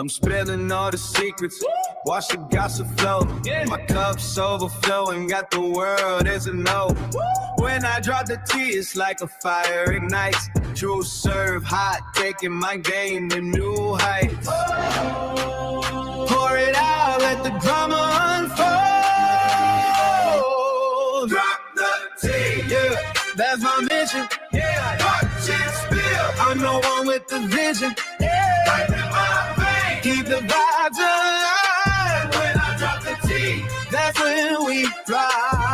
I'm spilling all the secrets. Watch the gossip flow. My cup's overflowing. Got the world as a no. When I drop the T, it's like a fire ignites. True serve hot, taking my game to new heights. Pour it out, let the drama unfold. Drop the T, yeah, that's my mission. Yeah, watch it spill. I'm the one with the vision. Yeah, life in my veins. Keep the vibes alive. When I drop the T, that's when we fly.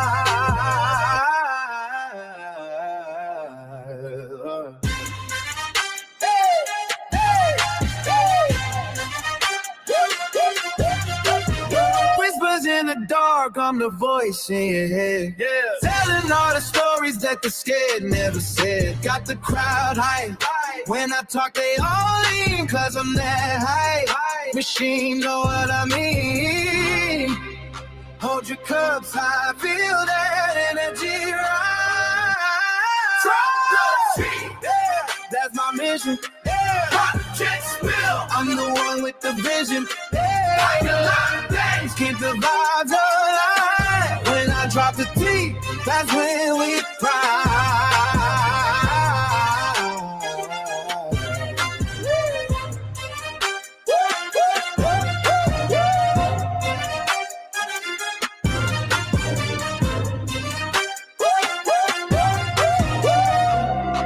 In the dark, I'm the voice in your head. Yeah. Telling all the stories that the scared never said. Got the crowd hype. When I talk, they all lean, cause I'm that hype. Machine, know what I mean. Hold your cups high, feel that energy rise. Yeah, that's my mission. Yeah. Watch it spill. I'm the one with the vision. Yeah. Like a lot of things, keep the vibes alive. When I drop the T, that's when we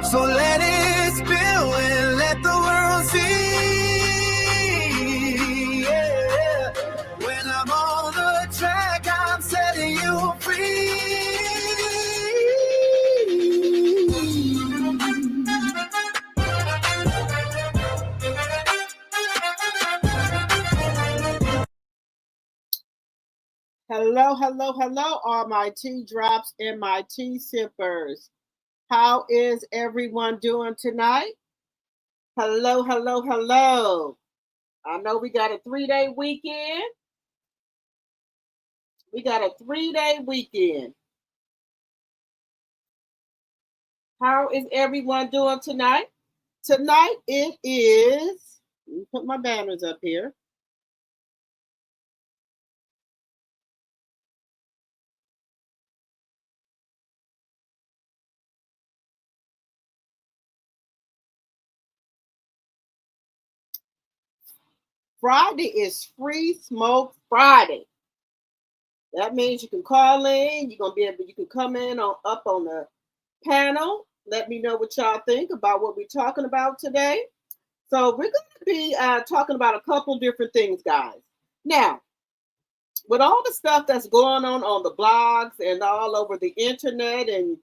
So let it spill and let the world see. Yeah. When I'm on the track, I'm setting you free. Hello, hello, hello, all my tea drops and my tea sippers. How is everyone doing tonight? Hello, hello, hello. I know we got a 3-day weekend. We got a 3-day weekend. How is everyone doing tonight? Tonight it is, let me put my banners up here. Friday is Free Smoke Friday. That means you can call in. You're gonna be able. You can come in up on the panel. Let me know what y'all think about what we're talking about today. So we're gonna be talking about a couple different things, guys. Now, with all the stuff that's going on the blogs and all over the internet and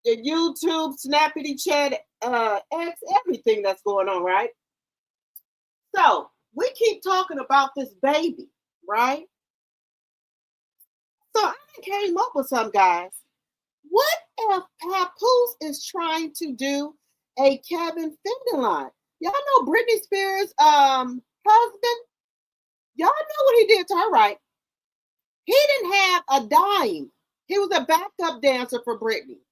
the YouTube, Snappity Chat, X, everything that's going on, right? So we keep talking about this baby, right? So I came up with some, guys. What if Papoose is trying to do a Kevin Federline? Y'all know Britney Spears' husband? Y'all know what he did to her, right? He didn't have a dime. He was a backup dancer for Britney.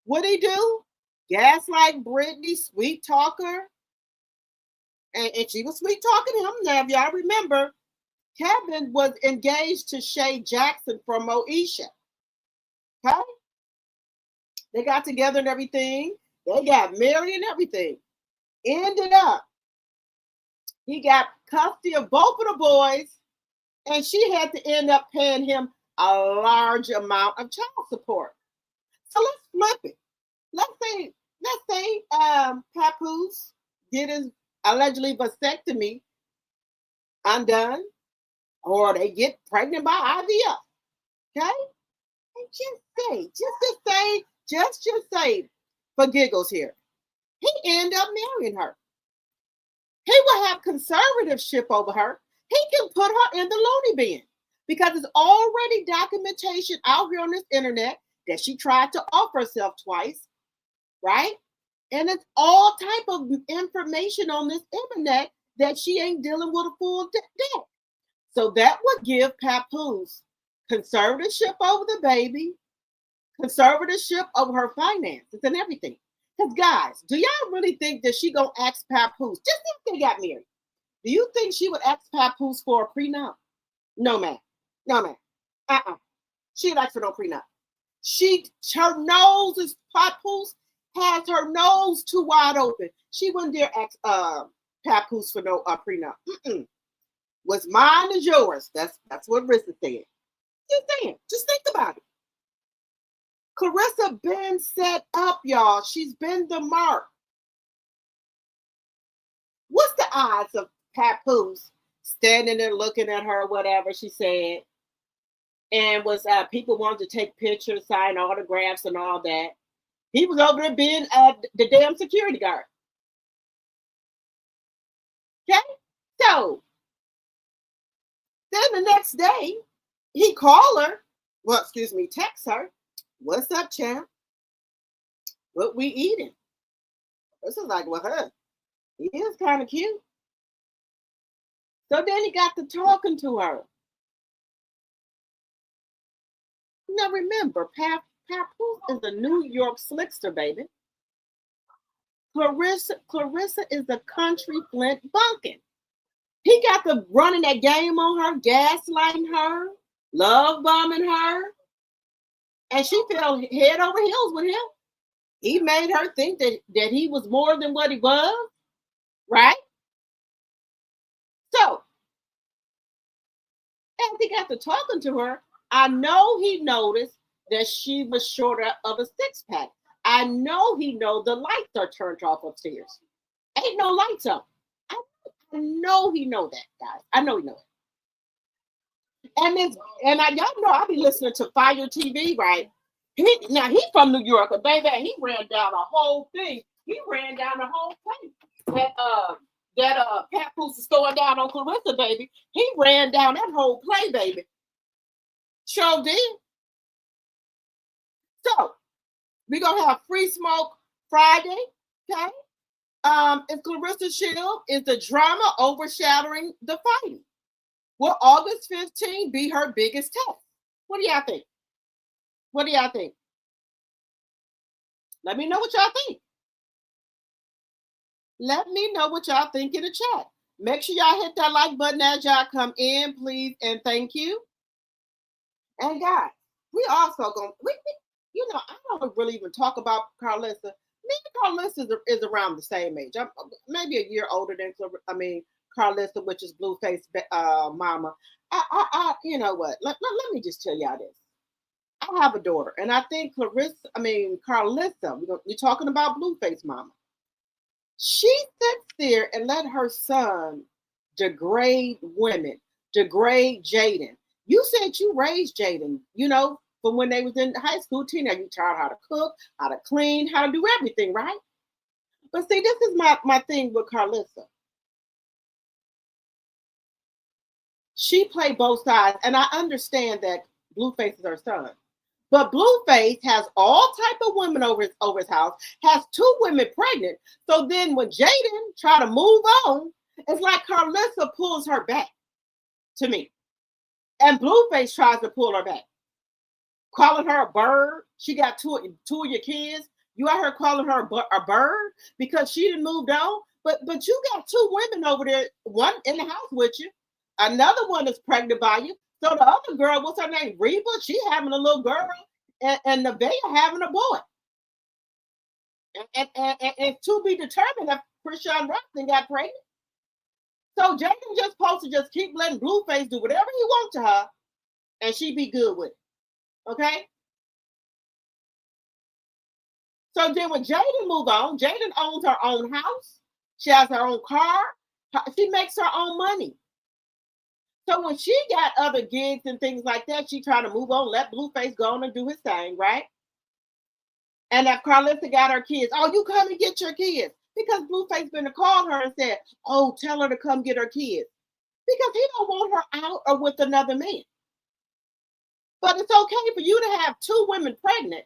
What'd he do? Gaslight Britney, sweet talker. And she was sweet talking him. Now, if y'all remember, Kevin was engaged to Shay Jackson from Moesha. Okay? They got together and everything. They got married and everything. Ended up, he got custody of both of the boys, and she had to end up paying him a large amount of child support. So let's flip it. Let's say Papoose did his allegedly vasectomy undone, or they get pregnant by IVF. Okay? And just say, for giggles here, he ended up marrying her. He will have conservatorship over her. He can put her in the loony bin because there's already documentation out here on this internet that she tried to off herself twice, right? And it's all type of information on this internet that she ain't dealing with a full debt. So that would give Papoose conservatorship over the baby, conservatorship over her finances and everything. Because guys, do y'all really think that she gonna ask Papoose, just if they got married, Do you think she would ask Papoose for a prenup? No, man. No, man. She'd ask for no prenup. Her nose is, Papoose has her nose too wide open. She wouldn't dare ask Papoose for no prenup. What's mine is yours. That's what Rissa said. Just saying. Just think about it. Claressa been set up, y'all. She's been the mark. What's the odds of Papoose standing there looking at her, whatever she said, and was people wanted to take pictures, sign autographs, and all that? He was over there being the damn security guard. Okay, so then the next day he called her. Well, excuse me, text her. What's up, champ? What we eating? This is like, well, her. He is kind of cute. So then he got to talking to her. Now remember, Papoose is a New York slickster, baby. Claressa is a country Flint bumpkin. He got to running that game on her, gaslighting her, love bombing her, and she fell head over heels with him. He made her think that he was more than what he was, right? So, as he got to talking to her, I know he noticed that she was shorter of a six-pack. I know he know the lights are turned off upstairs. Ain't no lights up. I know he know that, guys. I know he know it. And y'all know I be listening to Fire TV, right? He from New York, but baby, he ran down a whole thing. He ran down the whole thing. That Papoose is throwing down on Claressa, baby. He ran down that whole play, baby. Sure did. So we're gonna have Free Smoke Friday, okay? If Claressa Shield is the drama overshadowing the fighting. Will August 15th be her biggest test? What do y'all think? What do y'all think? Let me know what y'all think. Let me know what y'all think in the chat. Make sure y'all hit that like button as y'all come in, please, and thank you. And guys, we also gonna, I don't really even talk about Claressa. Me and Claressa is around the same age. I'm maybe a year older than Claressa, which is Blueface mama. You know what? Let me just tell y'all this. I have a daughter, and I think Claressa, we're talking about Blueface mama. She sits there and let her son degrade women, degrade Jaden. You said you raised Jaden, from when they was in high school, teenager. You taught how to cook, how to clean, how to do everything, right? But see, this is my thing with Claressa. She played both sides, and I understand that Blueface is her son. But Blueface has all type of women over his house, has 2 women pregnant. So then when Jaden try to move on, it's like Claressa pulls her back to me. And Blueface tries to pull her back. Calling her a bird. She got two of your kids. You out her calling her a bird because she didn't move on. But you got 2 women over there, one in the house with you. Another one is pregnant by you. So the other girl, what's her name? Reba, she having a little girl, and Nevaeh having a boy. And to be determined if Krishan Ruffin got pregnant. So Jaden just supposed to just keep letting Blueface do whatever he wants to her, and she be good with it. Okay? So then when Jaden move on, Jaden owns her own house. She has her own car. She makes her own money. So when she got other gigs and things like that, she trying to move on, let Blueface go on and do his thing, right? And if Claressa got her kids, oh, you come and get your kids. Because Blueface been to call her and said, oh, tell her to come get her kids. Because he don't want her out or with another man. But it's okay for you to have 2 women pregnant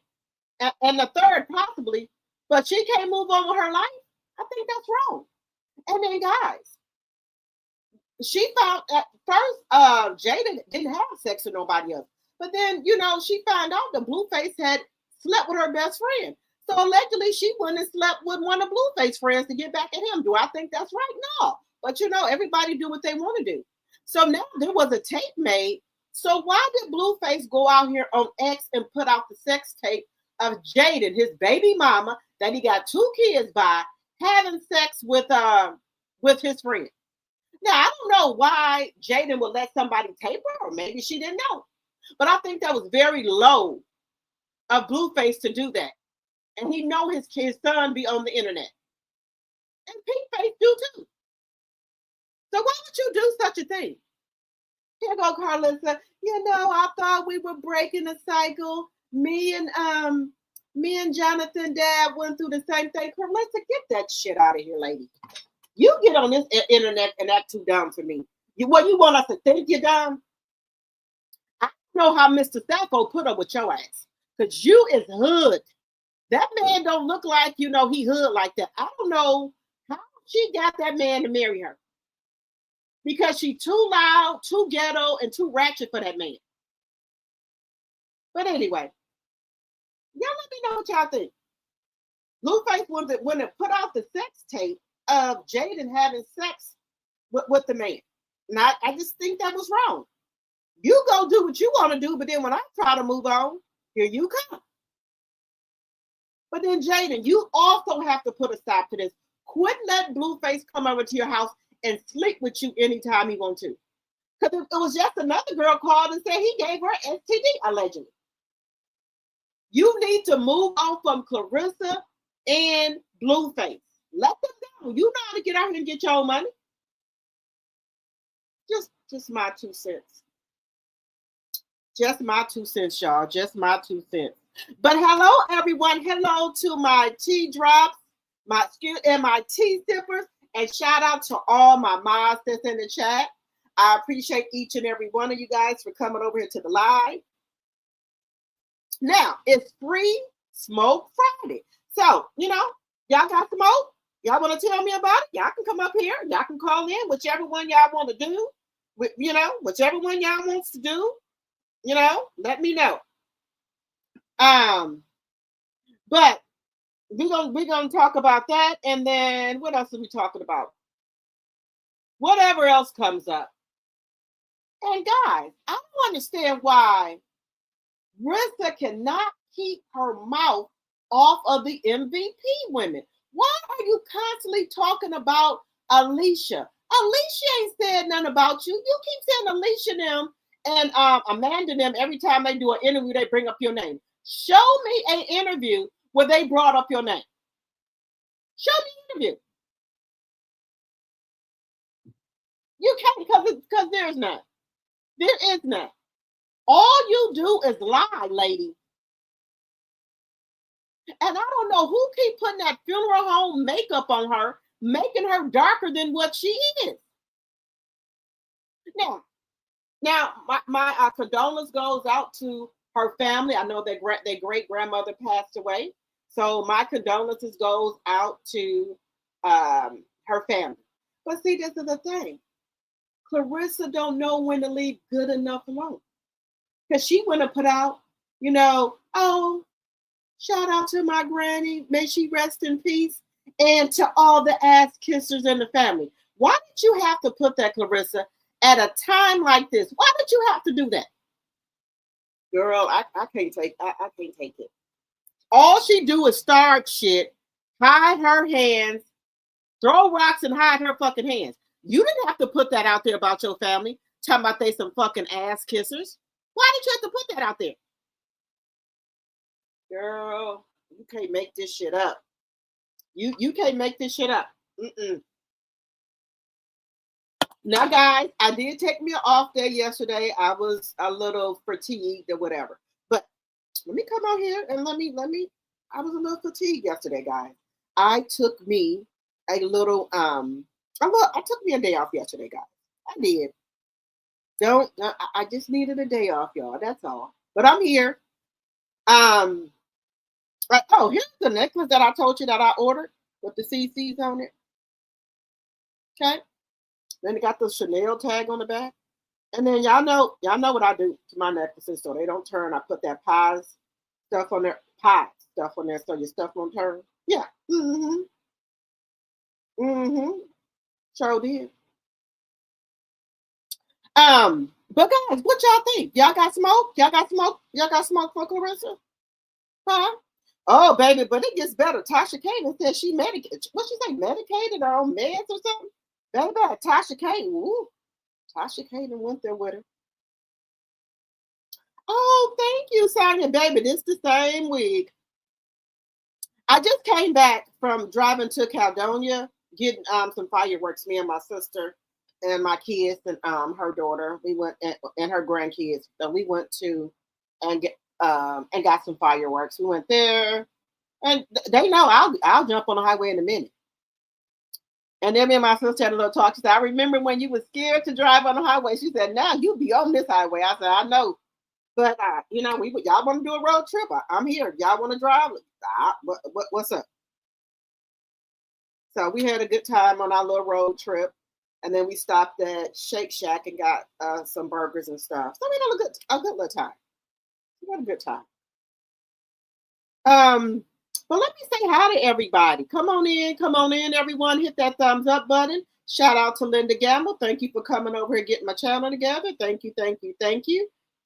and the third possibly, but she can't move on with her life. I think that's wrong. And then guys, she found at first Jaden didn't have sex with nobody else. But then, she found out that Blueface had slept with her best friend. So allegedly she went and slept with one of Blueface's friends to get back at him. Do I think that's right? No. But you know, everybody do what they want to do. So now there was a tape made. So why did Blueface go out here on X and put out the sex tape of Jaden, his baby mama, that he got 2 kids by, having sex with his friend? Now, I don't know why Jaden would let somebody tape her, or maybe she didn't know. But I think that was very low of Blueface to do that. And he know his son be on the internet. And Pink-Face do too. So why would you do such a thing? Here go Claressa. You know, I thought we were breaking a cycle. Me and Jonathan Dad went through the same thing. Claressa, get that shit out of here, lady. You get on this internet and act too dumb for me. You want us to think you're dumb? I don't know how Mr. Sappho put up with your ass. Because you is hood. That man don't look like, you know, he hood like that. I don't know how she got that man to marry her. Because she too loud, too ghetto, and too ratchet for that man. But anyway, y'all let me know what y'all think. Blueface when it put out the sex tape of Jaden having sex with the man. And I just think that was wrong. You go do what you want to do, but then when I try to move on, here you come. But then Jaden, you also have to put a stop to this. Quit letting Blueface come over to your house and sleep with you anytime he wants to. Because it was just another girl called and said he gave her STD, allegedly. You need to move on from Claressa and Blueface. Let them go. You know how to get out here and get your own money. Just my 2 cents. Just my 2 cents, y'all. Just my 2 cents. But hello, everyone. Hello to my tea drops, my tea sippers, and shout out to all my mods that's in the chat. I appreciate each and every one of you guys for coming over here to the live. Now, it's Free Smoke Friday. So, you know, y'all got smoke? Y'all want to tell me about it? Y'all can come up here. Y'all can call in, whichever one y'all want to do. You know, whichever one y'all wants to do. You know, let me know. But we're gonna talk about that, and then what else are we talking about? Whatever else comes up. And guys, I don't understand why Rissa cannot keep her mouth off of the MVP women. Why are you constantly talking about Alicia? Alicia ain't said nothing about you. You keep saying Alicia them and Amanda them every time they do an interview, they bring up your name. Show me an interview where they brought up your name. Show me an interview. You can't because there's none. There is none. All you do is lie, lady. And I don't know who keep putting that funeral home makeup on her, making her darker than what she is. Now, my condolence goes out to her family. I know their great grandmother passed away, so my condolences goes out to her family. But see, this is the thing. Claressa don't know when to leave good enough alone, because she went and put out, you know, oh, shout out to my granny, may she rest in peace, and to all the ass kissers in the family. Why did you have to put that, Claressa, at a time like this? Why did you have to do that? Girl, I can't take it. All she do is start shit, hide her hands, throw rocks and hide her fucking hands. You didn't have to put that out there about your family, talking about they some fucking ass kissers. Why did you have to put that out there? Girl, you can't make this shit up. You can't make this shit up. Now, guys, I did take me off day yesterday. I was a little fatigued or whatever. But let me come out here and let me. I was a little fatigued yesterday, guys. I took me a little. I took me a day off yesterday, guys. I did. I just needed a day off, y'all. That's all. But I'm here. Oh, here's the necklace that I told you that I ordered with the CCs on it. Okay. Then it got the Chanel tag on the back. And then y'all know what I do to my necklaces so they don't turn. I put that pie stuff on there so your stuff won't turn. Yeah. Sure did. But guys, what y'all think? Y'all got smoke? Y'all got smoke? Y'all got smoke for Claressa? Huh? Oh, baby, but it gets better. Tasha Kaye said she medicated. What she say? Medicated or on meds or something? Baby, Tasha Kaye. Woo. Tasha Kaye went there with her. Oh, thank you, Sonya. Baby, this the same week. I just came back from driving to Caledonia, getting some fireworks. Me and my sister and my kids and her daughter. We went and her grandkids. So we went to and got some fireworks. We went there, and they know I'll jump on the highway in a minute. And then me and my sister had a little talk. She said, "I remember when you were scared to drive on the highway." She said, "Now you be on this highway." I said, "I know, but you know, y'all want to do a road trip? I'm here. Y'all want to drive? What's up?" So we had a good time on our little road trip, and then we stopped at Shake Shack and got some burgers and stuff. So we had a good little time. We had a good time. But let me say hi to everybody. Come on in, everyone. Hit that thumbs up button. Shout out to Linda Gamble. Thank you for coming over and getting my channel together. Thank you.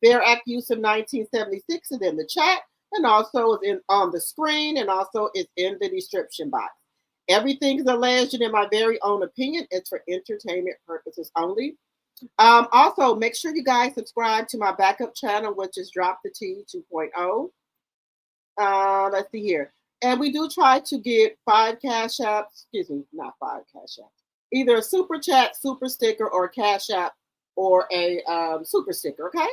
Fair Act Use of 1976 is in the chat, and also is on the screen, and also is in the description box. Everything is alleged in my very own opinion. It's for entertainment purposes only. Also, make sure you guys subscribe to my backup channel, which is Drop the T 2.0. Let's see here. And we do try to get 5 cash apps, not 5 cash apps, either a super chat, super sticker, or a cash app, or a super sticker, okay?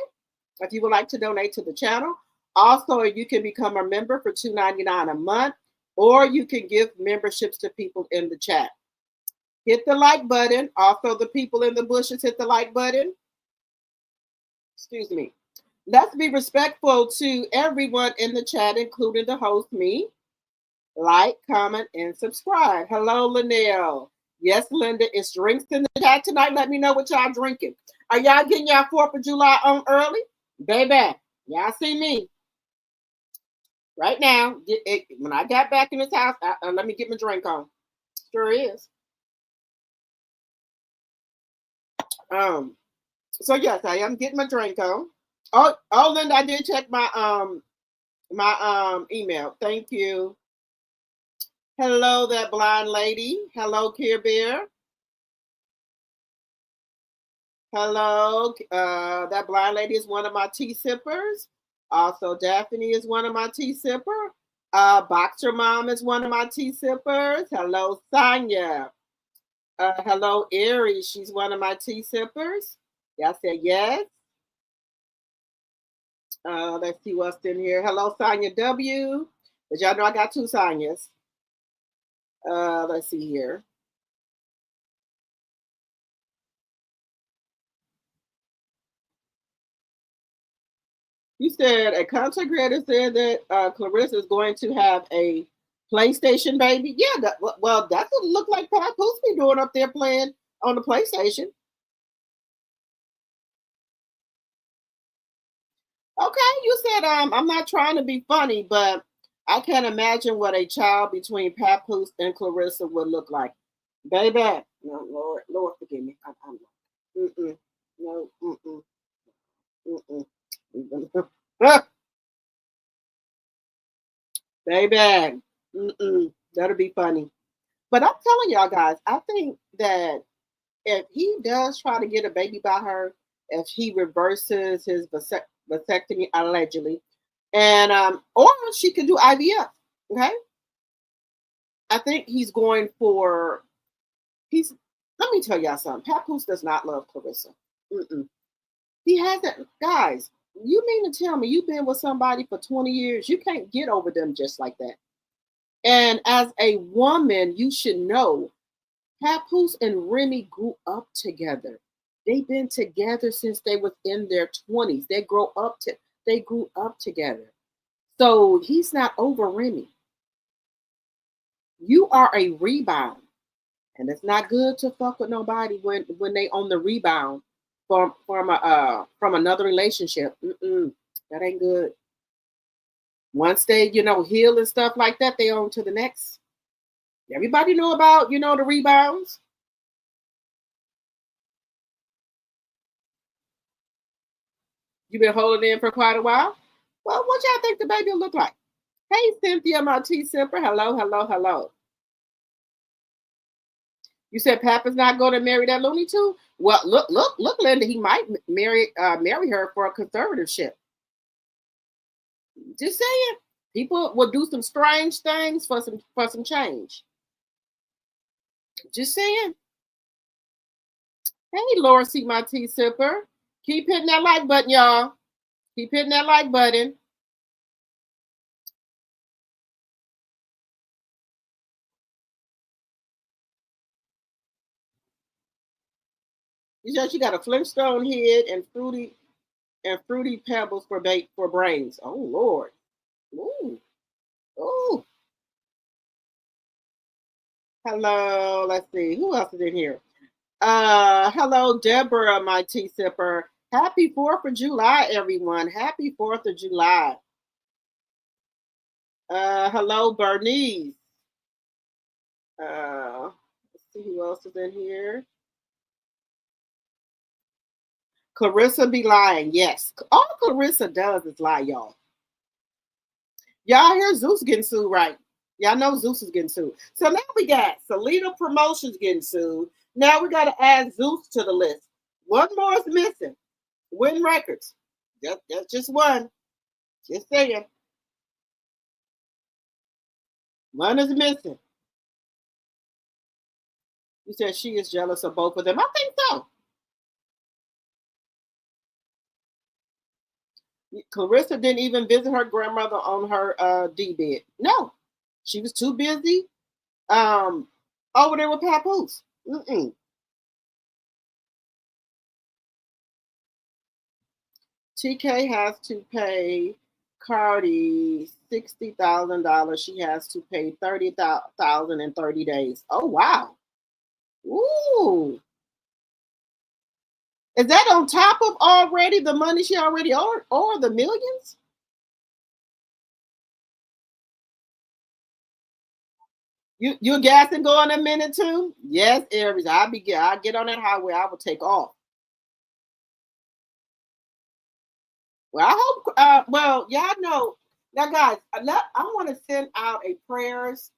If you would like to donate to the channel. Also, you can become a member for $2.99 a month, or you can give memberships to people in the chat. Hit the like button. Also, the people in the bushes, hit the like button. Excuse me. Let's be respectful to everyone in the chat, including the host, me. Like, comment, and subscribe. Hello, Linnell. Yes, Linda, it's drinks in the chat tonight. Let me know what y'all drinking. Are y'all getting y'all 4th of July on early? Baby, y'all see me. Right now, when I got back in this house, let me get my drink on. Sure is. So yes, I am getting my drink on. Oh, Linda, I did check my email. Thank you. Hello, that blind lady. Hello, Care Bear. Hello, that blind lady is one of my tea sippers. Also, Daphne is one of my tea sipper. Boxer Mom is one of my tea sippers. Hello, Sonia. Hello, Aries. She's one of my tea sippers. Y'all said yes. Let's see what's in here. Hello, Sonia W. But y'all know I got 2 Sonias. Let's see here. You said a content creator said that Claressa is going to have a PlayStation baby. Yeah, that's what it look like Papoose be doing up there playing on the PlayStation. Okay, you said I'm not trying to be funny, but I can't imagine what a child between Papoose and Claressa would look like. Baby, no, Lord forgive me. I'm no, baby, that'll be funny. But I'm telling y'all guys, I think that if he does try to get a baby by her, if he reverses his vasectomy allegedly, and or she could do IVF, okay? I think he's going for. Let me tell y'all something. Papoose does not love Claressa. He hasn't, guys. You mean to tell me you've been with somebody for 20 years? You can't get over them just like that. And as a woman, you should know Papoose and Remy grew up together. They've been together since they was in their 20s. They grew up together. So he's not over Remy. You are a rebound. And it's not good to fuck with nobody when they on the rebound from another relationship. That ain't good. Once they, heal and stuff like that, they on to the next. Everybody know about, the rebounds. You've been holding in for quite a while? Well, what y'all think the baby will look like? Hey, Cynthia, my tea sipper. Hello, hello, hello. You said Papa's not going to marry that Looney Tune? Well, look, Linda. He might marry her for a conservatorship. Just saying, people will do some strange things for some change. Just saying. Hey, Laura, see my tea sipper. Keep hitting that like button, y'all. Keep hitting that like button. You just, you got a Flintstone head and fruity pebbles for brains. Oh Lord. Ooh. Ooh. Hello. Let's see. Who else is in here? Hello, Deborah, my tea sipper. Happy 4th of July, everyone. Happy 4th of July. Hello, Bernice. Let's see who else is in here. Claressa be lying. Yes. All Claressa does is lie, y'all. Y'all hear Zeus getting sued, right? Y'all know Zeus is getting sued. So now we got Selena Promotions getting sued. Now we got to add Zeus to the list. One more is missing. Win Records. That's just one. Just saying. One is missing. You said she is jealous of both of them. I think so. Claressa didn't even visit her grandmother on her D-bed. No. She was too busy over there with Papoose. TK has to pay Cardi $60,000. She has to pay $30,000 in 30 days. Oh wow! Ooh, is that on top of already the money she already owed, or the millions? You gas and go in a minute too? Yes, Aries. I get on that highway. I will take off. Well, I hope. Well, y'all know now, guys. I want to send out a prayers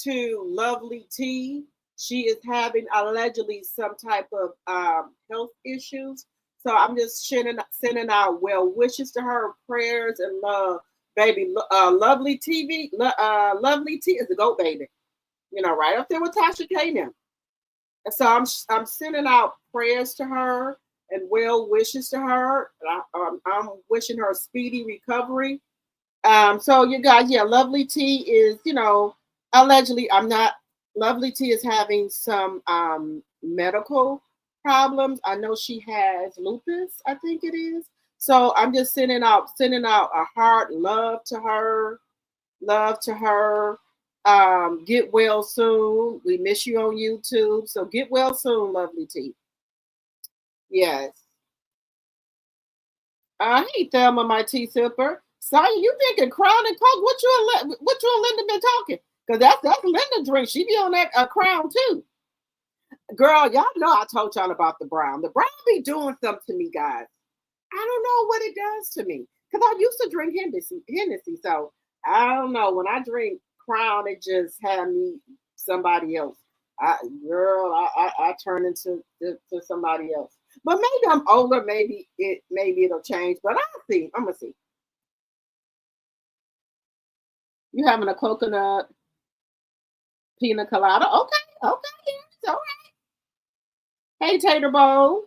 to Lovely T. She is having allegedly some type of health issues. So I'm just sending out well wishes to her, prayers and love, baby. Lovely TV. Lovely T is a goat baby. You know, right up there with Tasha K now. And so I'm sending out prayers to her and well wishes to her. I'm wishing her a speedy recovery. So you guys, yeah, Lovely T is, allegedly, Lovely T is having some medical problems. I know she has lupus, I think it is. So I'm just sending out a heart love to her. Get well soon. We miss you on YouTube. So get well soon, Lovely T. Yes. Hey, Thelma, my tea sipper. Sorry, you drinking Crown and Coke? What you and Linda been talking? Because that's Linda drink. She be on that Crown too. Girl, y'all know I told y'all about the brown. The brown be doing something to me, guys. I don't know what it does to me. Because I used to drink Hennessy. So I don't know. When I drink Crown, it just had me somebody else. I turn into somebody else. But maybe I'm older. Maybe it'll change. But I'll see. I'm gonna see. You having a coconut pina colada? Okay, it's all right. Hey, Tater Bowl.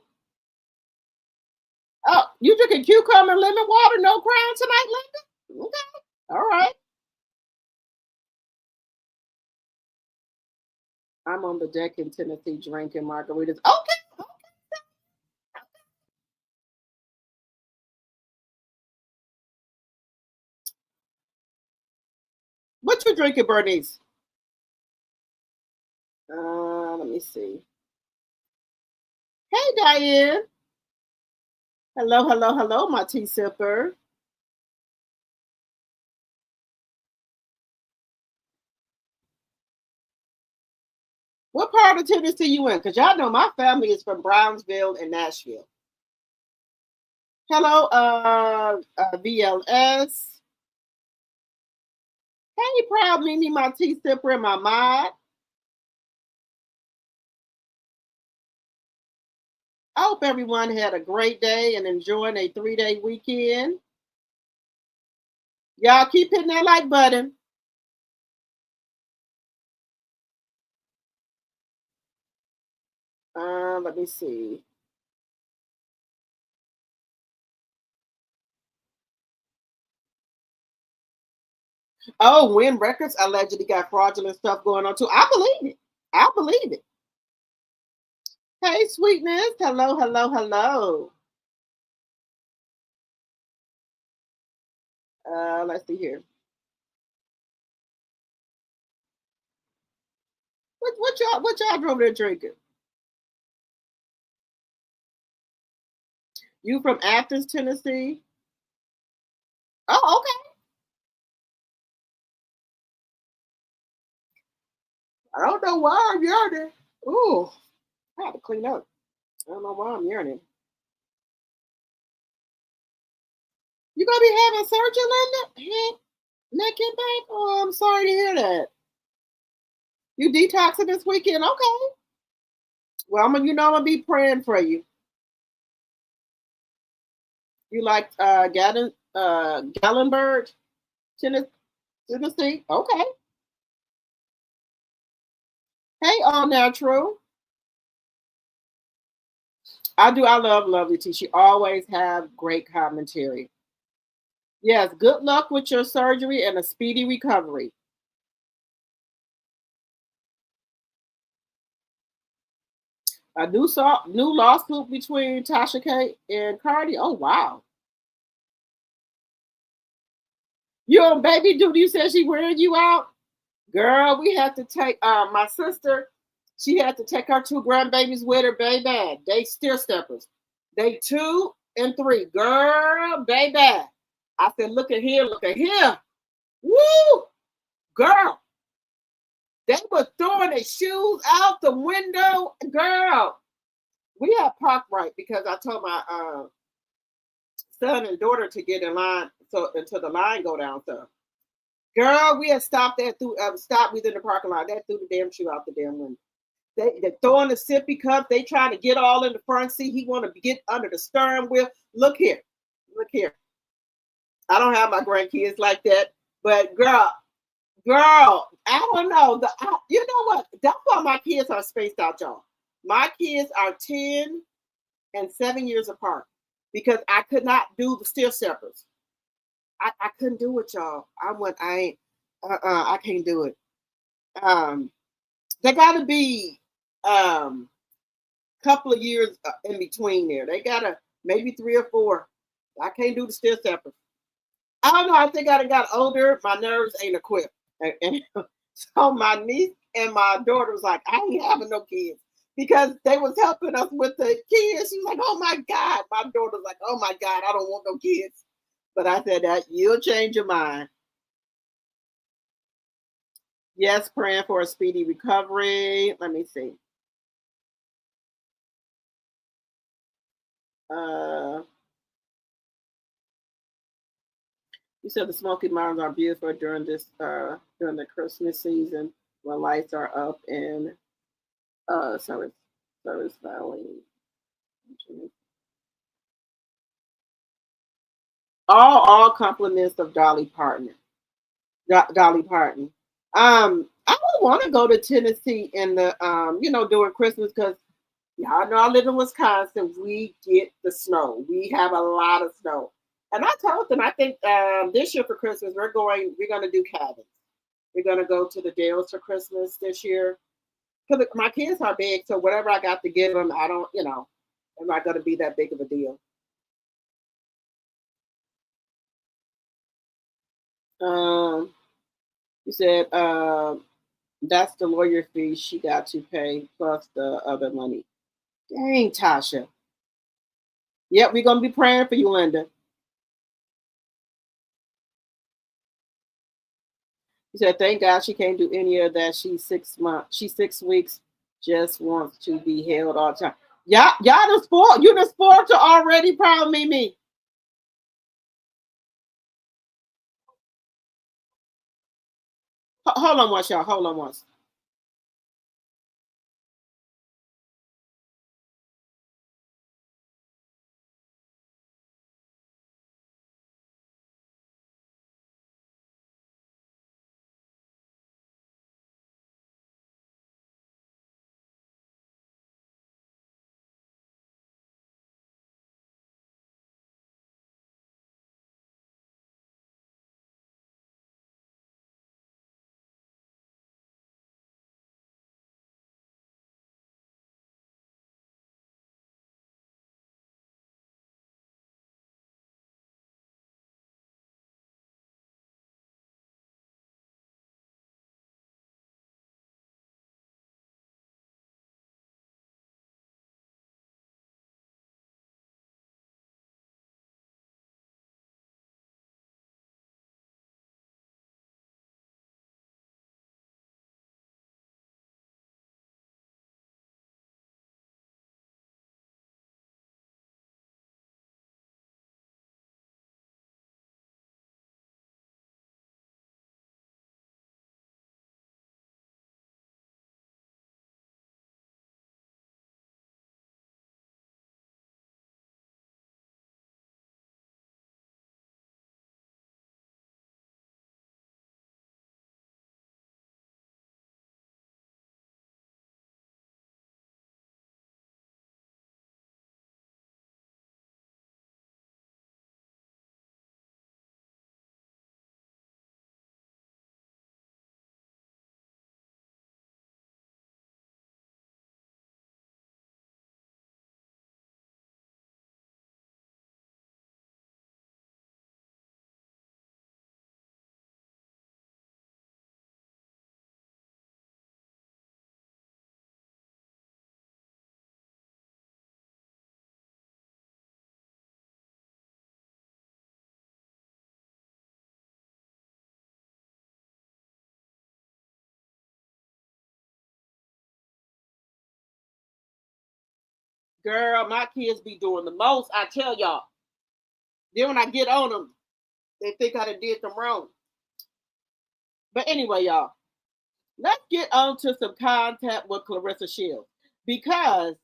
Oh, you drinking cucumber lemon water? No Crown tonight, Linda? Okay, all right. I'm on the deck in Tennessee drinking margaritas. Okay. What you drinking, Bernice? Let me see. Hey, Diane. Hello, my tea sipper. What part of Tennessee you in? Because y'all know my family is from Brownsville and Nashville. Hello, VLS. Hey, proud Mimi, my tea sipper and my mod. I hope everyone had a great day and enjoying a 3-day weekend. Y'all keep hitting that like button. Let me see. Oh, Win Records allegedly got fraudulent stuff going on too. I believe it. I believe it. Hey, sweetness. Hello, hello, hello. Let's see here. What y'all drove there drinking? You from Athens, Tennessee? Oh, okay. I don't know why I'm yearning. Ooh, I have to clean up. I don't know why I'm yearning. You gonna be having surgery, Linda? Head, neck, and back? Oh, I'm sorry to hear that. You detoxing this weekend? Okay. Well, I'm gonna be praying for you. You like Gallenberg, Tennessee? Okay. Hey, all natural. I do. I love Lovely T. She always have great commentary. Yes. Good luck with your surgery and a speedy recovery. A new lawsuit between Tasha K and Cardi. Oh wow. You on baby duty? You said she wearing you out, girl. We had to take my sister. She had to take her 2 grandbabies with her, baby. They still steppers. They 2 and 3, girl, baby. I said, look at here, look at here. Woo, girl. They were throwing their shoes out the window, girl. We had parked right because I told my son and daughter to get in line so until the line go down. So, girl, we had stopped there through stopped within the parking lot. That threw the damn shoe out the damn window. They're throwing the sippy cup. They trying to get all in the front seat. He want to get under the steering wheel. Look here, look here. I don't have my grandkids like that, but girl, I don't know. You know what? That's why my kids are spaced out, y'all. My kids are 10 and 7 years apart because I could not do the steel steppers. I couldn't do it, y'all. I can't do it. They got to be couple of years in between there. They got to maybe 3 or 4. I can't do the steel steppers. I don't know. I think I got older. My nerves ain't equipped. And so my niece and my daughter was like, I ain't having no kids because they was helping us with the kids. She was like, oh my God. My daughter was like, oh my God, I don't want no kids. But I said that you'll change your mind. Yes, praying for a speedy recovery. Let me see. You said the Smoky Mountains are beautiful during the Christmas season when lights are up in Service Valley. All compliments of Dolly Parton. Dolly Parton. I don't want to go to Tennessee in the during Christmas because y'all know I live in Wisconsin. We get the snow. We have a lot of snow. And I told them I think this year for Christmas we're gonna do cabins. We're gonna go to the Dales for Christmas this year. Because my kids are big, so whatever I got to give them, I don't, I'm not gonna be that big of a deal. You said that's the lawyer fee she got to pay plus the other money. Dang, Tasha. Yep, we're gonna be praying for you, Linda. He said, thank God she can't do any of that. She's 6 months. She's 6 weeks. Just wants to be held all the time. Y'all the sport. You the sport to already proud Mimi. Hold on once, y'all. Hold on once. Girl, my kids be doing the most. I tell y'all. Then when I get on them, they think I done did them wrong. But anyway, y'all, let's get on to some content with Claressa Shields. Because,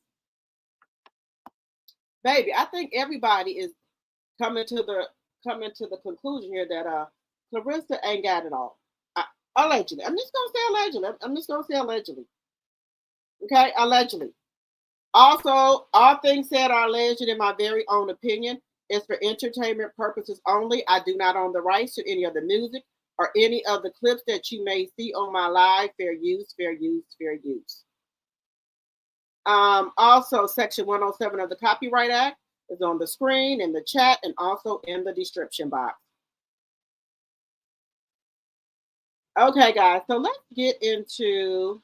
baby, I think everybody is coming to the conclusion here that Claressa ain't got it all. Allegedly. I'm just gonna say allegedly. I'm just gonna say allegedly. Okay, allegedly. Also, all things said are alleged in my very own opinion. It's for entertainment purposes only. I do not own the rights to any of the music or any of the clips that you may see on my live. Fair use, fair use, fair use. Also, Section 107 of the Copyright Act is on the screen, in the chat, and also in the description box. Okay, guys, so let's get into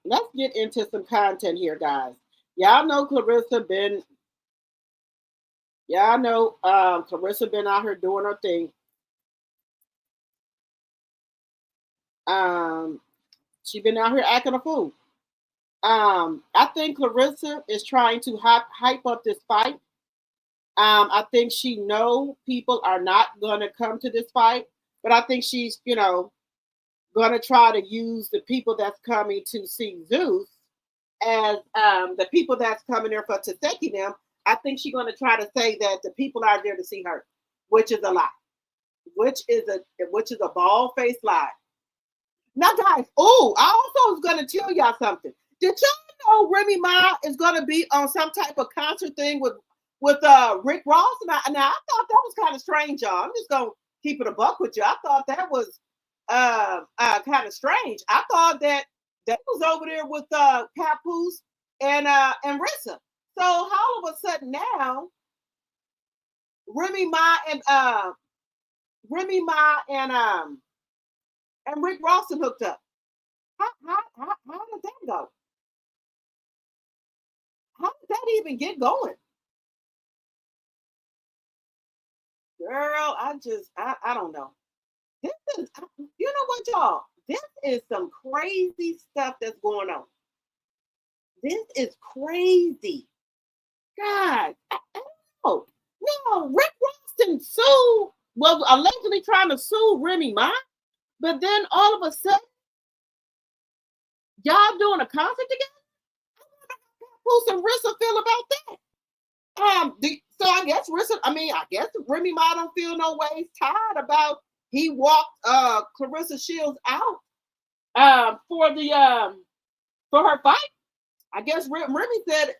let's get into some content here, guys. Y'all know Claressa been Claressa been out here doing her thing. She been out here acting a fool. I think Claressa is trying to hype up this fight. I think she know people are not gonna come to this fight, but I think she's, gonna try to use the people that's coming to see Zeus as the people that's coming there for to take them. I think she's gonna try to say that the people are there to see her, which is a lie, which is a bald faced lie. Now, guys, I also was gonna tell y'all something. Did y'all know Remy Ma is gonna be on some type of concert thing with Rick Ross? And I thought that was kind of strange, y'all. I'm just gonna keep it a buck with you. I thought that was kind of strange. I thought that was over there with Papoose and Rissa. So all of a sudden now, Remy Ma and Rick Ross hooked up. How did that go? How did that even get going? Girl, I don't know. This is, you know what, y'all? this is some crazy stuff that's going on. This is crazy. God, I don't know. No, Rick Ross and Sue was allegedly trying to sue Remy Ma, but then all of a sudden, y'all doing a concert together? I wonder how Papoose and Rissa feel about that. So I guess Remy Ma don't feel no ways tired about he walked Claressa Shields out for her fight. I guess Remy said,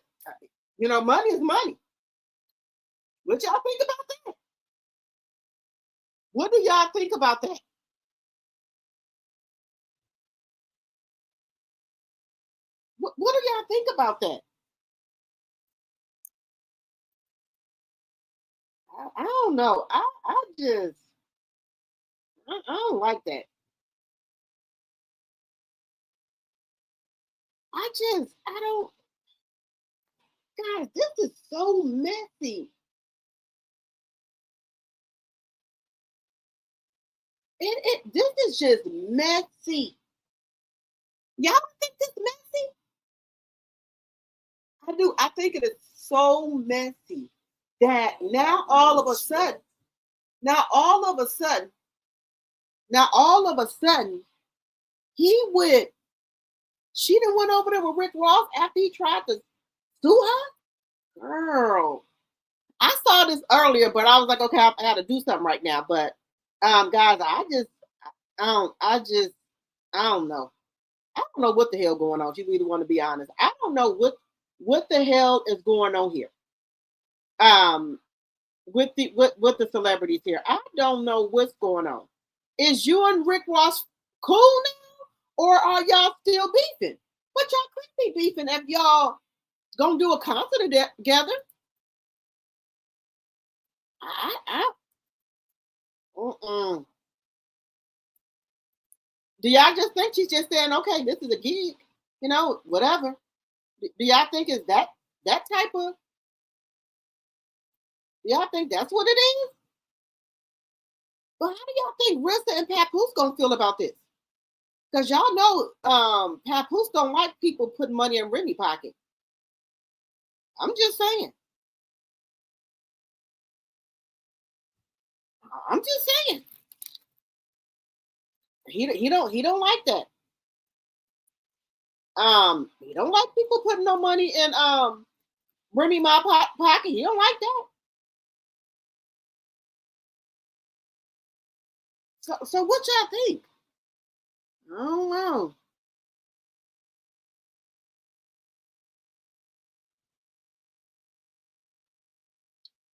money is money. What y'all think about that? What do y'all think about that? What do y'all think about that? I don't know. I don't like that. I don't. Guys, this is so messy. This is just messy. Y'all think this messy? I do. I think it is so messy that now all of a sudden, she done went over there with Rick Ross after he tried to sue her? Girl. I saw this earlier, but I was like, okay, I gotta do something right now. But guys, I don't know. I don't know what the hell going on. If you really want to be honest, I don't know what the hell is going on here. With the celebrities here, I don't know what's going on. Is you and Rick Ross cool now, or are y'all still beefing? But y'all could be beefing if y'all gonna do a concert together. Do y'all just think she's just saying, okay, this is a gig, whatever? Do y'all think it's that type of? Do y'all think that's what it is? But how do y'all think Rissa and Papoose gonna feel about this? Because y'all know Papoose don't like people putting money in Remy pocket. I'm just saying. He don't like that. He don't like people putting no money in Remy Ma pocket. He don't like that. So what y'all think? I don't know.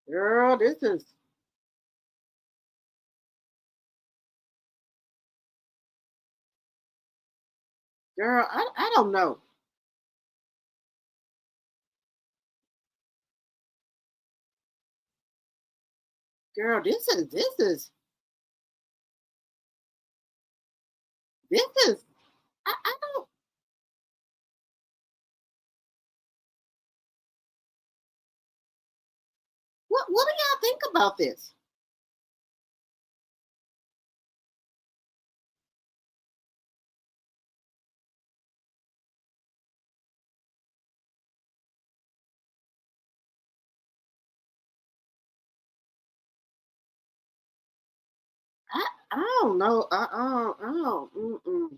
Girl, this is. Girl, I don't know. Girl, this is. I don't. What do y'all think about this? I don't know. I don't. Mm-mm.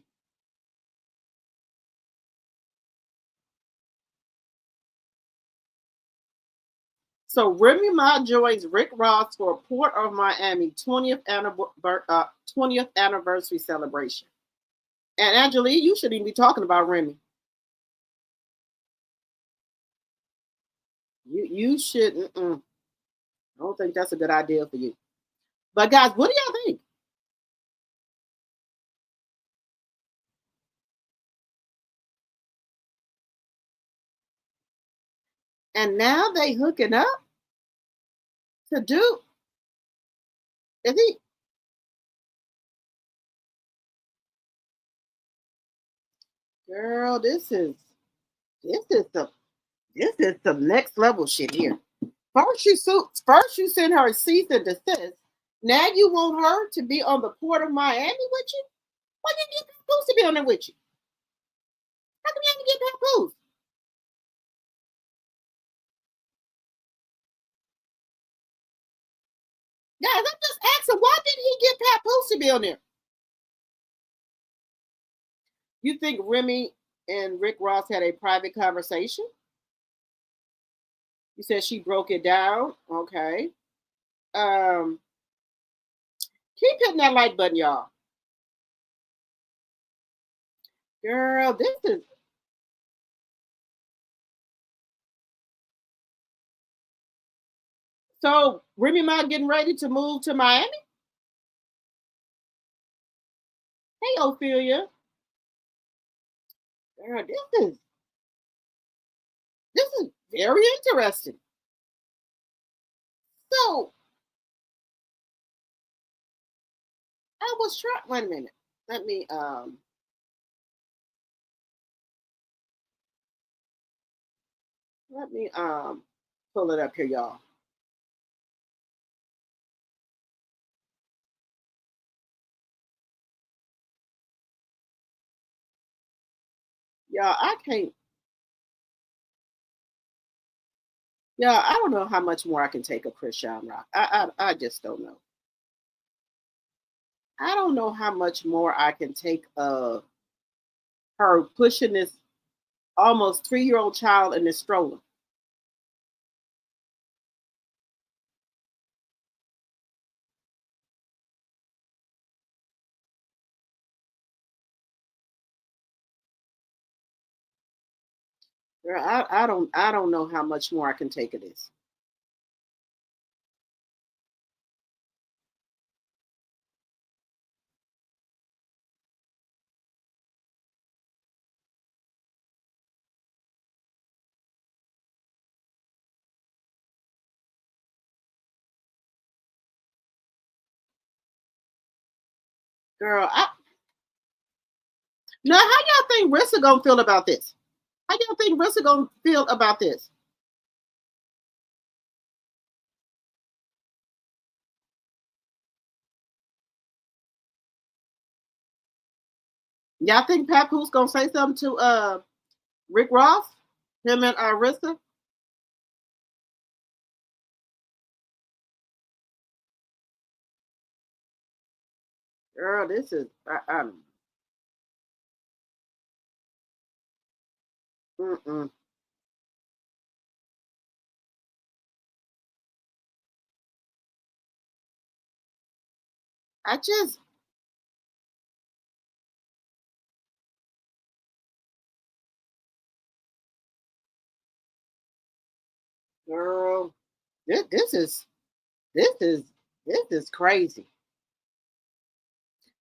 So Remy Ma joins Rick Ross for Port of Miami 20th anniversary celebration. And Angelique, you shouldn't even be talking about Remy. You shouldn't. I don't think that's a good idea for you. But guys, what do y'all think? And now they hooking up to do. Is he? Girl, this is some next level shit here. First you send her a cease and desist. Now you want her to be on the Port of Miami with you? Why didn't you get Papoose to be on there with you? How come you have to get Papoose? Guys, I'm just asking, why didn't he get Papoose to be on there? You think Remy and Rick Ross had a private conversation? You said she broke it down. Okay. Keep hitting that like button, y'all. Girl, this is so Remy Ma getting ready to move to Miami. Hey, Ophelia. Girl, this is very interesting. So I was trying. Wait a minute. Let me pull it up here, y'all. Y'all, I can't. Yeah, I don't know how much more I can take of Chrisean Rock. I just don't know. I don't know how much more I can take of her pushing this almost 3-year-old child in this stroller. Girl, I don't know how much more I can take of this. Girl, now how y'all think Rissa gonna feel about this? How y'all think Rissa gonna feel about this? Y'all think Papoose gonna say something to Rick Ross? Him and Rissa? Girl, this is mm-mm. I just girl, this is this is this is crazy.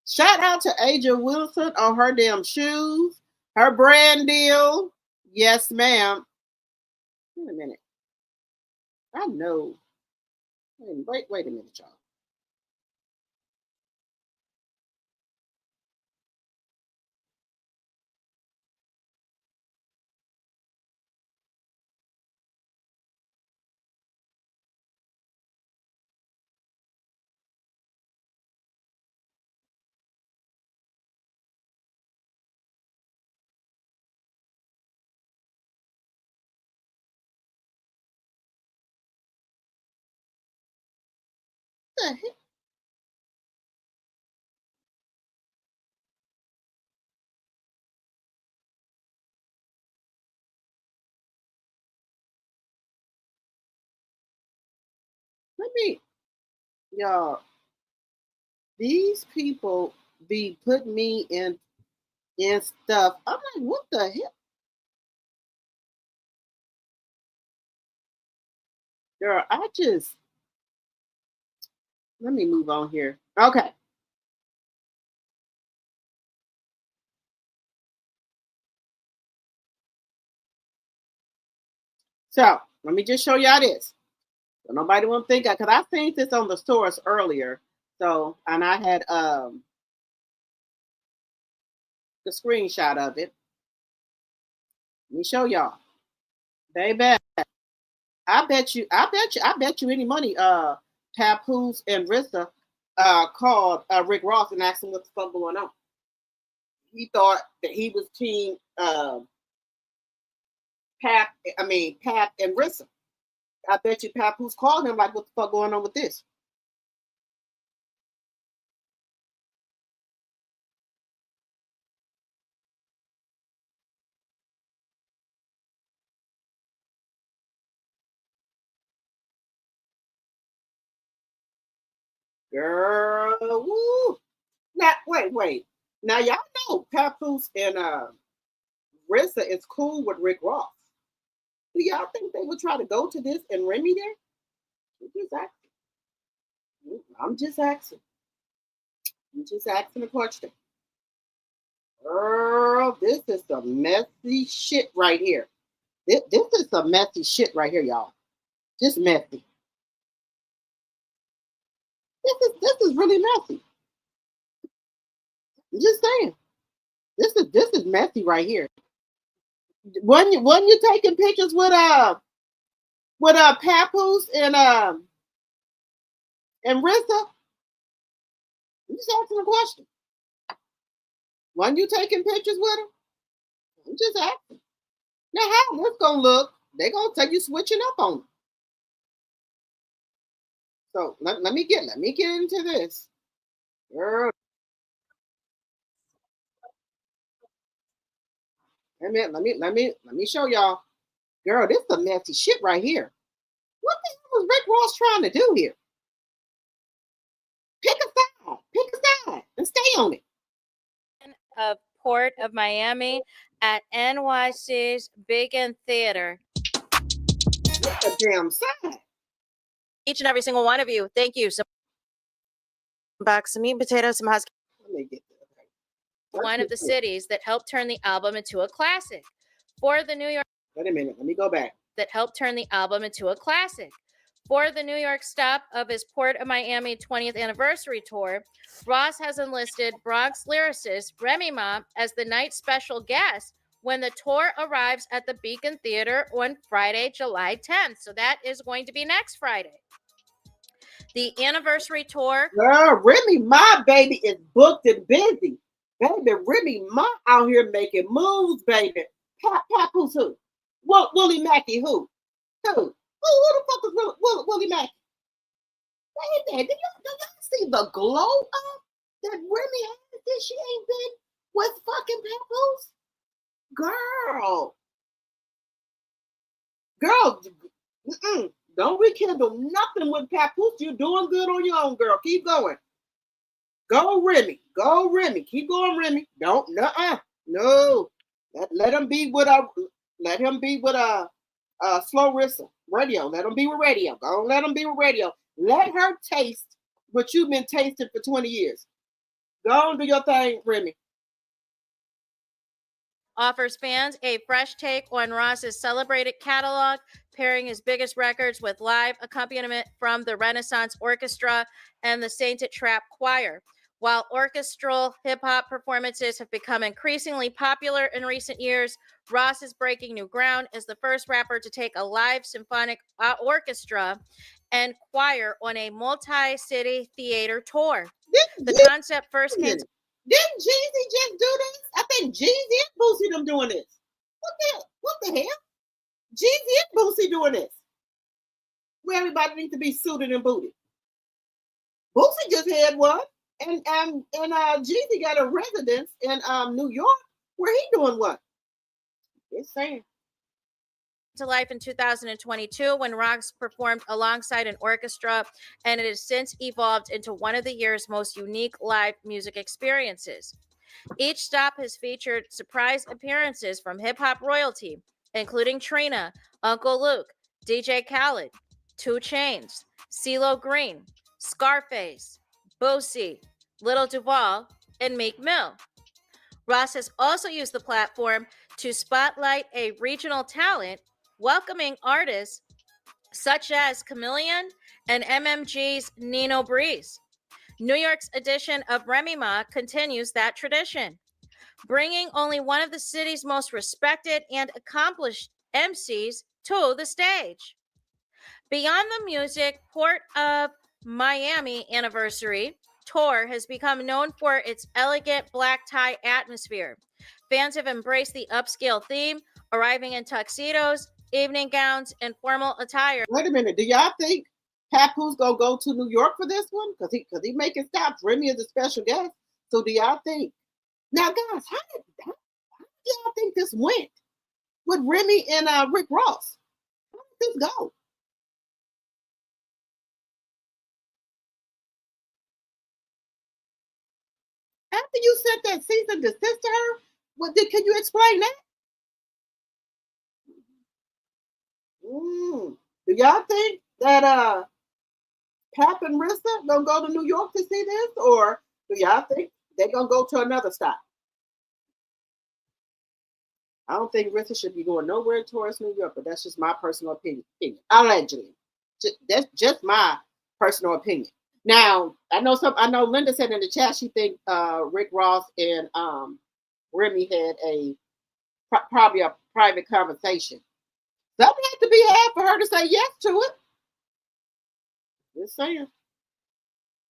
Shout out to Aja Wilson on her damn shoes, her brand deal. Yes, ma'am. Wait a minute. I know. Wait a minute, y'all. What the heck? Let me, y'all. These people be putting me in stuff. I'm like, what the hell? Girl, I just let me move on here. Okay. So let me just show y'all this. So nobody won't think because I seen this on the source earlier. So and I had the screenshot of it. Let me show y'all. Baby. I bet you any money, Papoose and Rissa called Rick Ross and asked him what the fuck going on. he thought that he was team Pap and Rissa. I bet you Papoose called him like, what the fuck going on with this? Girl, woo. Now, wait. Now, y'all know Papoose and Rissa is cool with Rick Ross. Do y'all think they would try to go to this and Remy there? I'm just asking. I'm just asking a question. Girl, this is some messy shit right here. This is some messy shit right here, y'all. Just messy. This is really messy. I'm just saying. This is messy right here. When you taking pictures with Papoose and Rissa? I'm just asking a question. When you taking pictures with them? I'm just asking. Now how this gonna look? They gonna tell you switching up on them. So let me get into this. Girl. Let me show y'all. Girl, this is some messy shit right here. What the hell was Rick Ross trying to do here? Pick a side, and stay on it. Of Port of Miami at NYC's Beacon Theater. Pick a damn side. Each and every single one of you, thank you. Some box, some meat and potatoes, some husky. Let me get this. One of the cities that helped turn the album into a classic. For the New York. Wait a minute, let me go back. That helped turn the album into a classic. For the New York stop of his Port of Miami 20th anniversary tour, Ross has enlisted Bronx lyricist Remy Ma as the night special guest when the tour arrives at the Beacon Theater on Friday, July 10th. So that is going to be next Friday. The anniversary tour. Girl, Remy Ma, baby, is booked and busy. Baby, Remy Ma out here making moves, baby. Papoose who? Willie Mackey who? Who the fuck is Willie Mackey? Baby, do y'all see the glow up that Remy has that she ain't been with fucking Papoose? Girl, don't rekindle nothing with Papoose. You're doing good on your own, girl. Keep going. Go Remy. Keep going, Remy. Don't, no. Let him be with Slow Rissa. Radio. Let him be with radio. Go let him be with radio. Let her taste what you've been tasting for 20 years. Go on, do your thing, Remy. Offers fans a fresh take on Ross's celebrated catalog, pairing his biggest records with live accompaniment from the Renaissance Orchestra and the Sainted Trap Choir. While orchestral hip-hop performances have become increasingly popular in recent years, Ross is breaking new ground as the first rapper to take a live symphonic orchestra and choir on a multi-city theater tour. The concept first came... Didn't Jeezy just do this? I think Jeezy and Boosie them doing this. What the hell? Jeezy and Boosie doing this. Where everybody needs to be suited and booted. Boosie just had one. And Jeezy got a residence in New York where he doing what? It's saying. To life in 2022 when Ross performed alongside an orchestra, and it has since evolved into one of the year's most unique live music experiences. Each stop has featured surprise appearances from hip-hop royalty, including Trina, Uncle Luke, DJ Khaled, 2 Chainz, CeeLo Green, Scarface, Boosie, Lil Duval, and Meek Mill. Ross has also used the platform to spotlight a regional talent, welcoming artists such as Chameleon and MMG's Nino Breeze. New York's edition of Remy Ma continues that tradition, bringing only one of the city's most respected and accomplished MCs to the stage. Beyond the music, Port of Miami anniversary tour has become known for its elegant black tie atmosphere. Fans have embraced the upscale theme, arriving in tuxedos, evening gowns, and formal attire. Wait a minute. Do y'all think Papoose gonna go to New York for this one? Because he making stops. Remy is a special guest. So do y'all think? Now, guys, how did y'all think this went with Remy and Rick Ross? How did this go? After you sent that cease and desist to her, can you explain that? Do y'all think that Pap and Rissa gonna go to New York to see this, or do y'all think they're gonna go to another stop? I don't think Rissa should be going nowhere towards New York, but that's just my personal opinion. Allegedly, that's just my personal opinion. Now, I know Linda said in the chat she thinks Rick Ross and Remy had probably a private conversation. Something had to be had for her to say yes to it. Just saying.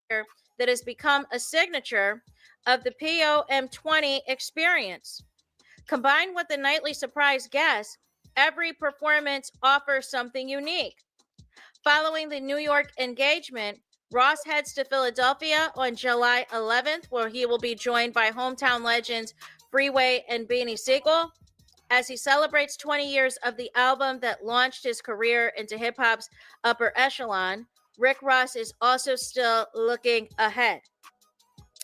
That has become a signature of the POM20 experience. Combined with the nightly surprise guests, every performance offers something unique. Following the New York engagement, Ross heads to Philadelphia on July 11th, where he will be joined by hometown legends Freeway and Beanie Sigel. As he celebrates 20 years of the album that launched his career into hip-hop's upper echelon, Rick Ross is also still looking ahead.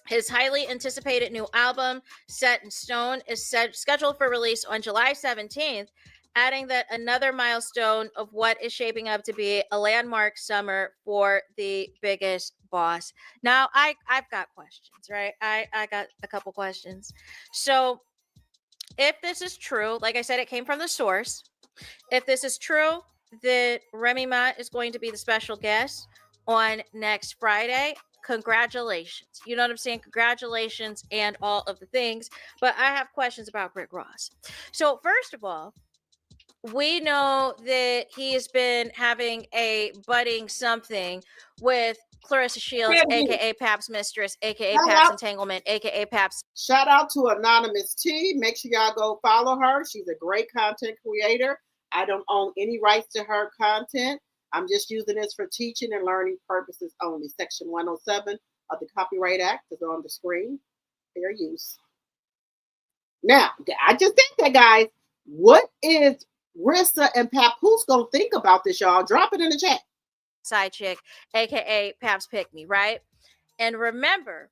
His highly anticipated new album, Set in Stone, is scheduled for release on July 17th, adding that another milestone of what is shaping up to be a landmark summer for the biggest boss. Now, I've got questions, right? I got a couple questions. So, if this is true, like I said, it came from the source. If this is true, that Remy Ma is going to be the special guest on next Friday, congratulations. You know what I'm saying? Congratulations and all of the things. But I have questions about Rick Ross. So, first of all, we know that he has been having a budding something with Claressa Shields, aka Pap's mistress, aka Pap's entanglement, aka Pap's. Shout out to Anonymous T. Make sure y'all go follow her. She's a great content creator. I don't own any rights to her content. I'm just using this for teaching and learning purposes only. Section 107 of the Copyright Act is on the screen. Fair use. Now, I just think that, guys, what is Rissa and Papoose gonna think about this, y'all? Drop it in the chat. Side chick, aka Pap's Pick Me, right? And remember,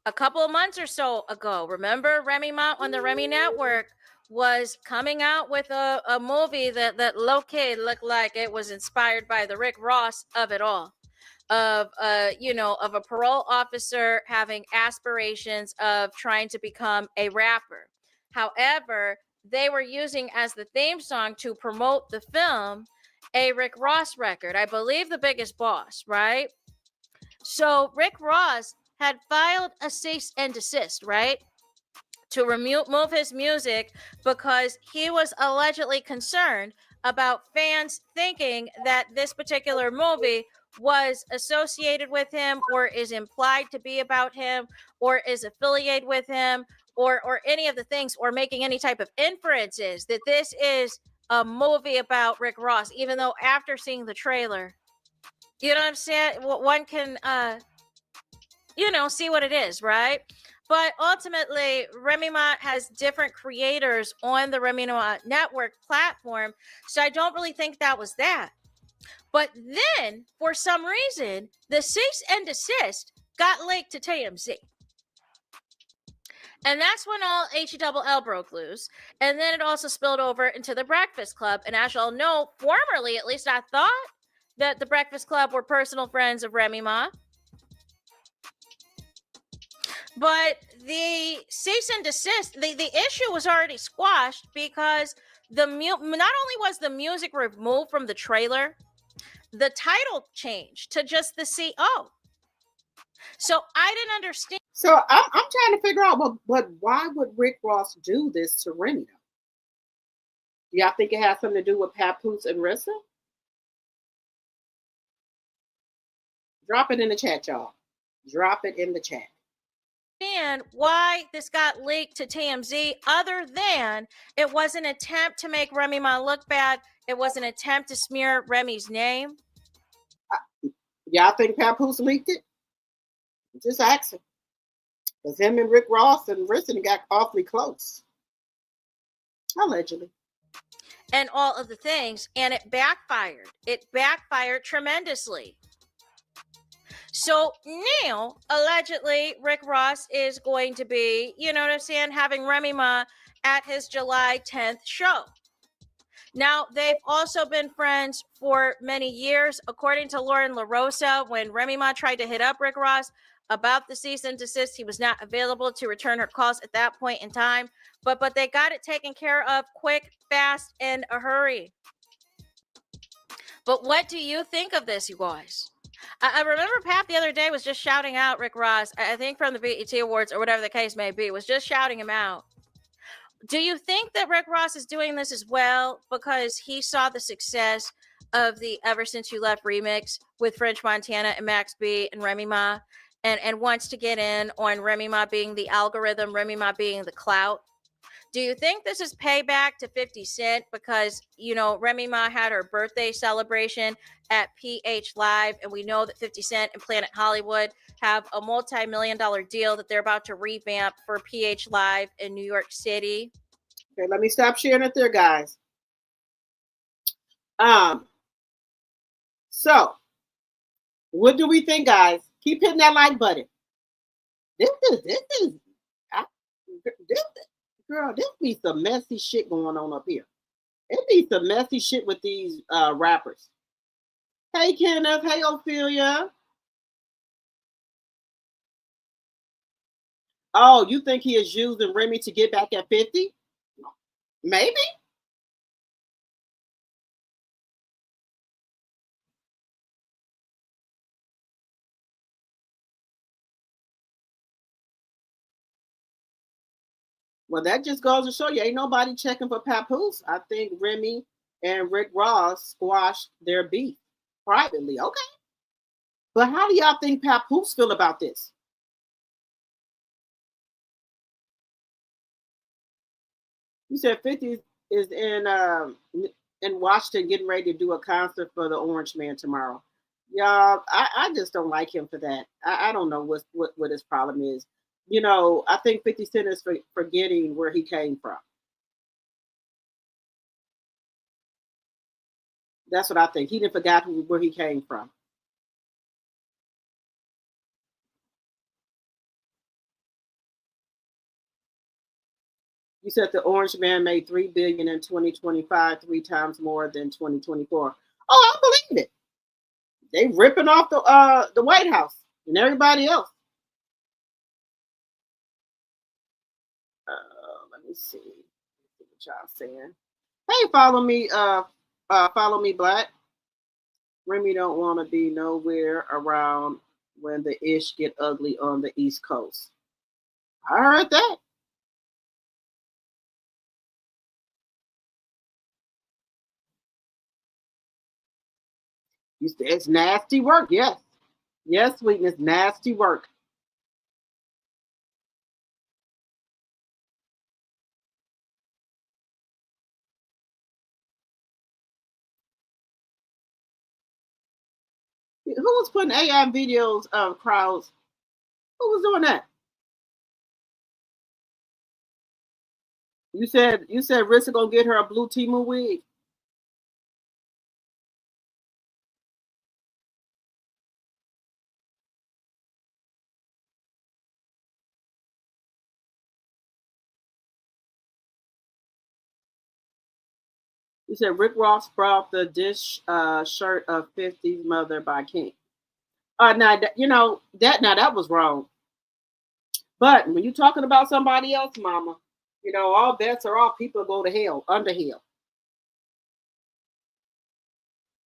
a couple of months or so ago, remember Remy Ma on the Remy Network was coming out with a movie that low-key looked like it was inspired by the Rick Ross of it all. Of of a parole officer having aspirations of trying to become a rapper. However, they were using as the theme song to promote the film a Rick Ross record, I believe The Biggest Boss, right? So Rick Ross had filed a cease and desist, right? To remove his music because he was allegedly concerned about fans thinking that this particular movie was associated with him or is implied to be about him or is affiliated with him or any of the things, or making any type of inferences that this is a movie about Rick Ross, even though after seeing the trailer, you know what I'm saying, one can see what it is, right? But ultimately, Remy Ma has different creators on the Remy Ma Network platform, so I don't really think that was that. But then, for some reason, the cease and desist got linked to TMZ. And that's when all HELL broke loose. And then it also spilled over into the Breakfast Club. And as y'all know, formerly, at least I thought, that the Breakfast Club were personal friends of Remy Ma. But the cease and desist, the issue was already squashed because not only was the music removed from the trailer, the title changed to just the CO. So I didn't understand. So I'm trying to figure out, but why would Rick Ross do this to Remy? Do y'all think it has something to do with Papoose and Rissa? Drop it in the chat, y'all. Drop it in the chat. And why this got leaked to TMZ, other than it was an attempt to make Remy Ma look bad. It was an attempt to smear Remy's name. Y'all think Papoose leaked it? Just asking. Because him and Rick Ross and Risson got awfully close. Allegedly. And all of the things. And it backfired. It backfired tremendously. So now, allegedly, Rick Ross is going to be, you know what I'm saying, having Remy Ma at his July 10th show. Now, they've also been friends for many years. According to Lauren LaRosa, when Remy Ma tried to hit up Rick Ross about the cease and desist, he was not available to return her calls at that point in time. But they got it taken care of quick, fast, in a hurry. But what do you think of this, you guys? I remember Pat the other day was just shouting out Rick Ross, I think from the BET Awards or whatever the case may be, was just shouting him out. Do you think that Rick Ross is doing this as well because he saw the success of the Ever Since You Left remix with French Montana and Max B and Remy Ma and wants to get in on Remy Ma being the algorithm, Remy Ma being the clout? Do you think this is payback to 50 Cent because, you know, Remy Ma had her birthday celebration at PH Live, and we know that 50 Cent and Planet Hollywood have a multi-million-dollar deal that they're about to revamp for PH Live in New York City? Okay, let me stop sharing it there, guys. So, what do we think, guys? Keep hitting that like button. Girl, this be some messy shit going on up here. It be some messy shit with these rappers. Hey, Kenneth. Hey, Ophelia. Oh, you think he is using Remy to get back at 50? Maybe. Well, that just goes to show you, ain't nobody checking for Papoose. I think Remy and Rick Ross squashed their beef privately. Okay. But how do y'all think Papoose feel about this? You said 50 is in Washington getting ready to do a concert for the Orange Man tomorrow. Y'all, I just don't like him for that. I don't know what his problem is. You know, I think 50 Cent is forgetting where he came from. That's what I think. He didn't forget where he came from. You said the Orange Man made $3 billion in 2025, 3 times more than 2024. Oh, I believe it. They ripping off the White House and everybody else. Let me see what y'all saying. Hey, follow me, Black. Remy don't want to be nowhere around when the ish get ugly on the East Coast. I heard that. You said it's nasty work. Yes. Yes, Sweetness, nasty work. Who was putting AI videos of crowds? Who was doing that? You said Rissa gonna get her a blue Timu wig. You said Rick Ross brought the dish shirt of 50's Mother by King. Now that was wrong. But when you're talking about somebody else, Mama, all bets are off. People go to hell, under hell.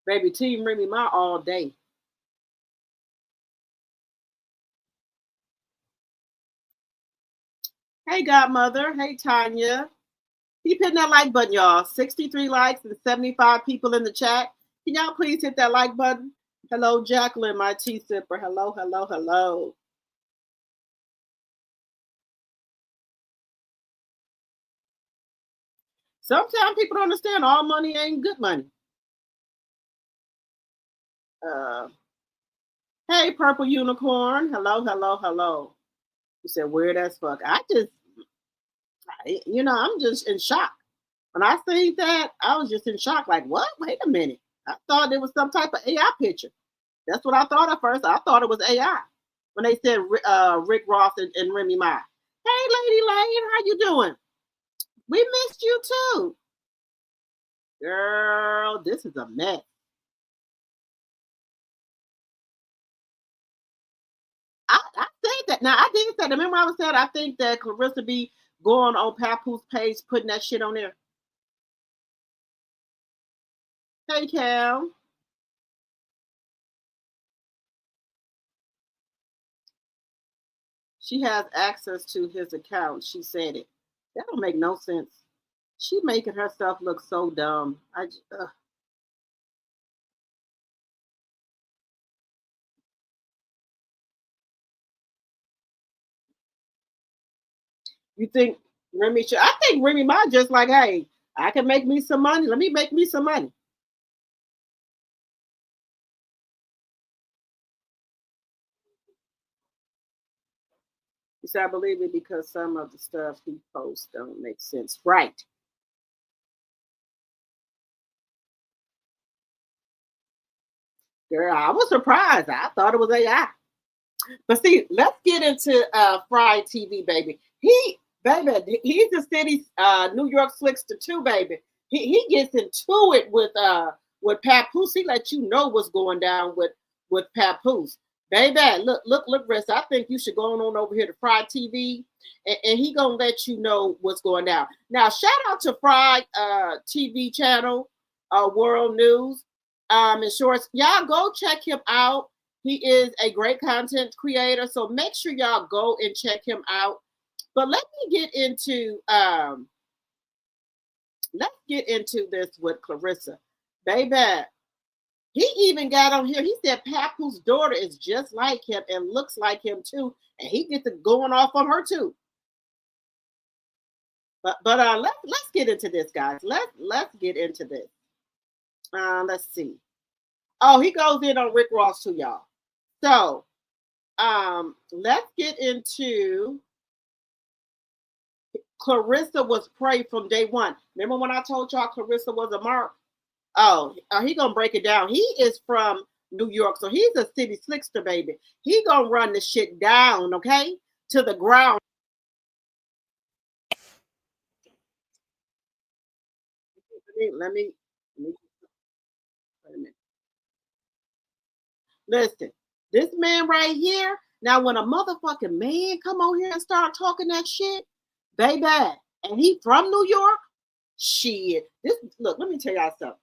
Baby, Team Remy Ma all day. Hey, Godmother. Hey, Tanya. Keep hitting that like button, y'all. 63 likes and 75 people in the chat. Can y'all please hit that like button? Hello, Jacqueline, my tea sipper. Hello, hello, hello. Sometimes people don't understand all money ain't good money. Hey, Purple Unicorn. Hello, hello, hello. You said weird as fuck. I'm just in shock. When I seen that, I was just in shock. Like, what? Wait a minute. I thought it was some type of AI picture. That's what I thought at first. I thought it was AI. When they said Rick Ross and Remy Ma. Hey, Lady Lane, how you doing? We missed you too. Girl, this is a mess. I think that. Now, I did say, remember I was saying, I think that Claressa be going on Papoose page, putting that shit on there. Hey, Cal. She has access to his account. She said it. That don't make no sense. She making herself look so dumb. You think Remy should? I think Remy Ma just like, hey, I can make me some money. Let me make me some money. He said, I believe it because some of the stuff he posts don't make sense. Right. Girl, I was surprised. I thought it was AI. But see, let's get into Fried TV, baby. He's a city New York slickster too, baby. He gets into it with Papoose. He lets you know what's going down with Papoose. Baby, look, Rest. I think you should go on over here to Fried TV, and he gonna let you know what's going down. Now, shout out to Fried TV channel, World News. In shorts, y'all go check him out. He is a great content creator, so make sure y'all go and check him out. But let's get into this with Claressa. Baby, he even got on here. He said Papoose's daughter is just like him and looks like him too, and he gets to going off on her too. But let's get into this, guys. Let's get into this. Let's see. Oh, he goes in on Rick Ross too, y'all. So, let's get into Claressa was prey from day one. Remember when I told y'all Claressa was a mark? Oh, he gonna break it down. He is from New York, so he's a city slickster, baby. He gonna run the shit down, okay, to the ground. Let me wait a minute. Listen, this man right here. Now, when a motherfucking man come on here and start talking that shit, baby, and he from New York, shit. Look, let me tell y'all something.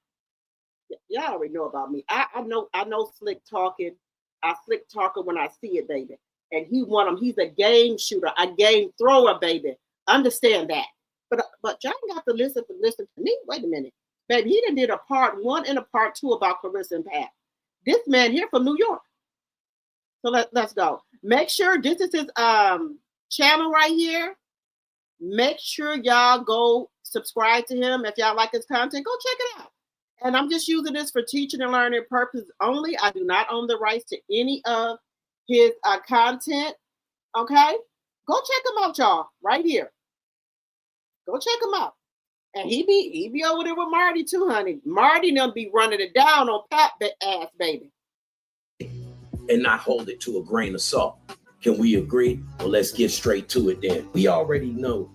Y'all already know about me. I know slick talking. I slick talking when I see it, baby. And he one of them. He's a game shooter, a game thrower, baby. Understand that. But y'all got to listen to me. Wait a minute, baby. He done did a part 1 and a part 2 about Claressa and Pat. This man here from New York. So let's go. Make sure this is his channel right here. Make sure y'all go subscribe to him. If y'all like his content, go check it out. And I'm just using this for teaching and learning purposes only. I do not own the rights to any of his content. Okay? Go check him out, y'all. Right here. Go check him out. And he be over there with Marty too, honey. Marty them be running it down on Pat ass, baby. And not hold it to a grain of salt. Can we agree? Well, let's get straight to it then. We already know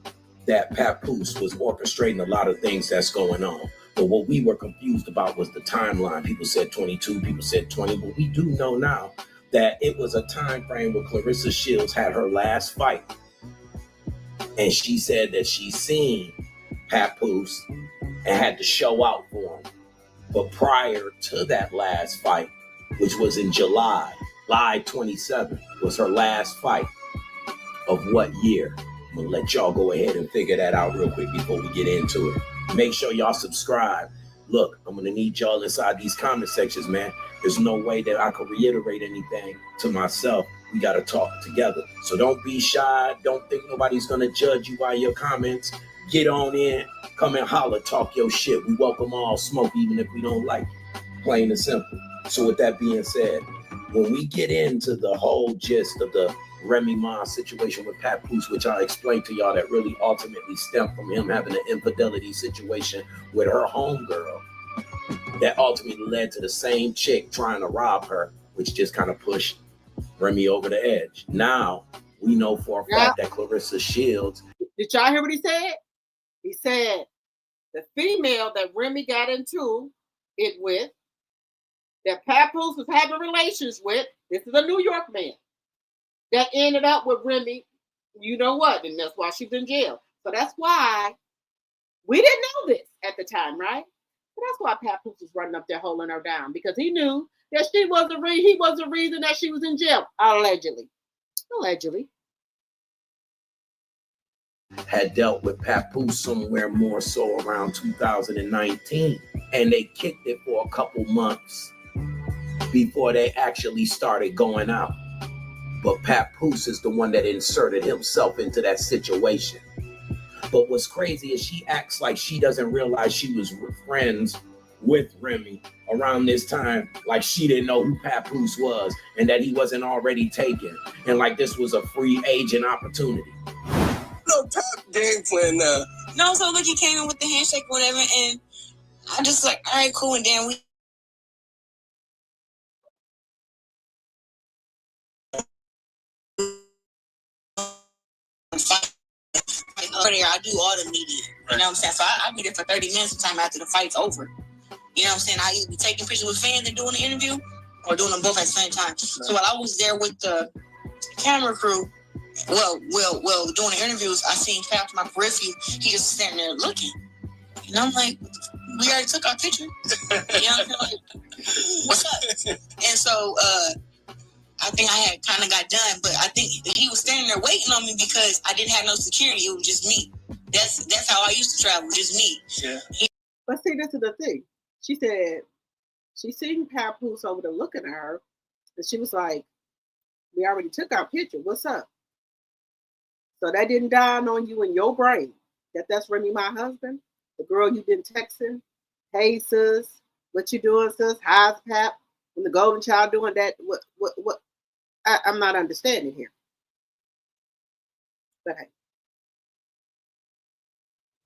that Papoose was orchestrating a lot of things that's going on. But what we were confused about was the timeline. People said 22, people said 20, but we do know now that it was a time frame where Claressa Shields had her last fight. And she said that she seen Papoose and had to show out for him. But prior to that last fight, which was in July 27th, was her last fight of what year? I'm gonna let y'all go ahead and figure that out real quick before we get into it. Make sure y'all subscribe. Look, I'm gonna need y'all inside these comment sections, man. There's no way that I could reiterate anything to myself we got to talk together. So don't be shy. Don't think nobody's going to judge you by your comments. Get on in, come and holler, talk your shit. We welcome all smoke, even if we don't like it. Plain and simple. So with that being said, when we get into the whole gist of the Remy Ma situation with Papoose, which I explained to y'all, that really ultimately stemmed from him having an infidelity situation with her homegirl, that ultimately led to the same chick trying to rob her, which just kind of pushed Remy over the edge. Now we know for a fact that Claressa Shields. Did y'all hear what he said? He said the female that Remy got into it with, that Papoose was having relations with, this is a New York man, that ended up with Remy, you know what, and that's why she's in jail. So that's why we didn't know this at the time, right? But that's why Papoose was running up there holding her down, because he knew that he was the reason that she was in jail, allegedly. Had dealt with Papoose somewhere more so around 2019, and they kicked it for a couple months before they actually started going out. But Papoose is the one that inserted himself into that situation. But what's crazy is she acts like she doesn't realize she was friends with Remy around this time, like she didn't know who Papoose was and that he wasn't already taken, and like this was a free agent opportunity. No Pap game plan now. No, so look, he came in with the handshake, whatever, and I just like, all right, cool, and then we. Earlier, I do all the media. You know what I'm saying? So I'll be there for 30 minutes sometime after the fight's over. You know what I'm saying? I either be taking pictures with fans and doing the interview, or doing them both at the same time. Right. So while I was there with the camera crew, well, doing the interviews, I seen Pat to my periphery. He just standing there looking, and I'm like, we already took our picture. You know what I'm saying? Like, what's up? And so I think I had kind of got done, but I think he was standing there waiting on me because I didn't have no security. It was just me. That's how I used to travel, just me. Yeah. But see, this is the thing. She said she seen Papoose over there looking at her, and she was like, we already took our picture. What's up? So that didn't dawn on you in your brain that that's Remy, my husband, the girl you've been texting. Hey, sis, what you doing, sis? How's Pap? When the golden child doing that, what? I'm not understanding here. But hey.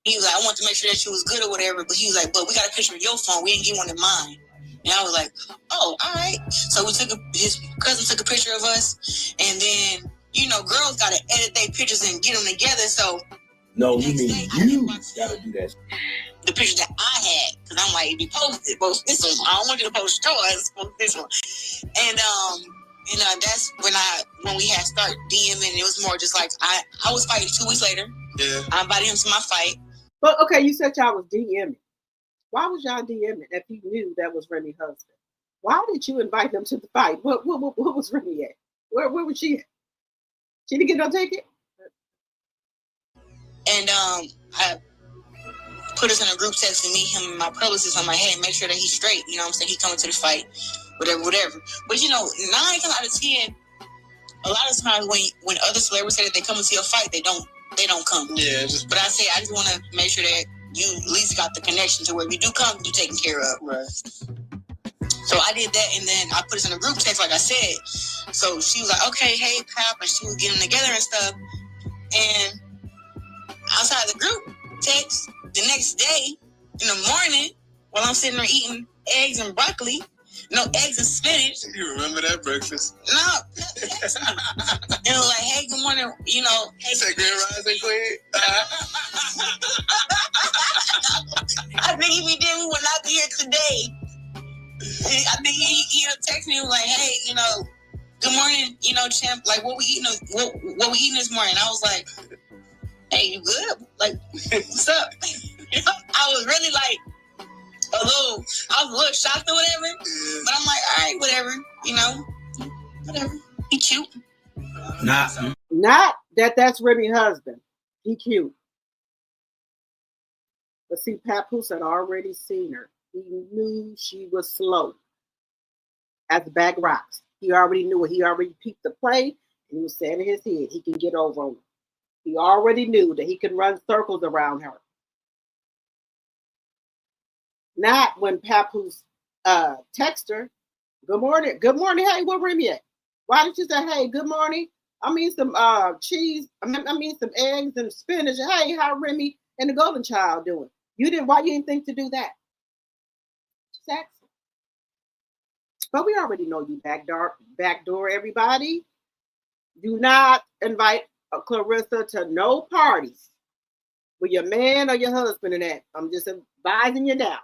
He was like, I want to make sure that she was good or whatever, but he was like, but we got a picture of your phone. We didn't get one of mine. And I was like, oh, all right. So his cousin took a picture of us, and then, you know, girls got to edit their pictures and get them together. So no, you mean you got to do that. The picture that I had, because I'm like, if you post this one. I don't want you to post yours, post this one. And you know, that's when we had started DMing. It was more just like I was fighting 2 weeks later. Yeah, I invited him to my fight. But okay, you said y'all was DMing. Why was y'all DMing if you knew that was Remy's husband? Why did you invite them to the fight? What was Remy at? Where was she at? She didn't get no ticket? And I put us in a group text to meet him and my publicist. I'm like, hey, make sure that he's straight. You know what I'm saying? He coming to the fight, whatever. But you know, 9 times out of 10, a lot of times when other celebrities say that they come and see a fight, they don't come. Yeah. But I just want to make sure that you at least got the connection to where if you do come, you're taken care of. Right. So I did that, and then I put us in a group text, like I said. So she was like, okay, hey, Pap, and she was getting together and stuff. And outside the group text, the next day, in the morning, while I'm sitting there eating eggs and broccoli, eggs and spinach. You remember that breakfast? No. It was like, hey, good morning, you know. Hey, say Grand Rising, Queen. I think if he did, we would not be here today. I think he texted me like, hey, you know, good morning, you know, champ. Like, what we eating this morning? I was like, hey, you good? Like, what's up? I was really like I was a little shocked or whatever. But I'm like, all right, whatever, you know, whatever. He cute. Not that's Remy's husband. He cute. But see, Papoose had already seen her. He knew she was slow as bag rocks. He already knew it. He already peeped the play, and he was saying in his head, he can get over on her. He already knew that he can run circles around her. Not when Papoose text her, good morning, hey, where Remy at? Why didn't you say, hey, good morning? I mean some cheese, I mean some eggs and spinach. Hey, how Remy and the Golden Child doing? Why you didn't think to do that? Sex. But we already know you backdoor everybody. Do not invite Claressa to no parties with your man or your husband in that. I'm just advising you now.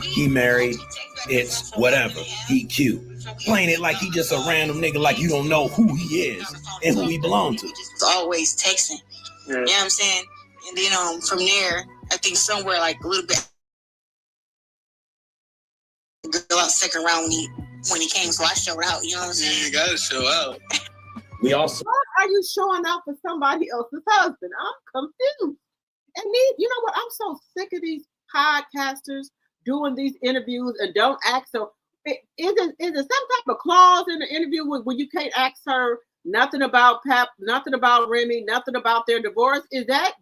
He married, it's whatever, he cute. Playing it like he just a random nigga, like you don't know who he is and who he belongs to. It's always texting. Yeah. You know what I'm saying? And then from there, I think somewhere like a little bit go out second round when he came, so I showed out, you know what I'm saying? You gotta show out. We also Why are you showing out for somebody else's husband? I'm confused. And you know what? I'm so sick of these podcasters doing these interviews and don't ask her. Is it some type of clause in the interview where you can't ask her nothing about Pap, nothing about Remy, nothing about their divorce? Is that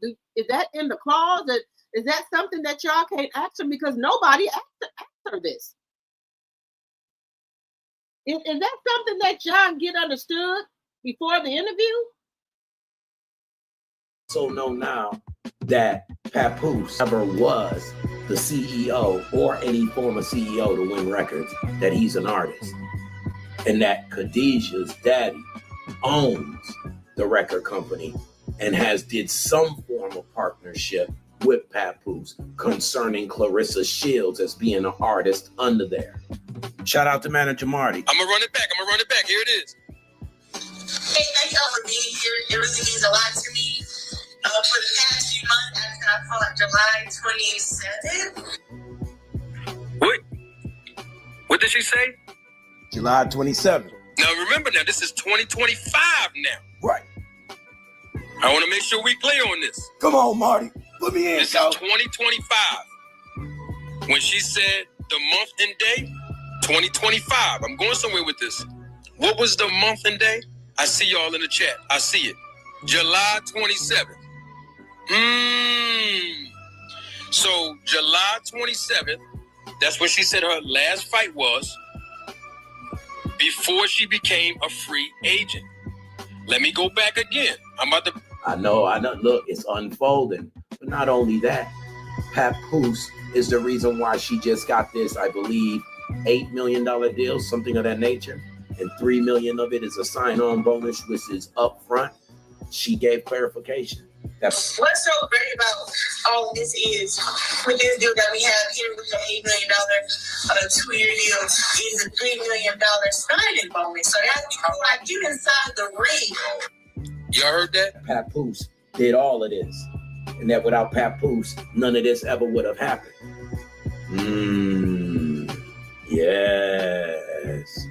in the clause? Is that something that y'all can't ask her because nobody asked her this? Is that something that y'all get understood before the interview? so know now that Papoose never was the CEO or any former CEO to Win Records, that he's an artist. And that Khadijah's daddy owns the record company and did some form of partnership with Papoose concerning Claressa Shields as being an artist under there. Shout out to manager Marty. I'm gonna run it back. Here it is. Hey, thank y'all for being here. It really means a lot to me. For the past few months, after I call it July 27th. What did she say? July 27th. Now remember, this is 2025 now. Right. I want to make sure we clear on this. Come on, Marty. Put me in, This is 2025. When she said the month and day, 2025. I'm going somewhere with this. What was the month and day? I see y'all in the chat. I see it. July 27th. So July 27th, that's when she said her last fight was before she became a free agent. Let me go back again. I know. Look, it's unfolding. But not only that, Papoose is the reason why she just got this, I believe, $8 million deal, something of that nature. And $3 million of it is a sign-on bonus, which is upfront. She gave clarification. What's so great about all this is with this deal that we have here with the $8 million 2-year deal is a $3 million signing bonus. So that's like you inside the ring. Y'all heard that? Papoose did all of this. And that without Papoose, none of this ever would have happened. Yes.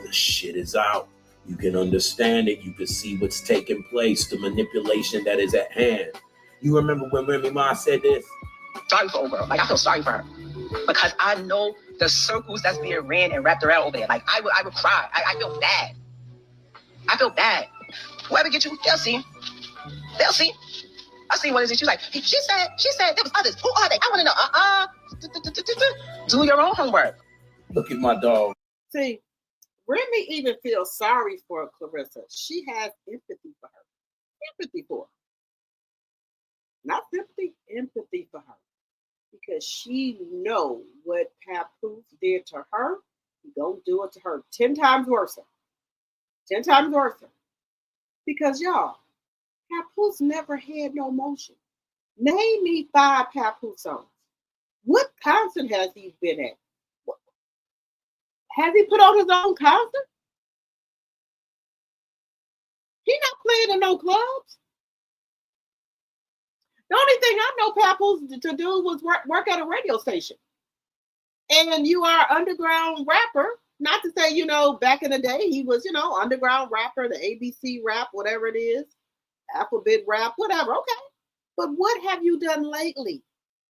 The shit is out. You can understand it. You can see what's taking place, the manipulation that is at hand. You remember when Remy Ma said this? Sorry for old girl. Like, I feel sorry for her. Because I know the circles that's being ran and wrapped around over there. Like, I would cry. I feel bad. I feel bad. Whoever gets you, they'll see. They'll see. I see what is it. She's like, she said there was others. Who are they? I want to know. Do your own homework. Look at my dog. See, Remy even feels sorry for Claressa. She has empathy for her. Empathy for her. Not sympathy, empathy for her. Because she know what Papoose did to her, he gonna do it to her 10 times worse. 10 times worse. Because y'all, Papoose never had no motion. Name me 5 Papoose songs. What concert has he been at? Has he put on his own concert? He not playing in no clubs. The only thing I know Papoose to do was work at a radio station. And you are underground rapper. Not to say, back in the day, he was, underground rapper, the ABC rap, whatever it is, alphabet rap, whatever. Okay. But what have you done lately?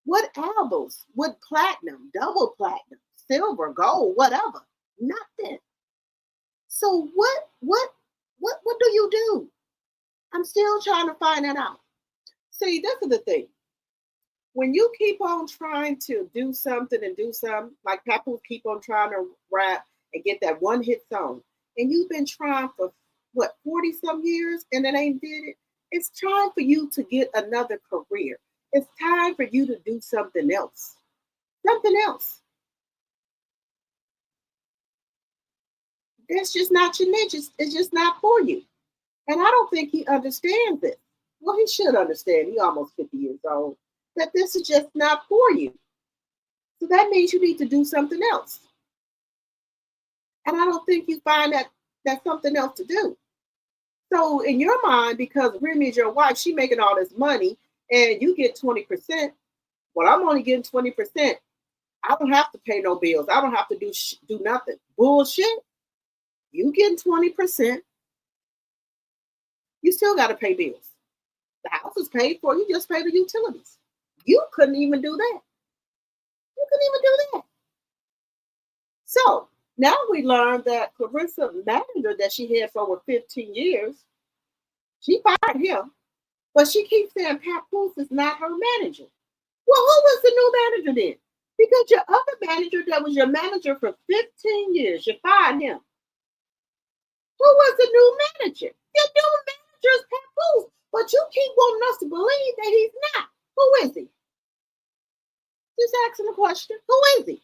What albums? What platinum, double platinum, silver, gold, whatever? Nothing. So what do you do? I'm still trying to find that out. See, this is the thing. When you keep on trying to do something, like Papoose keep on trying to rap and get that one hit song, and you've been trying for what 40 some years and it ain't did it, it's time for you to get another career. It's time for you to do something else. Something else. That's just not your niche. It's just not for you. And I don't think he understands it. Well, he should understand. He's almost 50 years old. That this is just not for you. So that means you need to do something else. And I don't think you find that that's something else to do. So in your mind, because Remy is your wife, she making all this money and you get 20%. Well, I'm only getting 20%. I don't have to pay no bills. I don't have to do nothing. Bullshit. You getting 20%. You still got to pay bills. The house is paid for. You just pay the utilities. You couldn't even do that. You couldn't even do that. So now we learned that Claressa manager that she had for over 15 years, she fired him, but she keeps saying Papoose is not her manager. Well, who was the new manager then? Because your other manager that was your manager for 15 years, you fired him. Who was the new manager? The new manager is Papoose, but you keep wanting us to believe that he's not. Who is he? Just asking a question. Who is he?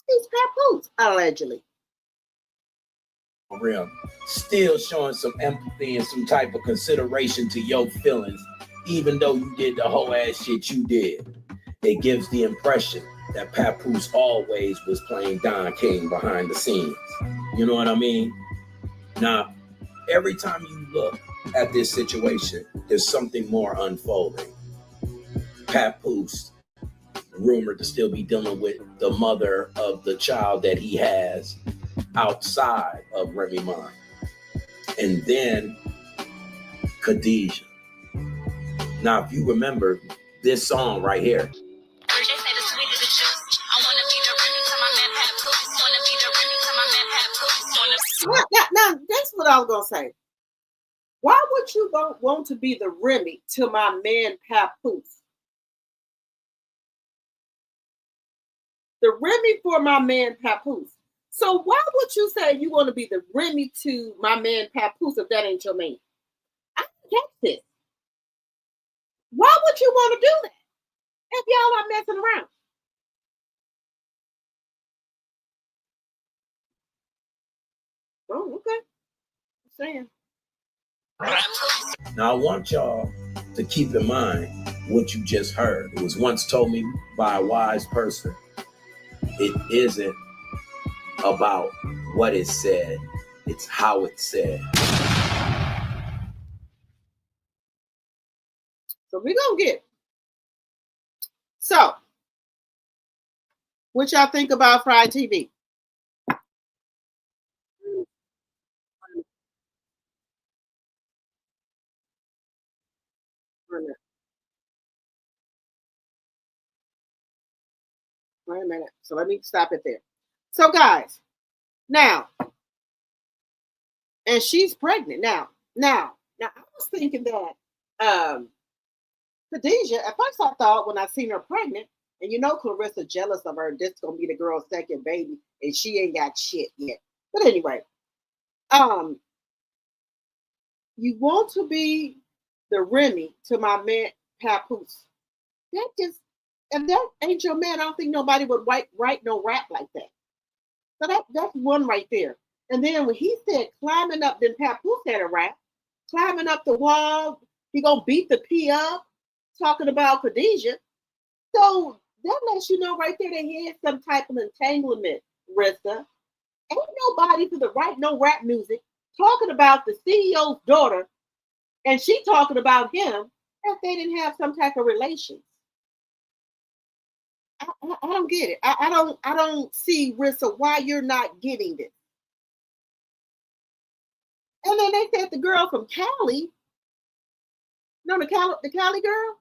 He's Papoose, allegedly. Real. Still showing some empathy and some type of consideration to your feelings, even though you did the whole ass shit you did. It gives the impression that Papoose always was playing Don King behind the scenes. You know what I mean? Now, every time you look at this situation, there's something more unfolding. Papoose, rumored to still be dealing with the mother of the child that he has outside of Remy Ma. And then Khadijah. Now, if you remember this song right here. Now, that's what I was going to say. Why would you want to be the Remy to my man Papoose? The Remy for my man Papoose. So why would you say you want to be the Remy to my man Papoose if that ain't your man? I don't get this. Why would you want to do that if y'all are messing around? Oh, okay. I'm saying. Now, I want y'all to keep in mind what you just heard. It was once told me by a wise person. It isn't about what is said, it's how it's said. So we're going to get it. So, what y'all think about Fried TV? Wait a minute. So let me stop it there. So, guys, now, and she's pregnant now. Now, I was thinking that Khadijah, at first I thought when I seen her pregnant, and you know Claressa jealous of her, this gonna be the girl's second baby, and she ain't got shit yet. But anyway, you want to be the Remy to my man Papoose. That just, and that ain't your man. I don't think nobody would write no rap like that. So that's one right there. And then when he said climbing up, then Papoose had a rap, climbing up the wall, he gonna beat the P up, talking about Khadijah. So that lets you know right there that he had some type of entanglement, Rissa. Ain't nobody to the right no rap music talking about the CEO's daughter, and she talking about him if they didn't have some type of relations. I don't get it. I don't see, Rissa, why you're not getting this. And then they said the girl from Cali, no, the Cali girl,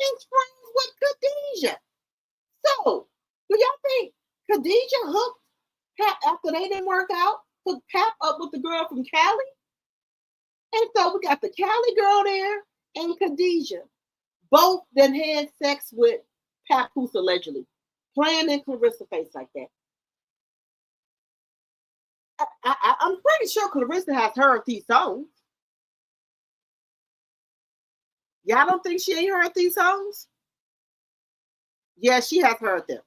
is friends with Khadijah. So, do y'all think Khadijah hooked after they didn't work out? hook Pap up with the girl from Cali. And so we got the Cali girl there and Khadijah. Both then had sex with Papoose allegedly. Playing in Claressa face like that. I'm pretty sure Claressa has heard these songs. Y'all don't think she ain't heard these songs? Yeah, she has heard them.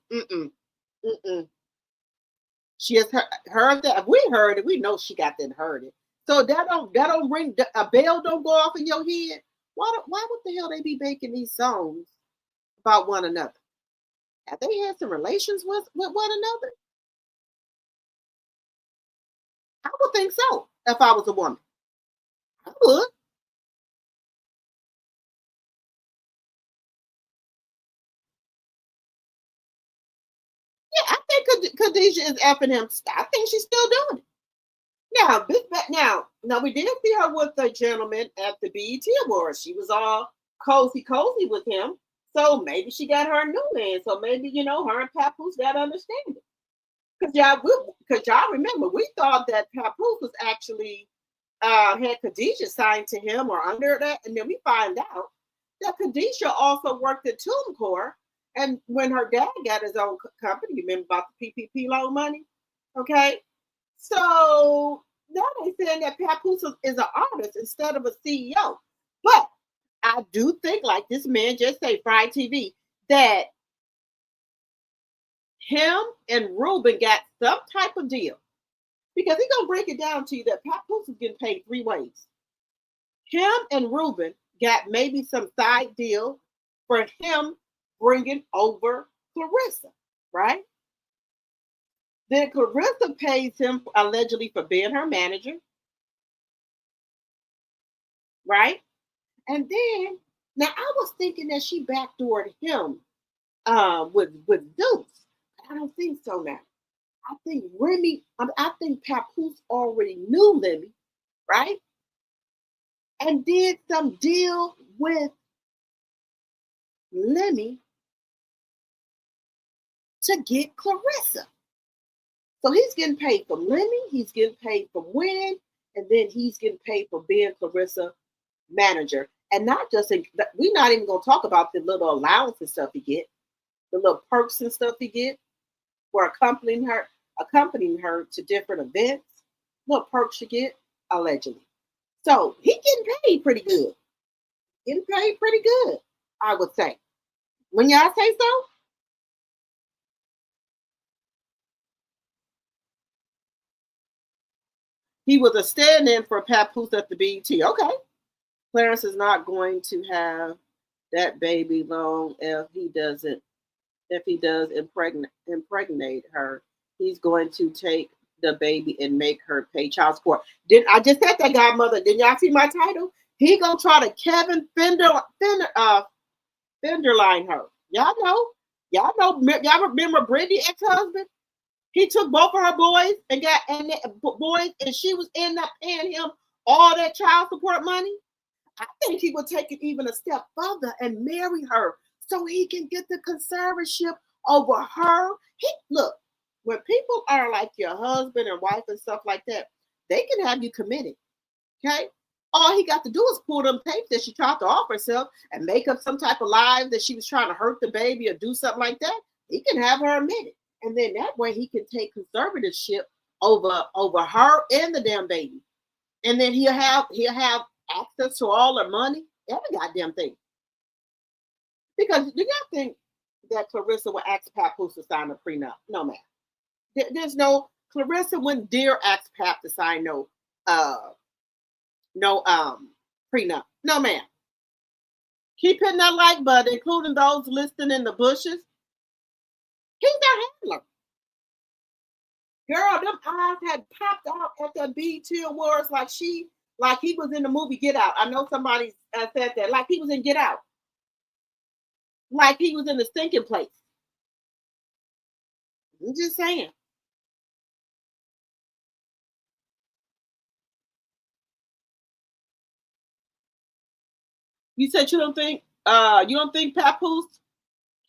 She has heard that. If we heard it, we know she got that and heard it. So that don't ring, a bell don't go off in your head. Why would the hell they be making these songs about one another? Have they had some relations with one another? I would think so if I was a woman. I would. Yeah, I think Khadijah is effing him. I think she's still doing it. Now we did see her with the gentleman at the BET Awards. She was all cozy with him. So maybe she got her a new man. So maybe, her and Papoose got understanding. Because y'all remember, we thought that Papoose was actually had Khadijah signed to him or under that. And then we find out that Khadijah also worked at TuneCore. And when her dad got his own company, remember about the PPP loan money? Okay. So now they're saying that Papoose is an artist instead of a CEO. But I do think, like this man just said, Fried TV, that him and Ruben got some type of deal. Because he's going to break it down to you that Papoose is getting paid 3 ways. Him and Ruben got maybe some side deal for him bringing over Claressa, right? Then Claressa pays him allegedly for being her manager, right? And then, now I was thinking that she backdoored him with Deuce. I don't think so now. I think I think Papoose already knew Lemmy, right? And did some deal with Lemmy to get Claressa. So he's getting paid from Lemmy, he's getting paid from winning, and then he's getting paid for being Claressa manager. And not just we're not even gonna talk about the little allowance and stuff he get, the little perks and stuff he get for accompanying her to different events. Little perks you get, allegedly. So he getting paid pretty good. Getting paid pretty good, I would say. When y'all say so? He was a stand-in for Papoose at the BET. Okay. Clarence is not going to have that baby long if he does impregnate her. He's going to take the baby and make her pay child support. I just said that, Godmother. Didn't y'all see my title? He gonna try to Kevin Fenderline her. Y'all remember Brittany's ex-husband? He took both of her boys and she was ending up paying him all that child support money. I think he would take it even a step further and marry her so he can get the conservatorship over her. Look, when people are like your husband and wife and stuff like that, they can have you committed. Okay? All he got to do is pull them tapes that she tried to off herself and make up some type of lie that she was trying to hurt the baby or do something like that. He can have her admitted. And then that way he can take conservatorship over her and the damn baby. And then he'll have access to all her money, every goddamn thing. Because do y'all think that Claressa would ask Papoose to sign a prenup? No, ma'am. There's no, Claressa wouldn't dare ask Pap to sign no prenup. No, ma'am. Keep hitting that like button, including those listening in the bushes. He's their handler. Girl, them eyes had popped out at the BET Awards like he was in the movie Get Out. I know somebody said that. Like he was in Get Out. Like he was in the stinking place. I'm just saying. You said you don't think Papoose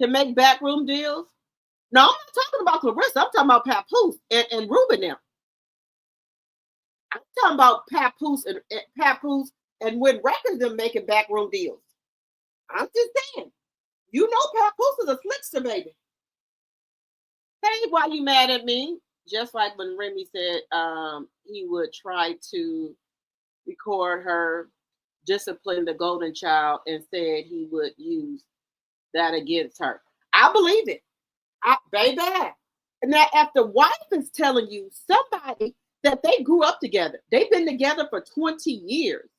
can make backroom deals? No, I'm not talking about Claressa. I'm talking about Papoose and Ruben now. I'm talking about Papoose and when records are making backroom deals. I'm just saying. You know Papoose is a slickster, baby. Hey, why you mad at me? Just like when Remy said he would try to record her discipline the golden child and said he would use that against her. I believe it. Baby. Now, if the wife is telling you somebody that they grew up together, they've been together for 20 years.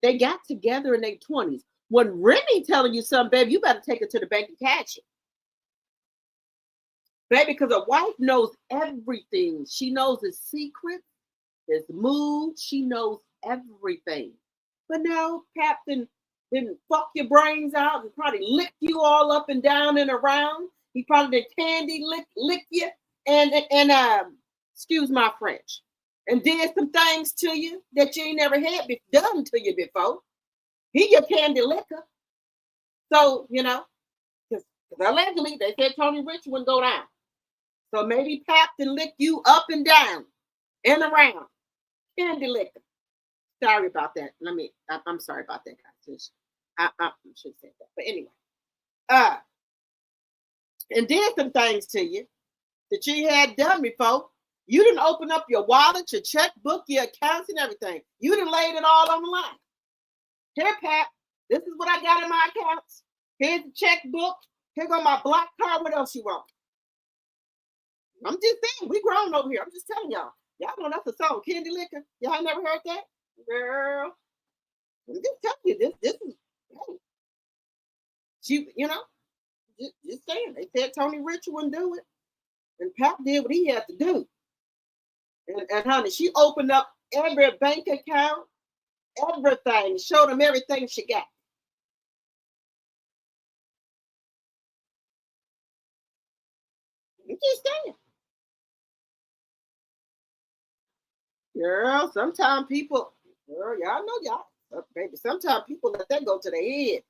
They got together in their 20s. When Remy telling you something, baby, you better take it to the bank and cash it. Baby, because a wife knows everything. She knows his secrets, his mood. She knows everything. But now, Pap didn't fuck your brains out and probably lick you all up and down and around. He probably did candy lick you and excuse my French, and did some things to you that you ain't never had done to you before. He your candy licker. So, you know, because allegedly they said Tony Rich wouldn't go down. So maybe Pap can lick you up and down and around. Candy licker. Sorry about that. I'm sorry about that, guys. I should say that. But anyway. And did some things to you that you had done before. You didn't open up your wallet, your checkbook, your accounts, and everything. You didn't laid it all on the line. Here, Pat, this is what I got in my accounts. Here's the checkbook. Here go my black card. What else you want? I'm just saying, we grown over here. I'm just telling y'all. Y'all know that's a song, Candy Licker. Y'all never heard that? Girl. I'm just telling you, this is, hey. She, you know, just saying. They said Tony Rich wouldn't do it. And Pap did what he had to do. And honey, she opened up every bank account, everything, showed him everything she got. I'm just saying. Girl, sometimes people, girl, y'all know y'all, baby, sometimes people let that go to their head.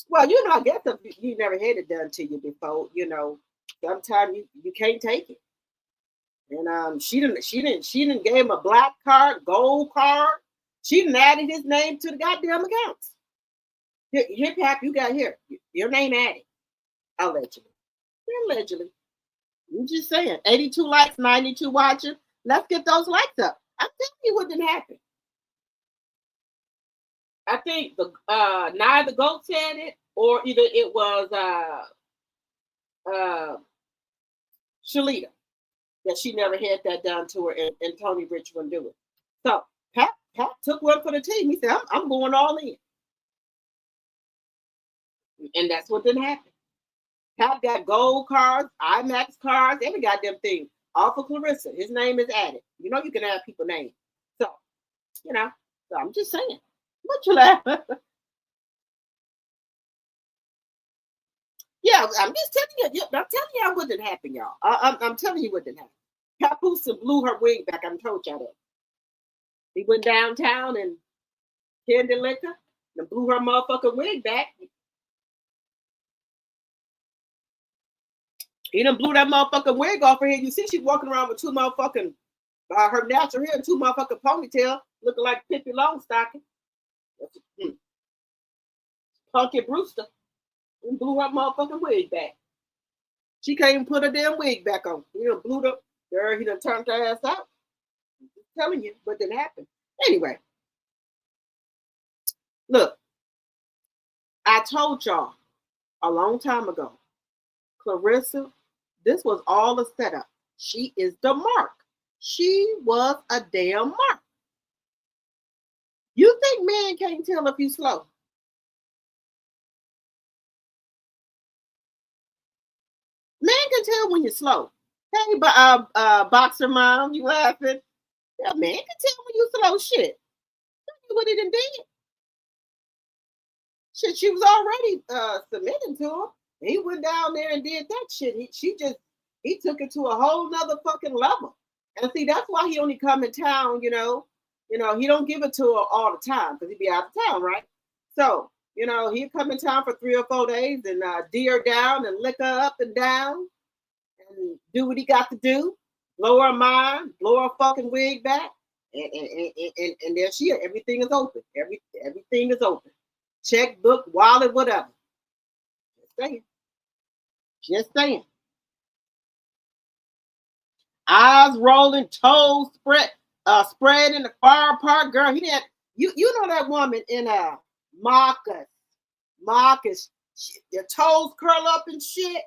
Well, you know, I guess if you never had it done to you before, you know, sometimes you can't take it. And she didn't give him a black card, gold card. She didn't added his name to the goddamn accounts. Here, Pap, you got here. Your name added. Allegedly. Allegedly. I'm just saying. 82 likes, 92 watching. Let's get those likes up. I'm telling you what didn't happen. I think neither Goat said it, or either it was Shalita, that she never had that done to her, and Tony Rich wouldn't do it. So Pat took one for the team. He said, I'm going all in. And that's what didn't happen. Pat got gold cards, IMAX cards, every goddamn thing. All for Claressa. His name is added. You know you can add people's names. So, you know, so I'm just saying. What you laugh? Yeah, I'm just telling you. I'm telling y'all what didn't happen, y'all. I'm telling you what didn't happen. Papoose blew her wig back. I told y'all that. He went downtown and candy liquor and blew her motherfucking wig back. He done blew that motherfucking wig off her head. You see she's walking around with two motherfucking, her natural hair and two motherfucking ponytail looking like Pippi Longstocking. Punky Brewster and blew her motherfucking wig back. She can't even put her damn wig back on. He done blew the girl, he done turned her ass out. I'm just telling you what didn't happen. Anyway, look, I told y'all a long time ago, Claressa, this was all a setup. She is the mark. She was a damn mark. You think man can't tell if you slow? Man can tell when you're slow. Hey, boxer mom, you laughing? Yeah, man can tell when you slow. Shit. Tell you what he done did. Shit, she was already submitting to him. He went down there and did that shit. He took it to a whole nother fucking level. And see, that's why he only come in town, you know, he don't give it to her all the time because he be out of town, right? So, you know, he'd come in town for 3 or 4 days and D her down and lick her up and down and do what he got to do, blow her mind, blow her fucking wig back. And there she is. Everything is open. Everything is open. Checkbook, wallet, whatever. Just saying. Just saying. Eyes rolling, toes spread in the far part. Girl, he didn't. You know that woman in Marcus. Your toes curl up and shit.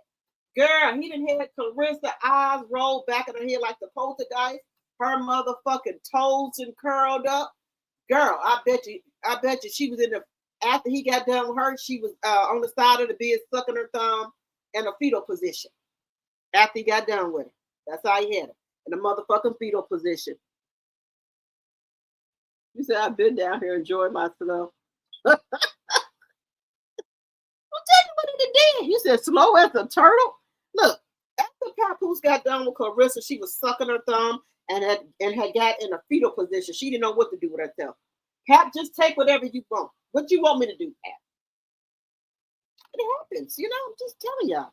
Girl, he didn't have Claressa eyes rolled back in her head like the poltergeist. Her motherfucking toes and curled up. Girl, I bet you she was in the, after he got done with her, she was on the side of the bed sucking her thumb in a fetal position. After he got done with her. That's how he had it. In a motherfucking fetal position. You said, I've been down here enjoying myself. I'll tell you what he did. He said, slow as a turtle. Look, after Papoose got done with Claressa, she was sucking her thumb and had got in a fetal position. She didn't know what to do with herself. Pap, just take whatever you want. What you want me to do, Pap? It happens, you know, I'm just telling y'all.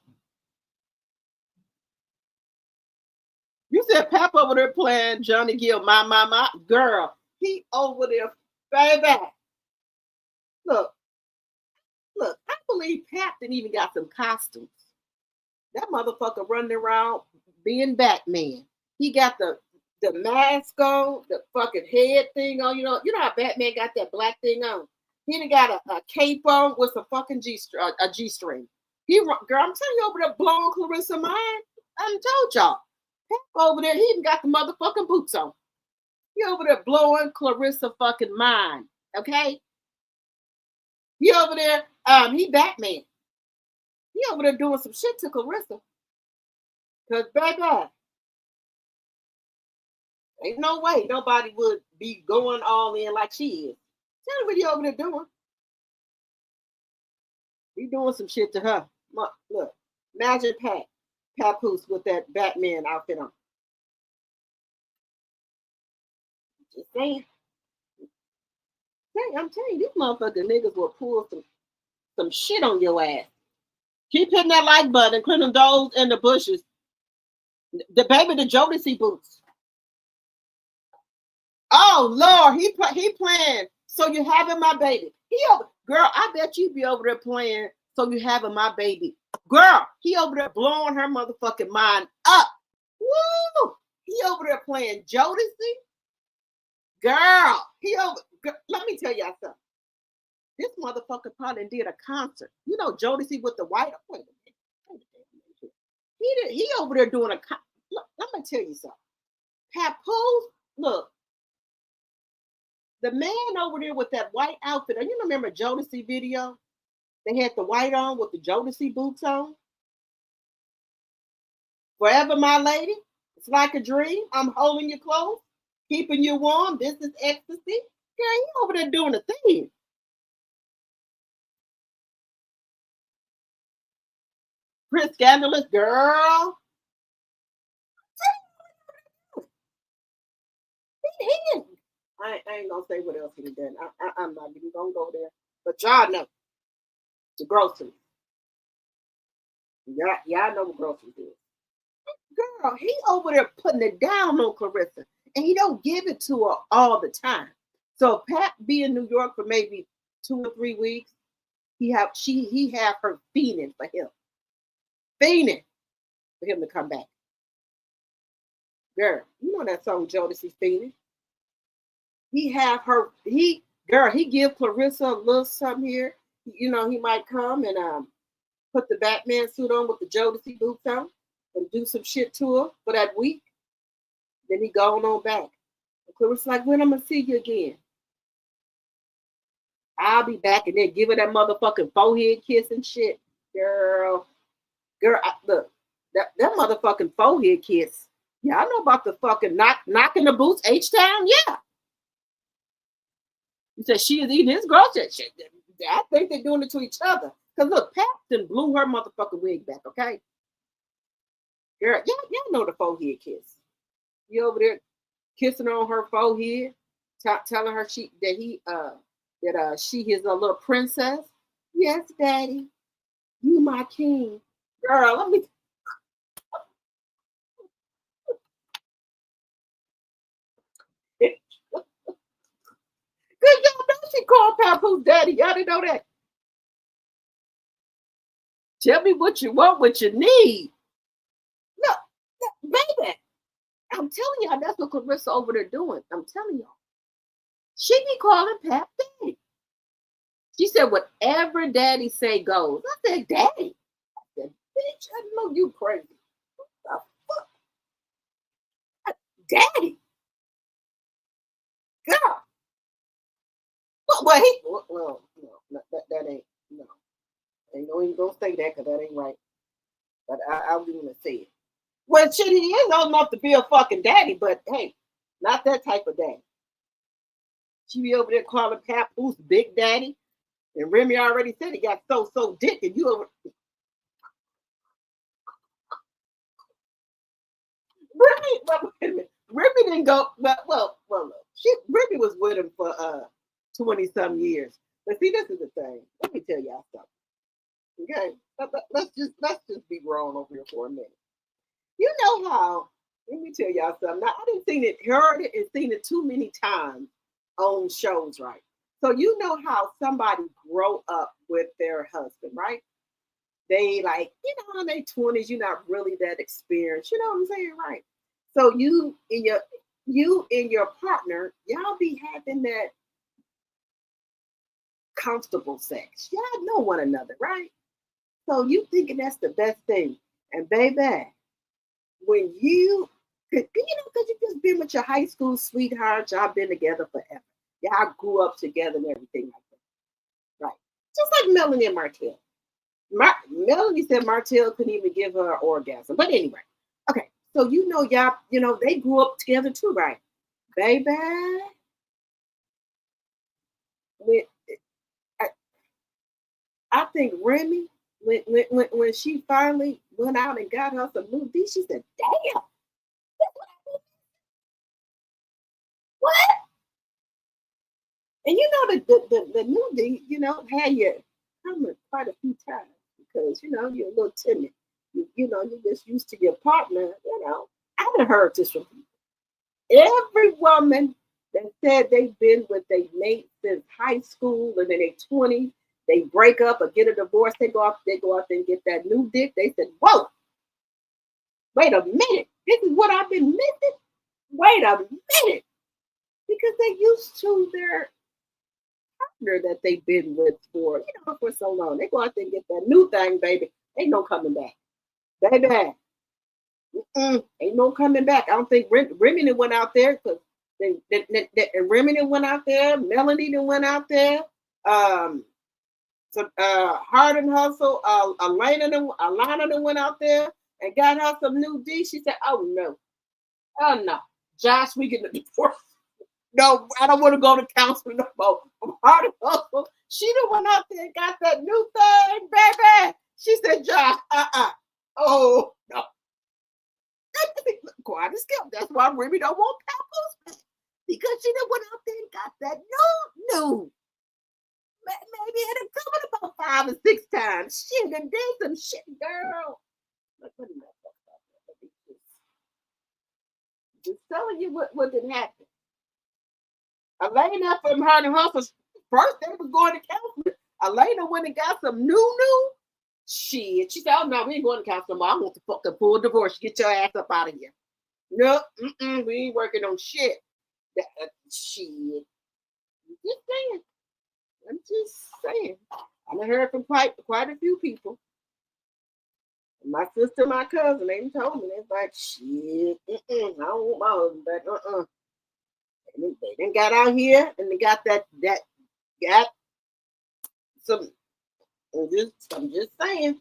You said Pap over there playing Johnny Gill, my. Girl, he over there, baby. Look, I believe Pap didn't even got some costumes. That motherfucker running around being Batman. He got the mask on, the fucking head thing on. You know how Batman got that black thing on. He done got a cape on with a fucking G-string. Girl, I'm telling you, over there blowing Claressa mind. I done told y'all. Pap over there, he even got the motherfucking boots on. He over there blowing Claressa fucking mind. Okay? He over there, he Batman. He over there doing some shit to Claressa. Because, baby, ain't no way nobody would be going all in like she is. Tell me what he over there doing. He doing some shit to her. Look, imagine Papoose with that Batman outfit on. Just saying. Hey, I'm telling you, these motherfucking niggas will pull some shit on your ass. Keep hitting that like button, including those in the bushes. The Jodeci boots. Oh Lord, he playing So You Having My Baby. Girl, I bet you be over there playing So You Having My Baby. Girl, he over there blowing her motherfucking mind up. Woo! He over there playing Jodeci. Girl, let me tell y'all something. This motherfucker probably did a concert. You know Jodeci with the white. Wait a minute. He over there doing a concert. Let me tell you something. Papoose, look. The man over there with that white outfit. You remember Jodeci video? They had the white on with the Jodeci boots on. Forever, my lady. It's like a dream. I'm holding you close, keeping you warm. This is ecstasy. Girl, he over there doing a thing. Prince Scandalous, girl. I ain't gonna say what else he done. I'm not even gonna go there. But y'all know the grocery. Y'all know what groceries is. Girl, he over there putting it down on Claressa, and he don't give it to her all the time. So if Pat be in New York for maybe 2 or 3 weeks, he have her fiending for him to come back. Girl, you know that song Jodeci Fiending. He give Claressa a little something here. You know, he might come and put the Batman suit on with the Jodeci boots on and do some shit to her for that week. Then he going on back. And Claressa's like, when I'm gonna see you again? I'll be back, and then give her that motherfucking forehead kiss and shit. Girl, look, that motherfucking forehead kiss. Yeah, I know about the fucking knocking the boots H-Town. Yeah. You said she is eating his groceries. I think they're doing it to each other. Because look, Paxton blew her motherfucking wig back, okay? Girl, y'all know the forehead kiss. You over there kissing on her forehead, telling her she is a little princess. Yes, daddy. You my king. Girl, let me. called Papoose daddy. Y'all didn't know that. Tell me what you want, what you need. Look, baby. I'm telling y'all, that's what Claressa over there doing. I'm telling y'all. She be calling Pap daddy. She said, whatever daddy say goes. I said, daddy. I said, bitch, I know you crazy. What the fuck? Daddy. God. Well, no, that ain't, no. Ain't no even gonna say that because that ain't right. But I was gonna say it. Well, shit, he is old enough to be a fucking daddy, but hey, not that type of daddy. She be over there calling Papoose Big Daddy. And Remy already said he got so dick, and you over. Remy didn't go. Well. Remy was with him for 20-some years. But see, this is the thing. Let me tell y'all something. Okay, let's just be wrong over here for a minute. You know how? Let me tell y'all something. Now, I didn't heard it, and seen it too many times on shows, right? So you know how somebody grow up with their husband, right? They like, in their 20s, you're not really that experienced. You know what I'm saying, right? So you and your partner, y'all be having that comfortable sex. Y'all know one another, right? So you thinking that's the best thing. And baby, when you because you just been with your high school sweetheart, y'all been together forever. Y'all grew up together and everything like that. Right. Just like Melanie and Martell. Melanie said Martell couldn't even give her an orgasm. But anyway, okay. So y'all, they grew up together too, right? Baby. I think Remy, when she finally went out and got her some new D, she said, damn. What? And the new D, had you coming quite a few times because you're a little timid. You're just used to your partner. I done heard this from people. Every woman that said they've been with their mate since high school and in their 20s, they break up or get a divorce, they go out there and get that new dick. They said, whoa, wait a minute. This is what I've been missing? Wait a minute. Because they used to their partner that they've been with for so long. They go out there and get that new thing, baby. Ain't no coming back. Baby. Ain't no coming back. I don't think Remy went out there because Remy went out there. Melanie went out there. Hard and Hustle, Alana went out there and got her some new D. She said, oh no. Josh, we get the divorce. No, I don't want to go to counseling no more. Hard and Hustle. She done went out there and got that new thing, baby. She said, Josh, oh no. Quiet as kept. That's why Remy don't want Papoose because she done went out there and got that new. Maybe it had come about 5 or 6 times. Shit, and did some shit, girl. Just telling you what did happen. Elena from Hard and Hustle, first they was going to counseling. Elena went and got some new. Shit. She said, oh no, we ain't going to counseling. I want to fucking full divorce. Get your ass up out of here. No, we ain't working on shit. Shit. Just saying. I'm just saying. I heard from quite a few people. My sister, my cousin, they told me, they're like, shit, I don't want my husband back, They done got out here and they got got some, I'm just saying. Just saying.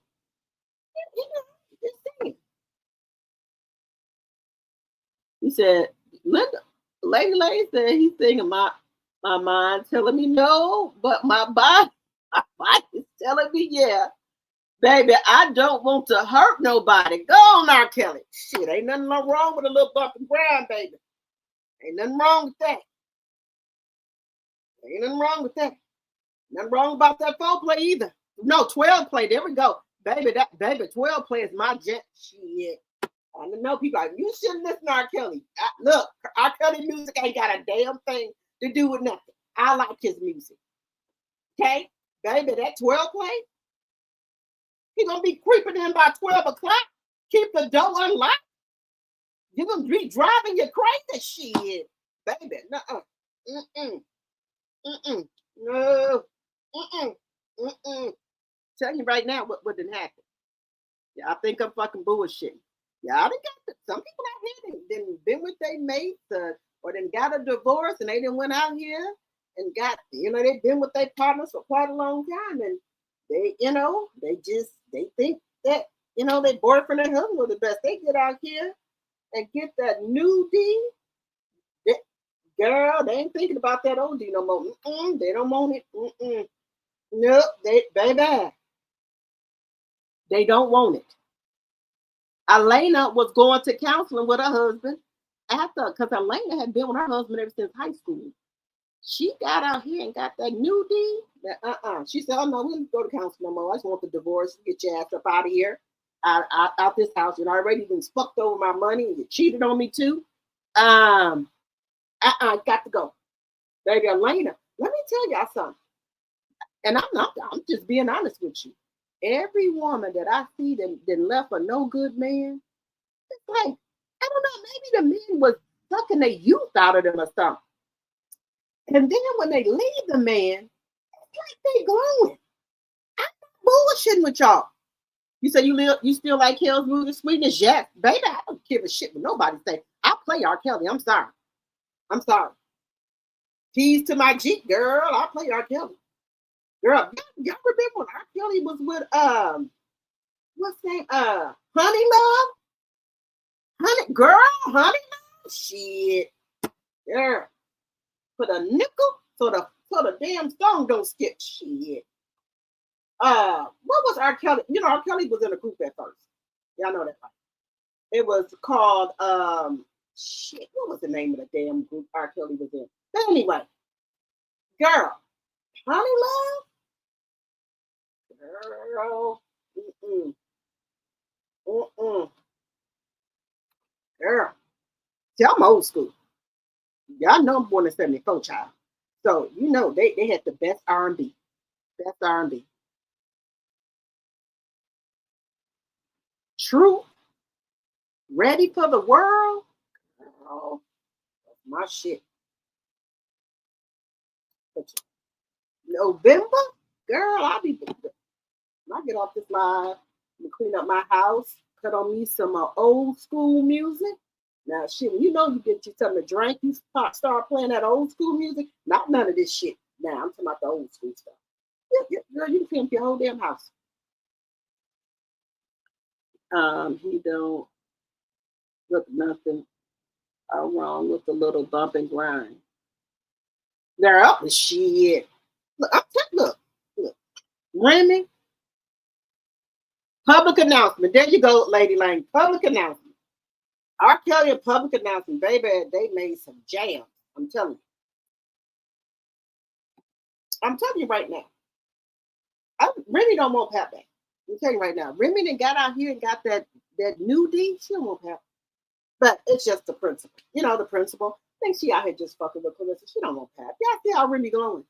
He said, Lady said he's thinking my mind telling me no, but my body is telling me yeah. Baby, I don't want to hurt nobody. Go on, R. Kelly. Shit, ain't nothing wrong with a little bump and grind, baby. Ain't nothing wrong with that. Ain't nothing wrong with that. Nothing wrong about that 4-play either. No, 12 play. There we go. Baby, 12 play is my jet. Shit. I don't know people like, you shouldn't listen to R. Kelly. Look, R. Kelly music ain't got a damn thing to do with nothing. I like his music. Okay, baby, that 12 play. He gonna be creeping in by 12 o'clock. Keep the door unlocked. You gonna be driving you crazy, shit, baby. Nuh-uh. No. Tell you right now what didn't happen. Y'all think I'm fucking bullshit. Y'all done got some people out here didn't been with their mates or then got a divorce and they didn't went out here and got, they've been with their partners for quite a long time and they, they think that, their boyfriend and husband were the best. They get out here and get that new D. Girl, they ain't thinking about that old D no more. They don't want it. Nope, baby. They don't want it. Elena was going to counseling with her husband because Elena had been with her husband ever since high school. She got out here and got that new D. She said, oh no, we didn't go to counseling no more. I just want the divorce. Get your ass up out of here. Out this house. You already been fucked over my money and you cheated on me too. Got to go. Baby Elena, let me tell y'all something. And I'm just being honest with you. Every woman that I see that left a no good man, it's like, I don't know, maybe the men was sucking the youth out of them or something. And then when they leave the man, it's like they glowing. I'm bullshitting with y'all. You say you still like Hell's Moving Sweetness? Yes, baby, I don't give a shit what nobody say. I play R. Kelly. I'm sorry. Keys to my Jeep, girl. I play R. Kelly. Girl, y'all remember when R. Kelly was with what's his name? Honey Love? Honey Love? Shit. Girl. Put a nickel so the damn song don't skip. Shit. What was R. Kelly? R. Kelly was in a group at first. Y'all know that, right? It was called shit. What was the name of the damn group R. Kelly was in? But anyway, girl, Honey Love. Girl, girl. See, I'm old school. Y'all know I'm born in 74, child. So they had the best R&B. Best R&B. True. Ready for the World. Oh, that's my shit. November, girl, I'll be. When I get off this live, I'm gonna clean up my house, cut on me some old school music. Now, shit, when you get you something to drink, you start playing that old school music. Not none of this shit. Now, I'm talking about the old school stuff. Yeah, girl, you can clean up your whole damn house. He don't look nothing wrong with the little bump and grind. They're up with shit. Look. Remy. Public announcement. There you go, Lady Lang. Public announcement. R. Kelly, a public announcement. Baby, they made some jams. I'm telling you right now. Remy don't want Pat back. I'm telling you right now. Remy done got out here and got that new D. She don't want Pat. But it's just the principle. The principle. I think she out here just fucking with Claressa. She don't want Pat. Y'all see how Remy glowing?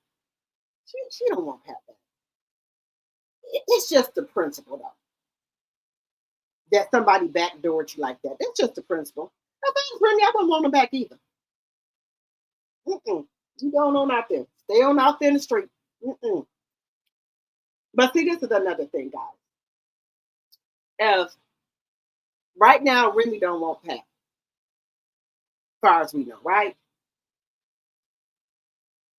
She don't want Pat back. It's just the principle, though. That somebody backdoored you like that. That's just the principle. I think Remy, I wouldn't want him back either. You going on out there. Stay on out there in the street. But see, this is another thing, guys. As right now, Remy don't want Pat. As far as we know, right?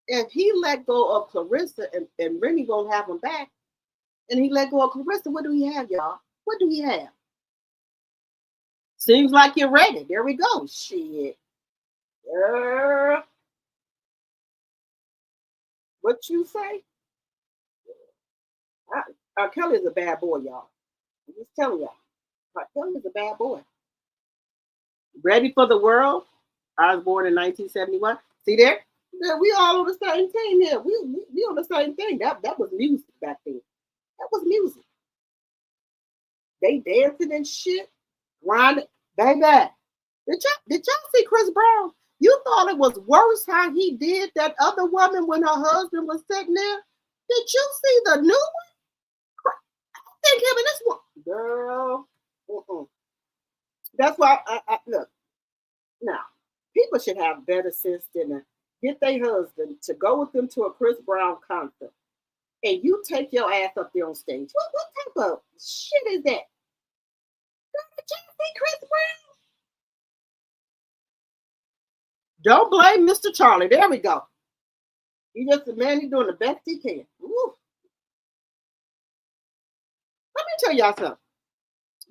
If he let go of Claressa and Remy won't have him back, and he let go of Claressa, what do he have, y'all? What do he have? Seems like you're ready. There we go. Shit. What you say? Kelly is a bad boy, y'all. I'm just telling y'all. Kelly is a bad boy. Ready for the World? I was born in 1971. See there? We all on the same team here. We on the same thing. That was music back then. That was music. They dancing and shit. Grinding. Baby. Did y'all see Chris Brown? You thought it was worse how he did that other woman when her husband was sitting there? Did you see the new one? I think him and this one, girl. That's why I look. Now, people should have better sense than to get their husband to go with them to a Chris Brown concert, and you take your ass up there on stage. What type of shit is that? Did you see Chris Brown? Don't blame Mr. Charlie. There we go. He just a man. He's doing the best he can. Woo. Let me tell y'all something.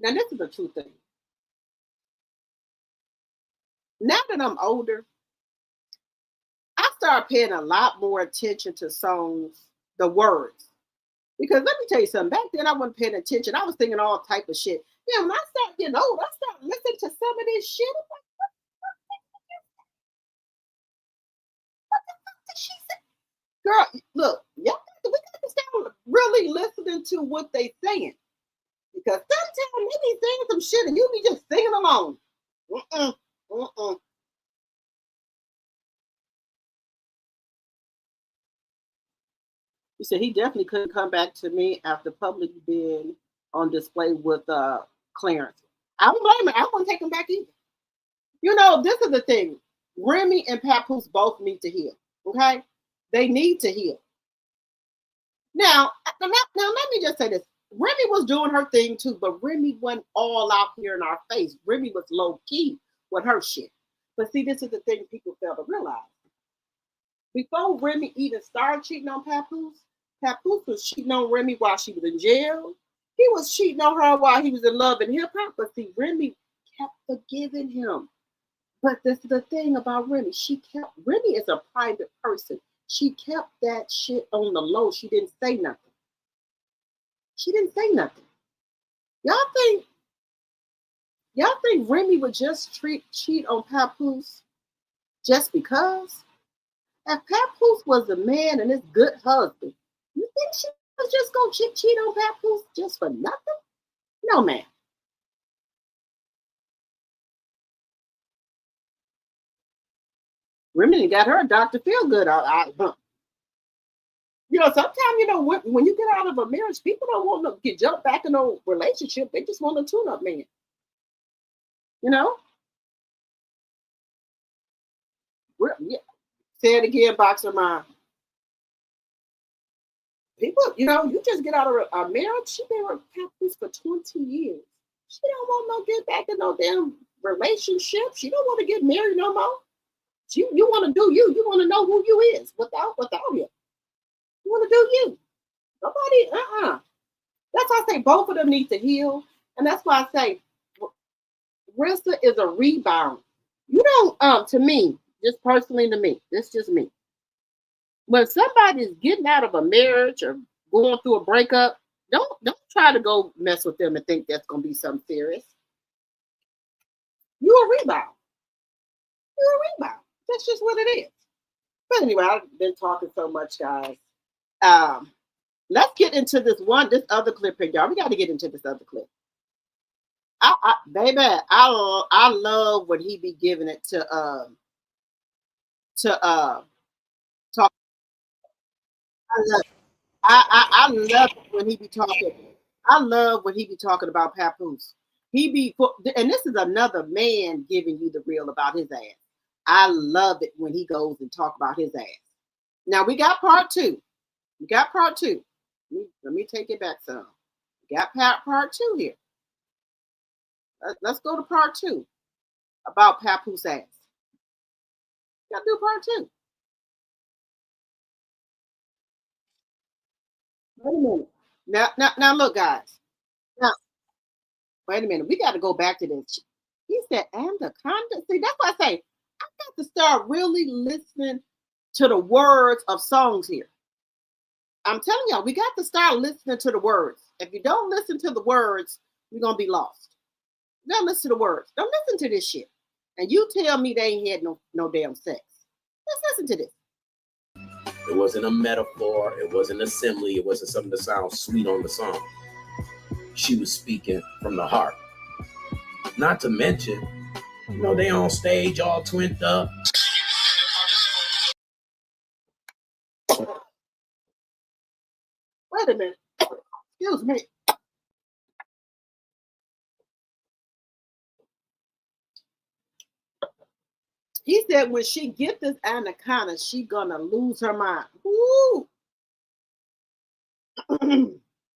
Now, this is a true thing. Now that I'm older, I start paying a lot more attention to songs, the words. Because let me tell you something. Back then, I wasn't paying attention. I was thinking all type of shit. Yeah, when I start getting old, I start listening to some of this shit. I'm like, what the fuck did she say? Girl, look, y'all, we got to start really listening to what they saying. Because sometimes they be saying some shit and you be just singing along. He said he definitely couldn't come back to me after public being on display with Clarence. I don't blame him. I don't want to take him back either. You know, this is the thing. Remy and Papoose both need to heal. Okay? They need to heal. Now, let me just say this. Remy was doing her thing too, but Remy wasn't all out here in our face. Remy was low key with her shit. But see, this is the thing people fail to realize. Before Remy even started cheating on Papoose, Papoose was cheating on Remy while she was in jail. He was cheating on her while he was in love and hip hop. But see, Remy kept forgiving him. But this is the thing about Remy. Remy is a private person. She kept that shit on the low. She didn't say nothing. Y'all think Remy would just cheat on Papoose just because? If Papoose was a man and his good husband, you think she was just gonna cheat on Papoose just for nothing? No, man. Remy got her a Dr. Feelgood. You know, sometimes, you know, when you get out of a marriage, people don't want to get jumped back in a relationship. They just want a tune-up man. You know? Yeah. Say it again, Boxer Mind. People, you know, you just get out of a marriage. She been with Papoose for 20 years. She don't want no get back in no damn relationship. She don't want to get married no more. You want to do you. You want to know who you is without him. You want to do you. Nobody, That's why I say both of them need to heal. And that's why I say Rissa is a rebound. You don't, to me, just personally to me, this is just me. When somebody's getting out of a marriage or going through a breakup, don't try to go mess with them and think that's going to be something serious. You're a rebound. That's just what it is. But anyway, I've been talking so much, guys. Let's get into this other clip here, y'all. We got to get into this other clip. Baby, I love when he be giving it to talk. I love when he be talking. I love when he be talking about Papoose. And this is another man giving you the real about his ass. I love it when he goes and talk about his ass. Now we got part two. Let me take it back some. We got part two here. Let's go to part two about Papoose ass. Gotta do part two. Wait a minute. Now look, guys. Now, wait a minute. We got to go back to this. He said, anaconda. See, that's why I say I got to start really listening to the words of songs here. I'm telling y'all, we got to start listening to the words. If you don't listen to the words, you're going to be lost. You got to listen to the words. Don't listen to this shit. And you tell me they ain't had no damn sex. Let's listen to this. It wasn't a metaphor. It wasn't a simile. It wasn't something that sounds sweet on the song. She was speaking from the heart. Not to mention, you know, they on stage all twinned up. Wait a minute. Excuse me. He said when she get this anaconda, she gonna lose her mind. Woo!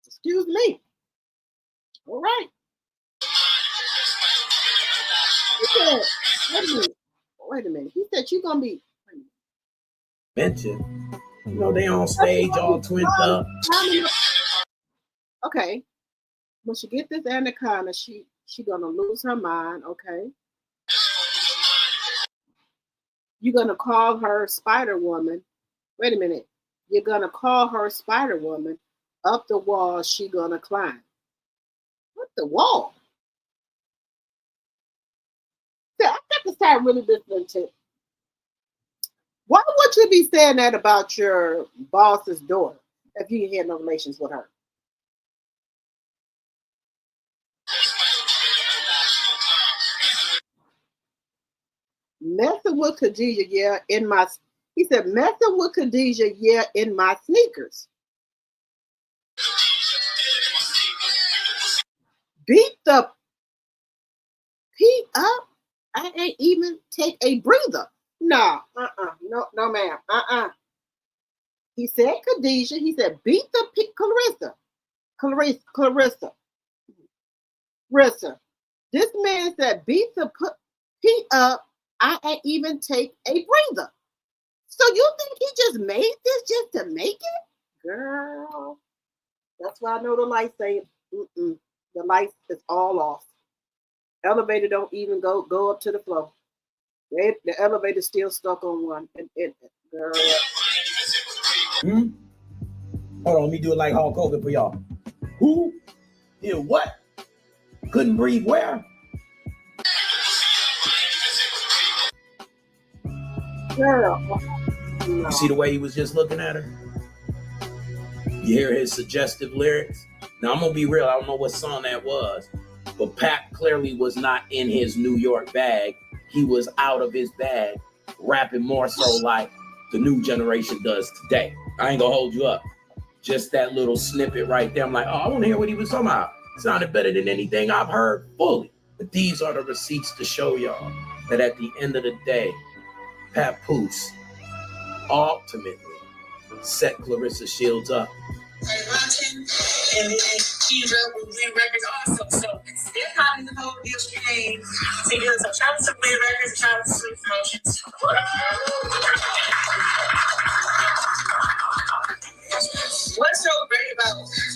Excuse me. All right. He said, wait a minute. He said you're gonna be mention. You know, they on stage all twinned up. Okay. When she get this anaconda, she gonna lose her mind. Okay. You're gonna call her Spider Woman. Wait a minute. You're gonna call her Spider Woman. Up the wall, she gonna climb. What the wall? I got to start really listening to. Why would you be saying that about your boss's daughter if you had no relations with her? Messing with Khadijah, yeah, in my. He said, messing with Khadijah, yeah, in my sneakers. Beat the Pete up. I ain't even take a breather. No, no, ma'am. He said Khadijah. He said beat the Claressa. This man said beat the Pete up. I ain't even take a breather. So you think he just made this just to make it? Girl, that's why I know the lights ain't, the lights is all off. Elevator don't even go up to the floor. The elevator's still stuck on one. Girl. Hold on, let me do it like Hulk Hogan for y'all. Who? Yeah, what? Couldn't breathe where? Girl. You see the way he was just looking at her? You hear his suggestive lyrics? Now, I'm going to be real. I don't know what song that was. But Pap clearly was not in his New York bag. He was out of his bag, rapping more so like the new generation does today. I ain't going to hold you up. Just that little snippet right there. I'm like, oh, I want to hear what he was talking about. It sounded better than anything I've heard fully. But these are the receipts to show y'all that at the end of the day, Papoose ultimately set Claressa Shields up. And then she up with Win Records also. So they're kind of the whole deal came together. So shout out to Win Records and shout out to Sweet Promotions. What's so great about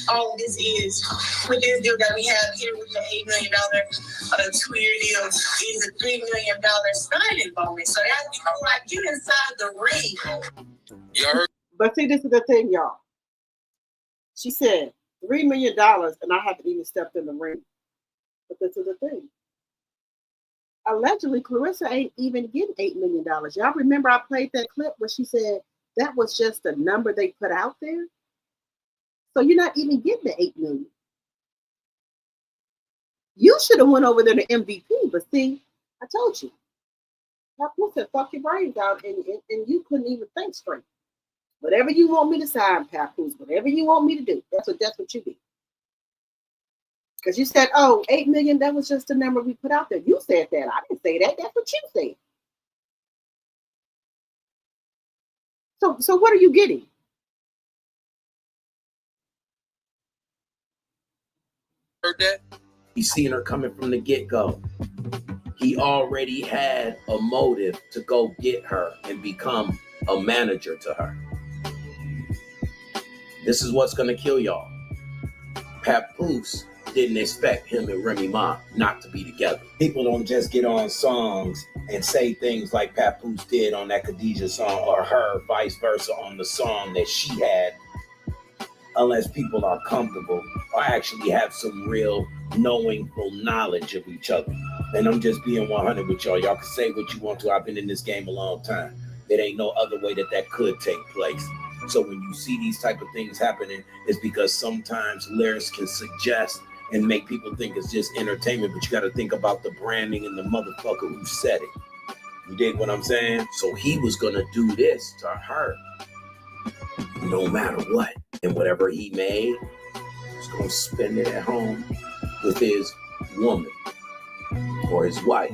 all of this is with this deal that we have here with the $8 million 2-year deal is a $3 million signing bonus. So that's like you inside the ring. You heard? But see, this is the thing, y'all. She said $3 million, and I haven't even stepped in the ring. But this is the thing. Allegedly, Claressa ain't even getting $8 million. Y'all remember I played that clip where she said that was just a number they put out there? So you're not even getting the $8 million. You should have went over there to MVP, but see, I told you. Papoose said, fuck your brains out, and you couldn't even think straight. Whatever you want me to sign, Papoose, whatever you want me to do, that's what you do. Because you said, oh, $8 million, that was just the number we put out there. You said that. I didn't say that. That's what you said. So what are you getting? Heard that? He's seen her coming from the get-go. He already had a motive to go get her and become a manager to her. This is what's going to kill y'all. Papoose didn't expect him and Remy Ma not to be together. People don't just get on songs and say things like Papoose did on that Khadijah song, or her vice versa on the song that she had, unless people are comfortable or actually have some real knowingful knowledge of each other. And I'm just being 100 with y'all. Y'all can say what you want to. I've been in this game a long time. There ain't no other way that could take place. So when you see these type of things happening, it's because sometimes lyrics can suggest and make people think it's just entertainment, but you got to think about the branding and the motherfucker who said it. You dig what I'm saying? So he was going to do this to her no matter what. And whatever he made, he's going to spend it at home with his woman or his wife,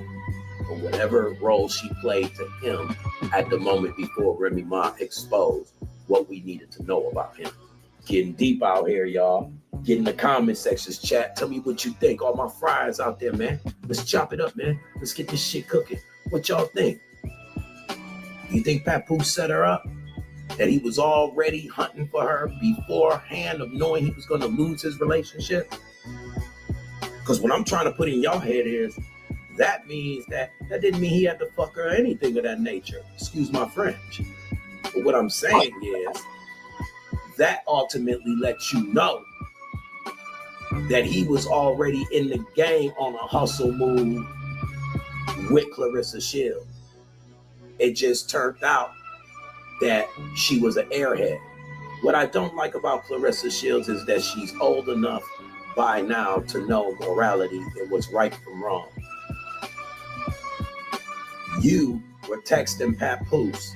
or whatever role she played to him at the moment before Remy Ma exposed what we needed to know about him. Getting deep out here, y'all. Get in the comment sections, chat. Tell me what you think. All my fries out there, man. Let's chop it up, man. Let's get this shit cooking. What y'all think? You think Papoose set her up? That he was already hunting for her beforehand of knowing he was going to lose his relationship? Because what I'm trying to put in y'all head is, that means that didn't mean he had to fuck her or anything of that nature. Excuse my French. But what I'm saying is, that ultimately lets you know that he was already in the game on a hustle move with Claressa Shields. It just turned out that she was an airhead. What I don't like about Claressa Shields is that she's old enough by now to know morality and what's right from wrong. You were texting Papoose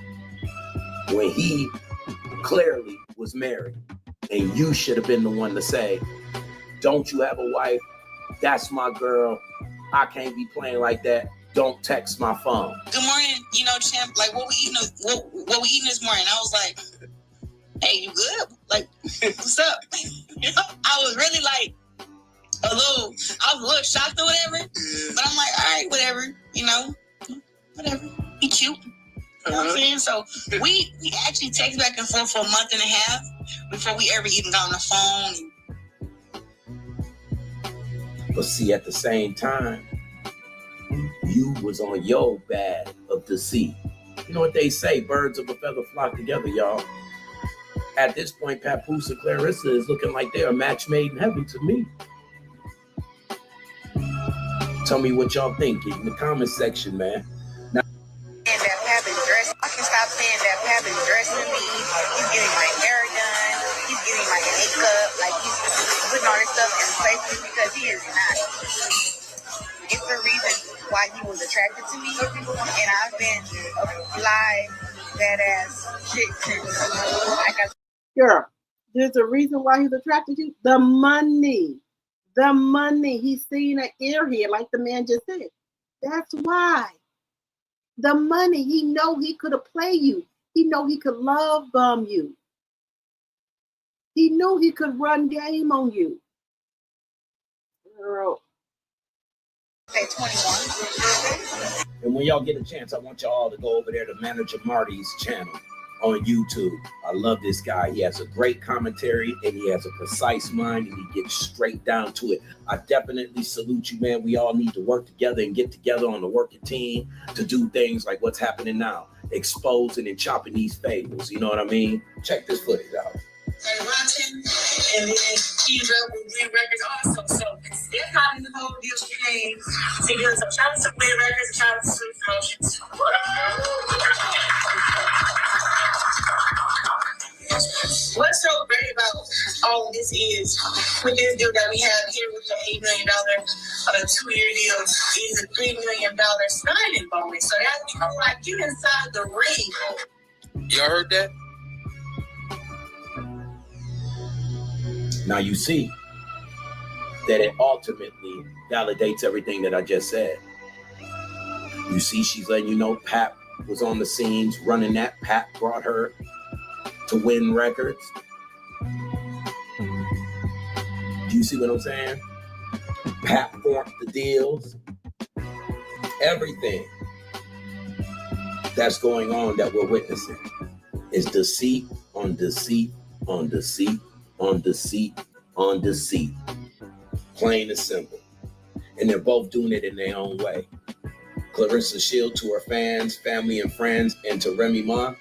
when he clearly was married, and you should have been the one to say, don't you have a wife? That's my girl. I can't be playing like that. Don't text my phone. Good morning, champ. Like, what we eating this morning? I was like, hey, you good? Like, what's up? I was really like I was a little shocked or whatever. But I'm like, all right, whatever, whatever. He cute. You know what I'm saying? So we actually text back and forth for a month and a half before we ever even got on the phone. But see, at the same time, you was on your bag of deceit. You know what they say, birds of a feather flock together, y'all. At this point, Papoose and Claressa is looking like they're a match made in heaven to me. Tell me what y'all think in the comment section, man. I can stop saying that Pap is dressing me. He's getting my hair done. He's getting my makeup. Like, he's putting all this stuff in places because he is not. It's the reason why he was attracted to me. And I've been a fly, badass chick since. Girl, there's a reason why he's attracted to you. The money. The money. He's seeing an airhead, like the man just said. That's why. The money. He know he could have played you. He know he could love bomb you. He knew he could run game on you. Girl. Say 21. And when y'all get a chance, I want y'all to go over there to Manager Marty's channel on YouTube. I love this guy. He has a great commentary and he has a precise mind and he gets straight down to it. I definitely salute you, man. We all need to work together and get together on the working team to do things like what's happening now, exposing and chopping these fables. You know what I mean? Check this footage out. And watching, and then he's up with Green Records also. So they're copying the whole deal she made together. So shout out to Green Records and shout out to Sweet Promotions. What's so great about all of this is, with this deal that we have here with the $8 million on a 2-year deal, is a $3 million signing bonus. So that's like you inside the ring. Y'all heard that? Now you see that it ultimately validates everything that I just said. You see, she's letting you know Pap was on the scenes running that. Pap brought her to win records. Do you see what I'm saying? Pap formed the deals. Everything that's going on that we're witnessing is deceit on deceit on deceit on deceit on deceit. Plain and simple. And they're both doing it in their own way. Claressa Shields to her fans, family, and friends, and to Remy Ma,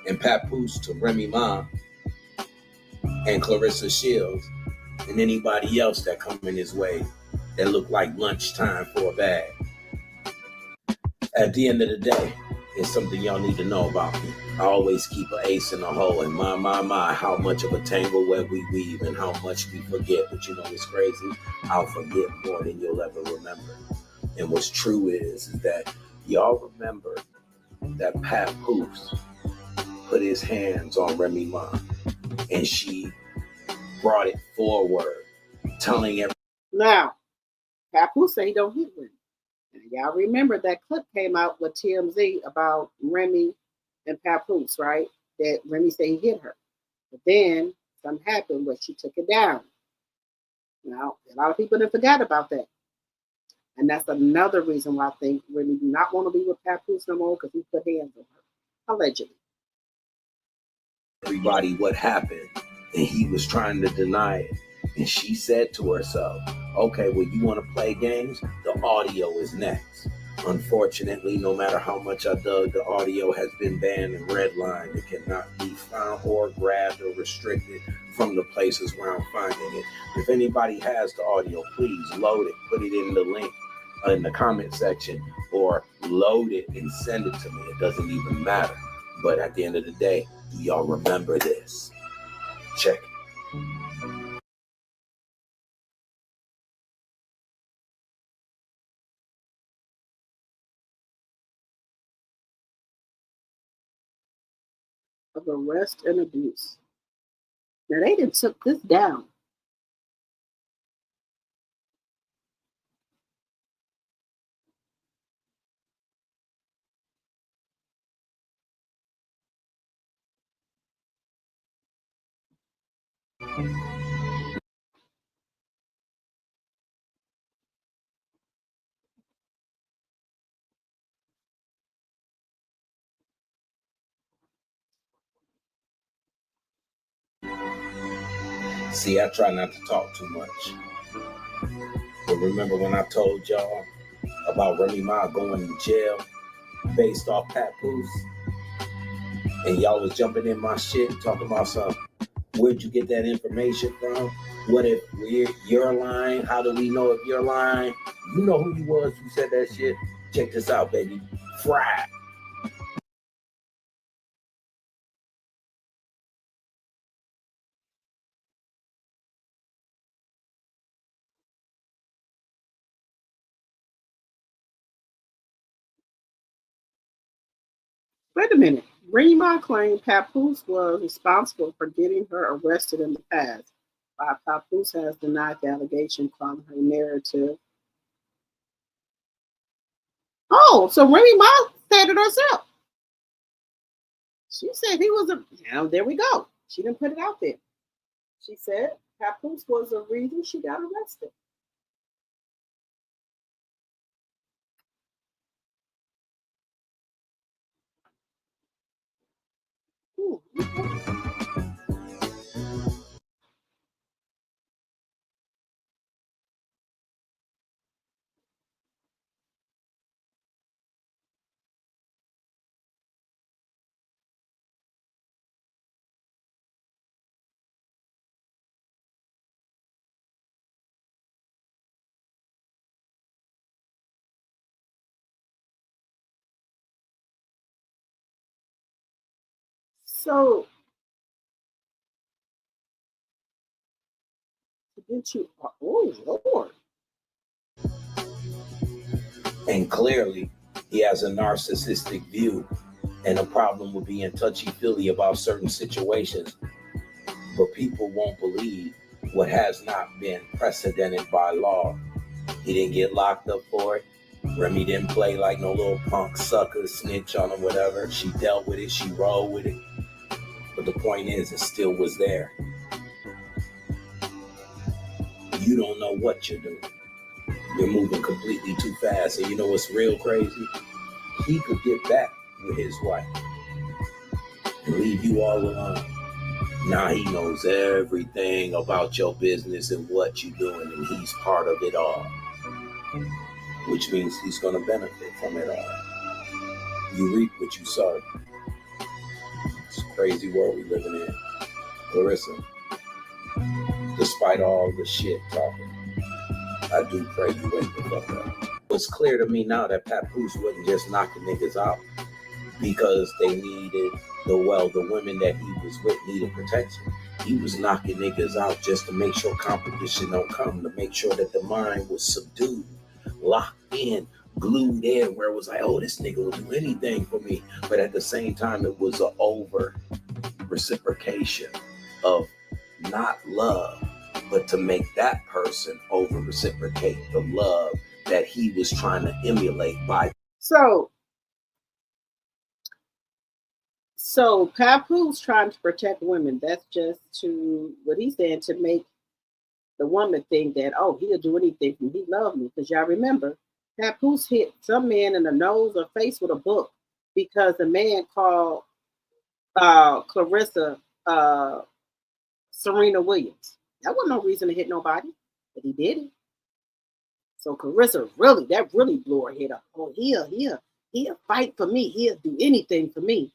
and Papoose to Remy Ma, and Claressa Shields, and anybody else that come in his way that look like lunchtime for a bag. At the end of the day, it's something y'all need to know about me. I always keep an ace in the hole, and my, how much of a tangle web we weave and how much we forget. But you know what's crazy? I'll forget more than you'll ever remember. And what's true is that y'all remember that Papoose put his hands on Remy Ma, and she brought it forward, telling everyone. Now, Papoose say he don't hit Remy. And y'all remember that clip came out with TMZ about Remy and Papoose, right? That Remy said he hit her. But then something happened where she took it down. Now, a lot of people didn't forget about that. And that's another reason why I think Remy do not want to be with Papoose no more, because he put hands on her, allegedly. Everybody what happened, and he was trying to deny it. And she said to herself, okay, well, you want to play games? The audio is next. Unfortunately, no matter how much I dug, the audio has been banned and redlined. It cannot be found or grabbed or restricted from the places where I'm finding it. If anybody has the audio, please load it, put it in the link in the comment section, or load it and send it to me. It doesn't even matter. But at the end of the day, do y'all remember this? Check it. Of arrest and abuse. Now they done took this down. See, I try not to talk too much. But remember when I told y'all about Remy Ma going to jail based off Papoose? And y'all was jumping in my shit talking about something. Where'd you get that information from? What if you're lying? How do we know if you're lying? You know who you was who said that shit? Check this out, baby. Fried. Wait a minute. Remy Ma claimed Papoose was responsible for getting her arrested in the past, while Papoose has denied the allegation, calling her narrative. Oh, so Remy Ma said it herself. She said he was there we go. She didn't put it out there. She said Papoose was the reason she got arrested. So, didn't you? Oh, Lord. And clearly, he has a narcissistic view and a problem with being touchy-feely about certain situations. But people won't believe what has not been precedented by law. He didn't get locked up for it. Remy didn't play like no little punk sucker, snitch on him, whatever. She dealt with it. She rolled with it. But the point is, it still was there. You don't know what you're doing. You're moving completely too fast. And you know what's real crazy? He could get back with his wife and leave you all alone. Now he knows everything about your business and what you're doing, and he's part of it all. Which means he's going to benefit from it all. You reap what you sow. It's a crazy world we living in. Claressa, despite all the shit talking, I do pray you wake the fuck up. It's clear to me now that Papoose wasn't just knocking niggas out because they needed the women that he was with needed protection. He was knocking niggas out just to make sure competition don't come, to make sure that the mind was subdued, locked in, glued in, where it was like, oh, this nigga will do anything for me. But at the same time, it was an over reciprocation of not love, but to make that person over reciprocate the love that he was trying to emulate by. So Papoose trying to protect women. That's just to what he's saying, to make the woman think that, oh, he'll do anything for me. He loves me. Because y'all remember, Papoose hit some man in the nose or face with a book because the man called Claressa Serena Williams. That wasn't no reason to hit nobody, but he did it. So Claressa that really blew her head up. Oh, he'll fight for me. He'll do anything for me.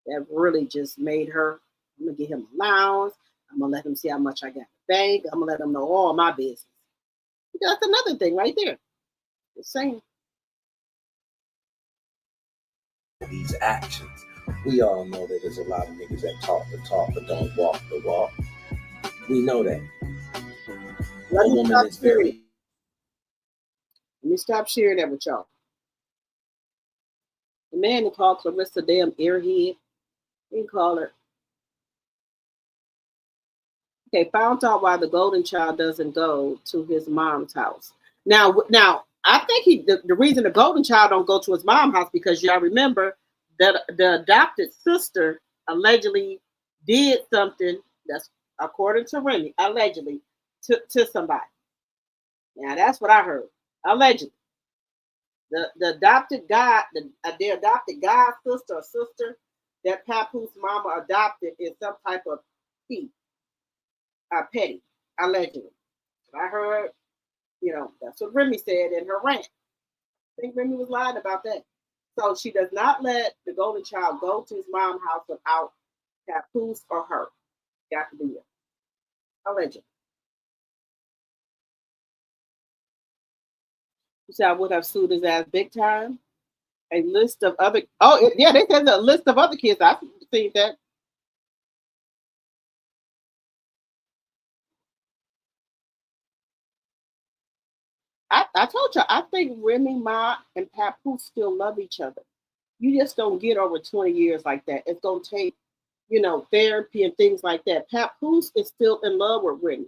That really just made her, I'm going to give him allowance. I'm going to let him see how much I got in the bank. I'm going to let him know all my business. That's another thing right there. Just saying. These actions. We all know that there's a lot of niggas that talk the talk but don't walk the walk. We know that. Let me stop sharing that with y'all. The man who called Claressa damn airhead, he didn't call her. Okay, found out why the golden child doesn't go to his mom's house. Now, I think the reason the golden child don't go to his mom's house because y'all remember that the adopted sister allegedly did something that's according to Remy, allegedly to somebody. Now that's what I heard. Allegedly. The adopted God, the adopted God sister or sister that Papoose mama adopted is some type of thief. Petty, allegedly. I heard, that's what Remy said in her rant. I think Remy was lying about that. So she does not let the golden child go to his mom's house without Papoose or her. Got to be it. Allegedly. You said I would have sued his ass big time. A list of other, they said a list of other kids. I've seen that. I told you, I think Remy Ma and Papoose still love each other. You just don't get over 20 years like that. It's going to take, therapy and things like that. Papoose is still in love with Remy.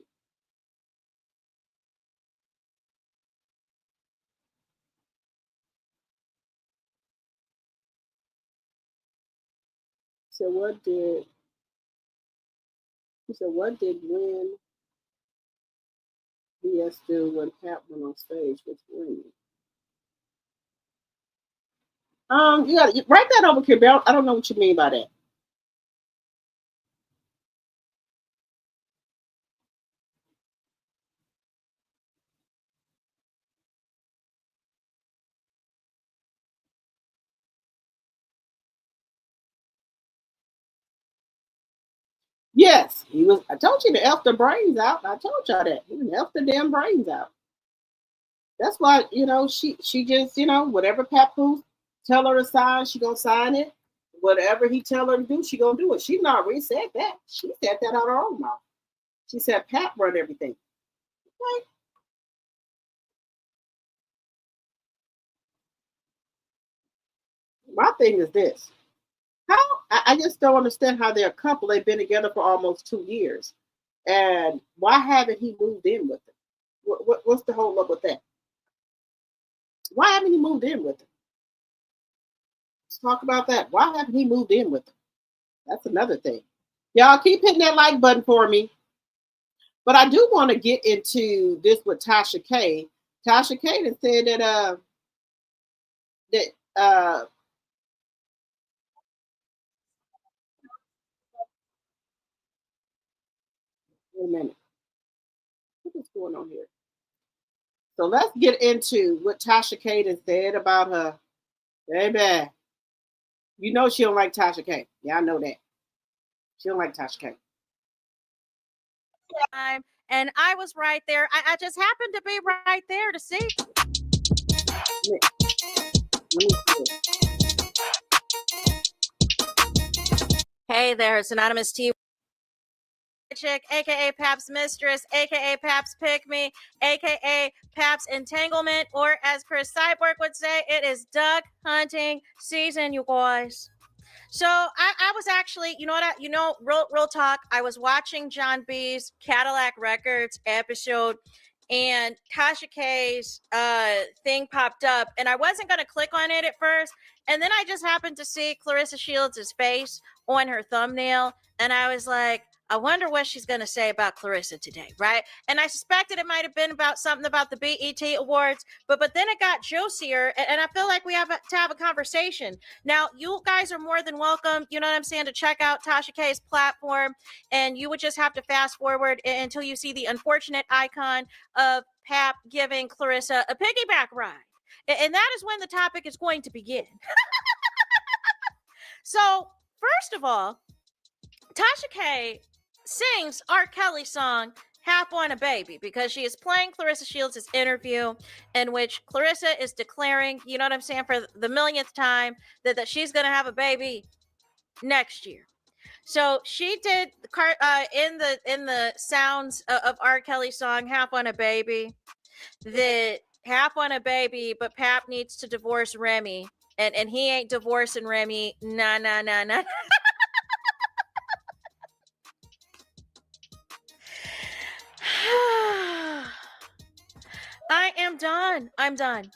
So what did Win BS do when Pat went on stage with Remy? You gotta write that over here, Bill. I don't know what you mean by that. Yes, he was. I told you to F the brains out. I told y'all that. He was F the damn brains out. That's why, she just, whatever Papoose tell her to sign, she gonna sign it. Whatever he tell her to do, she gonna do it. She not already said that. She said that out of her own mouth. She said Pat run everything. Okay. My thing is this. I just don't understand how they're a couple. They've been together for almost 2 years. And why haven't he moved in with her? What's the whole up with that? Why haven't he moved in with her? Let's talk about that. Why haven't he moved in with her? That's another thing. Y'all keep hitting that like button for me. But I do want to get into this with Tasha Kaye. Tasha Kaye said that wait a minute. What is going on here? So let's get into what Tasha Kaye said about her. Baby, you know she don't like Tasha Kaye. Yeah, I know that. She don't like Tasha Kaye. And I was right there. I just happened to be right there to see. Hey there, it's Anonymous T. Chick, aka Pap's Mistress, aka Pap's Pick Me, aka Pap's Entanglement, or as Chris Cyborg would say, it is duck hunting season, you guys. So I was actually, you know what, real talk. I was watching John B's Cadillac Records episode, and Tasha K's thing popped up, and I wasn't going to click on it at first. And then I just happened to see Claressa Shields' face on her thumbnail, and I was like, I wonder what she's going to say about Claressa today, right? And I suspected it might have been about something about the BET Awards, but then it got juicier, and I feel like we have to have a conversation. Now, you guys are more than welcome, you know what I'm saying, to check out Tasha K's platform, and you would just have to fast forward until you see the unfortunate icon of Pap giving Claressa a piggyback ride. And that is when the topic is going to begin. So, first of all, Tasha K sings R. Kelly's song Half on a Baby because she is playing Claressa Shields' interview in which Claressa is declaring, you know what I'm saying, for the millionth time that she's going to have a baby next year. So she did in the sounds of R. Kelly's song Half on a Baby, that half on a baby, but Pap needs to divorce Remy, and he ain't divorcing Remy. Nah. I'm done.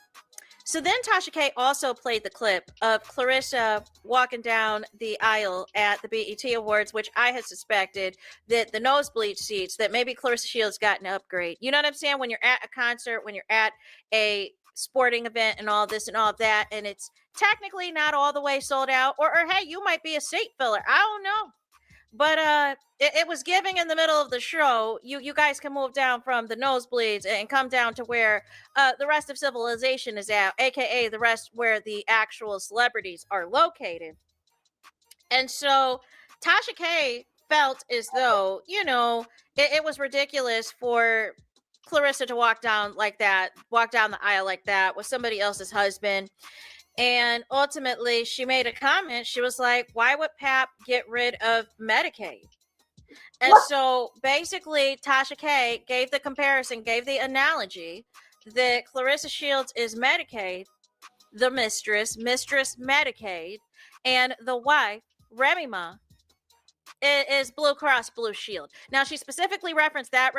So then Tasha K also played the clip of Claressa walking down the aisle at the BET Awards, which I had suspected that the nosebleed seats, that maybe Claressa Shields got an upgrade. You know what I'm saying? When you're at a concert, when you're at a sporting event and all this and all that, and it's technically not all the way sold out, or hey, you might be a seat filler. I don't know. But it was giving in the middle of the show. You guys can move down from the nosebleeds and come down to where the rest of civilization is at, aka the rest where the actual celebrities are located. And so Tasha K felt as though, it was ridiculous for Claressa to walk down the aisle like that with somebody else's husband. And ultimately, she made a comment. She was like, why would Pap get rid of Medicaid? And so basically, Tasha K gave the comparison, gave the analogy that Claressa Shields is Medicaid, the mistress Medicaid, and the wife, Remy Ma, is Blue Cross Blue Shield. Now, she specifically referenced that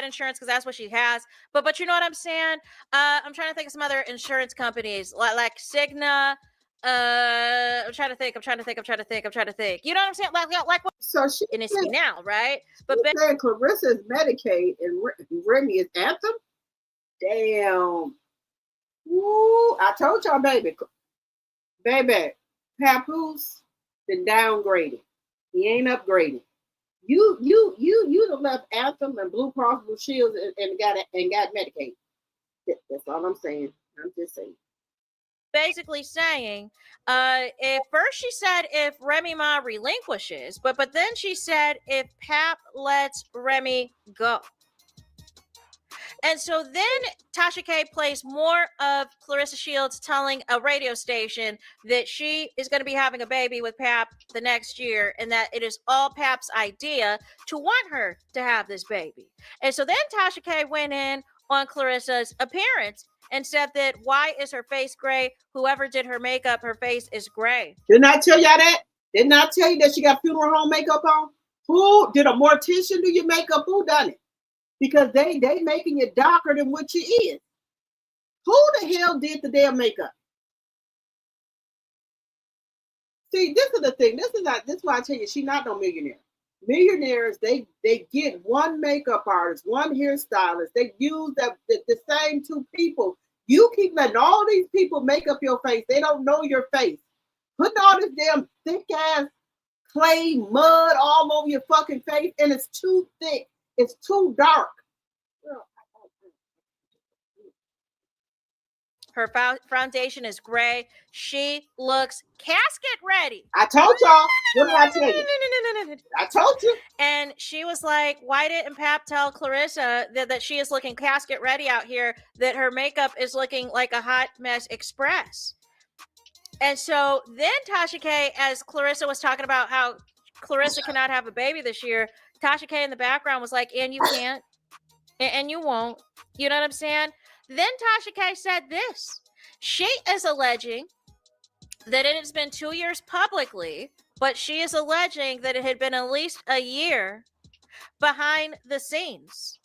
insurance because that's what she has. But you know what I'm saying? I'm trying to think of some other insurance companies like Cigna. I'm trying to think. You know what I'm saying? Like what? So she And it's me now, right? But said Claressa is Medicaid and Remy is Anthem. Damn. Woo! I told y'all, baby, Papoose been downgraded. He ain't upgraded. You done left Anthem and Blue Cross Blue Shield and got Medicaid. That's all I'm saying. I'm just saying. Basically saying, if first she said if Remy Ma relinquishes, but then she said if Pap lets Remy go. And so then Tasha K plays more of Claressa Shields telling a radio station that she is going to be having a baby with Pap the next year, and that it is all Pap's idea to want her to have this baby. And so then Tasha K went in on Claressa's appearance and said that, why is her face gray? Whoever did her makeup, her face is gray. Didn't I tell y'all that? Didn't I tell you that she got funeral home makeup on? Who did a mortician do your makeup? Who done it? Because they making you darker than what you is. Who the hell did the damn makeup? See, this is the thing. This is why I tell you, she's not no millionaire. Millionaires, they get one makeup artist, one hairstylist. They use the same two people. You keep letting all these people make up your face. They don't know your face. Putting all this damn thick ass clay mud all over your fucking face, and it's too thick. It's too dark. Her foundation is gray. She looks casket ready. I told y'all. What did I tell you? I told you. And she was like, why didn't Pap tell Claressa that she is looking casket ready out here, that her makeup is looking like a hot mess express? And so then Tasha K, as Claressa was talking about how Claressa cannot have a baby this year, Tasha K in the background was like, and you can't, and you won't. You know what I'm saying? Then Tasha K said this. She is alleging that it has been 2 years publicly, but she is alleging that it had been at least a year behind the scenes.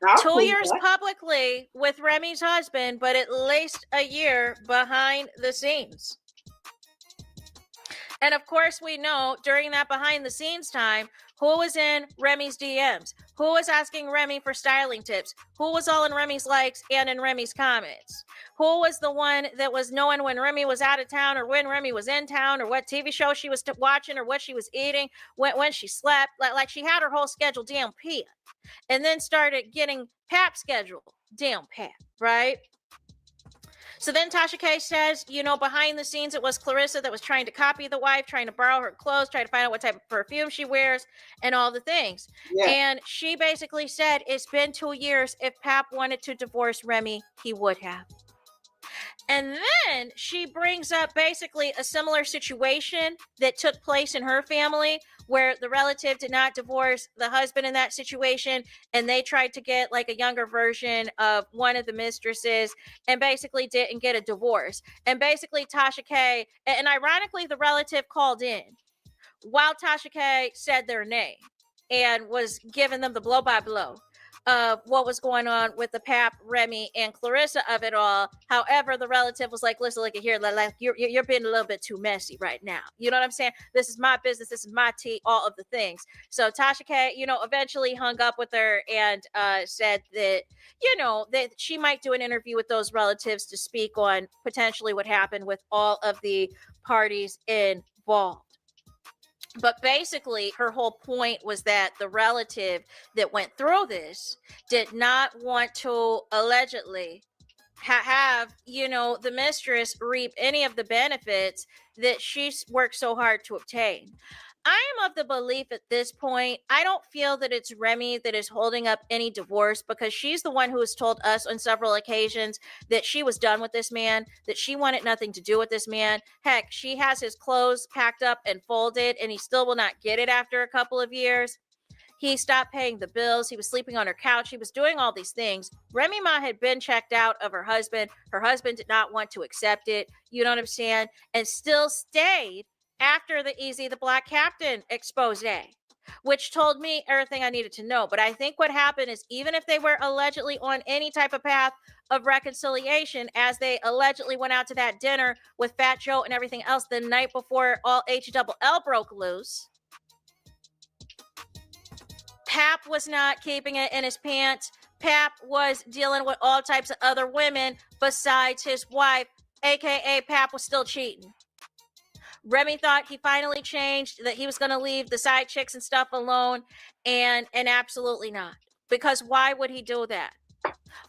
I'll 2 prove years that. publicly with Remy's husband, but at least a year behind the scenes. And of course, we know during that behind the scenes time, who was in Remy's DMs, who was asking Remy for styling tips, who was all in Remy's likes and in Remy's comments, who was the one that was knowing when Remy was out of town or when Remy was in town or what TV show she was watching or what she was eating, when she slept. Like she had her whole schedule down pat, and then started getting Pap's schedule down pat, right? So then Tasha K says, you know, behind the scenes, it was Claressa that was trying to copy the wife, trying to borrow her clothes, trying to find out what type of perfume she wears and all the things. Yeah. And she basically said, it's been 2 years. If Pap wanted to divorce Remy, he would have. And then she brings up basically a similar situation that took place in her family where the relative did not divorce the husband in that situation, and they tried to get like a younger version of one of the mistresses and basically didn't get a divorce. And basically Tasha K, and ironically the relative called in while Tasha K said their name and was giving them the blow by blow of what was going on with the Pap, Remy, and Claressa of it all. However, the relative was like, listen, look at here, like you're being a little bit too messy right now. You know what I'm saying? This is my business. This is my tea, all of the things. So Tasha K, you know, eventually hung up with her and said that, you know, that she might do an interview with those relatives to speak on potentially what happened with all of the parties involved. But basically, her whole point was that the relative that went through this did not want to allegedly have, you know, the mistress reap any of the benefits that she's worked so hard to obtain. I am of the belief at this point, I don't feel that it's Remy that is holding up any divorce, because she's the one who has told us on several occasions that she was done with this man, that she wanted nothing to do with this man. Heck, she has his clothes packed up and folded, and he still will not get it after a couple of years. He stopped paying the bills. He was sleeping on her couch. He was doing all these things. Remy Ma had been checked out of her husband. Her husband did not want to accept it. You know what I'm saying? And still stayed after the Easy the Black Captain expose, which told me everything I needed to know. But I think what happened is, even if they were allegedly on any type of path of reconciliation, as they allegedly went out to that dinner with Fat Joe and everything else the night before all HLL broke loose, Pap was not keeping it in his pants. Pap was dealing with all types of other women besides his wife, aka Pap was still cheating. Remy thought he finally changed, that he was going to leave the side chicks and stuff alone, and absolutely not. Because why would he do that?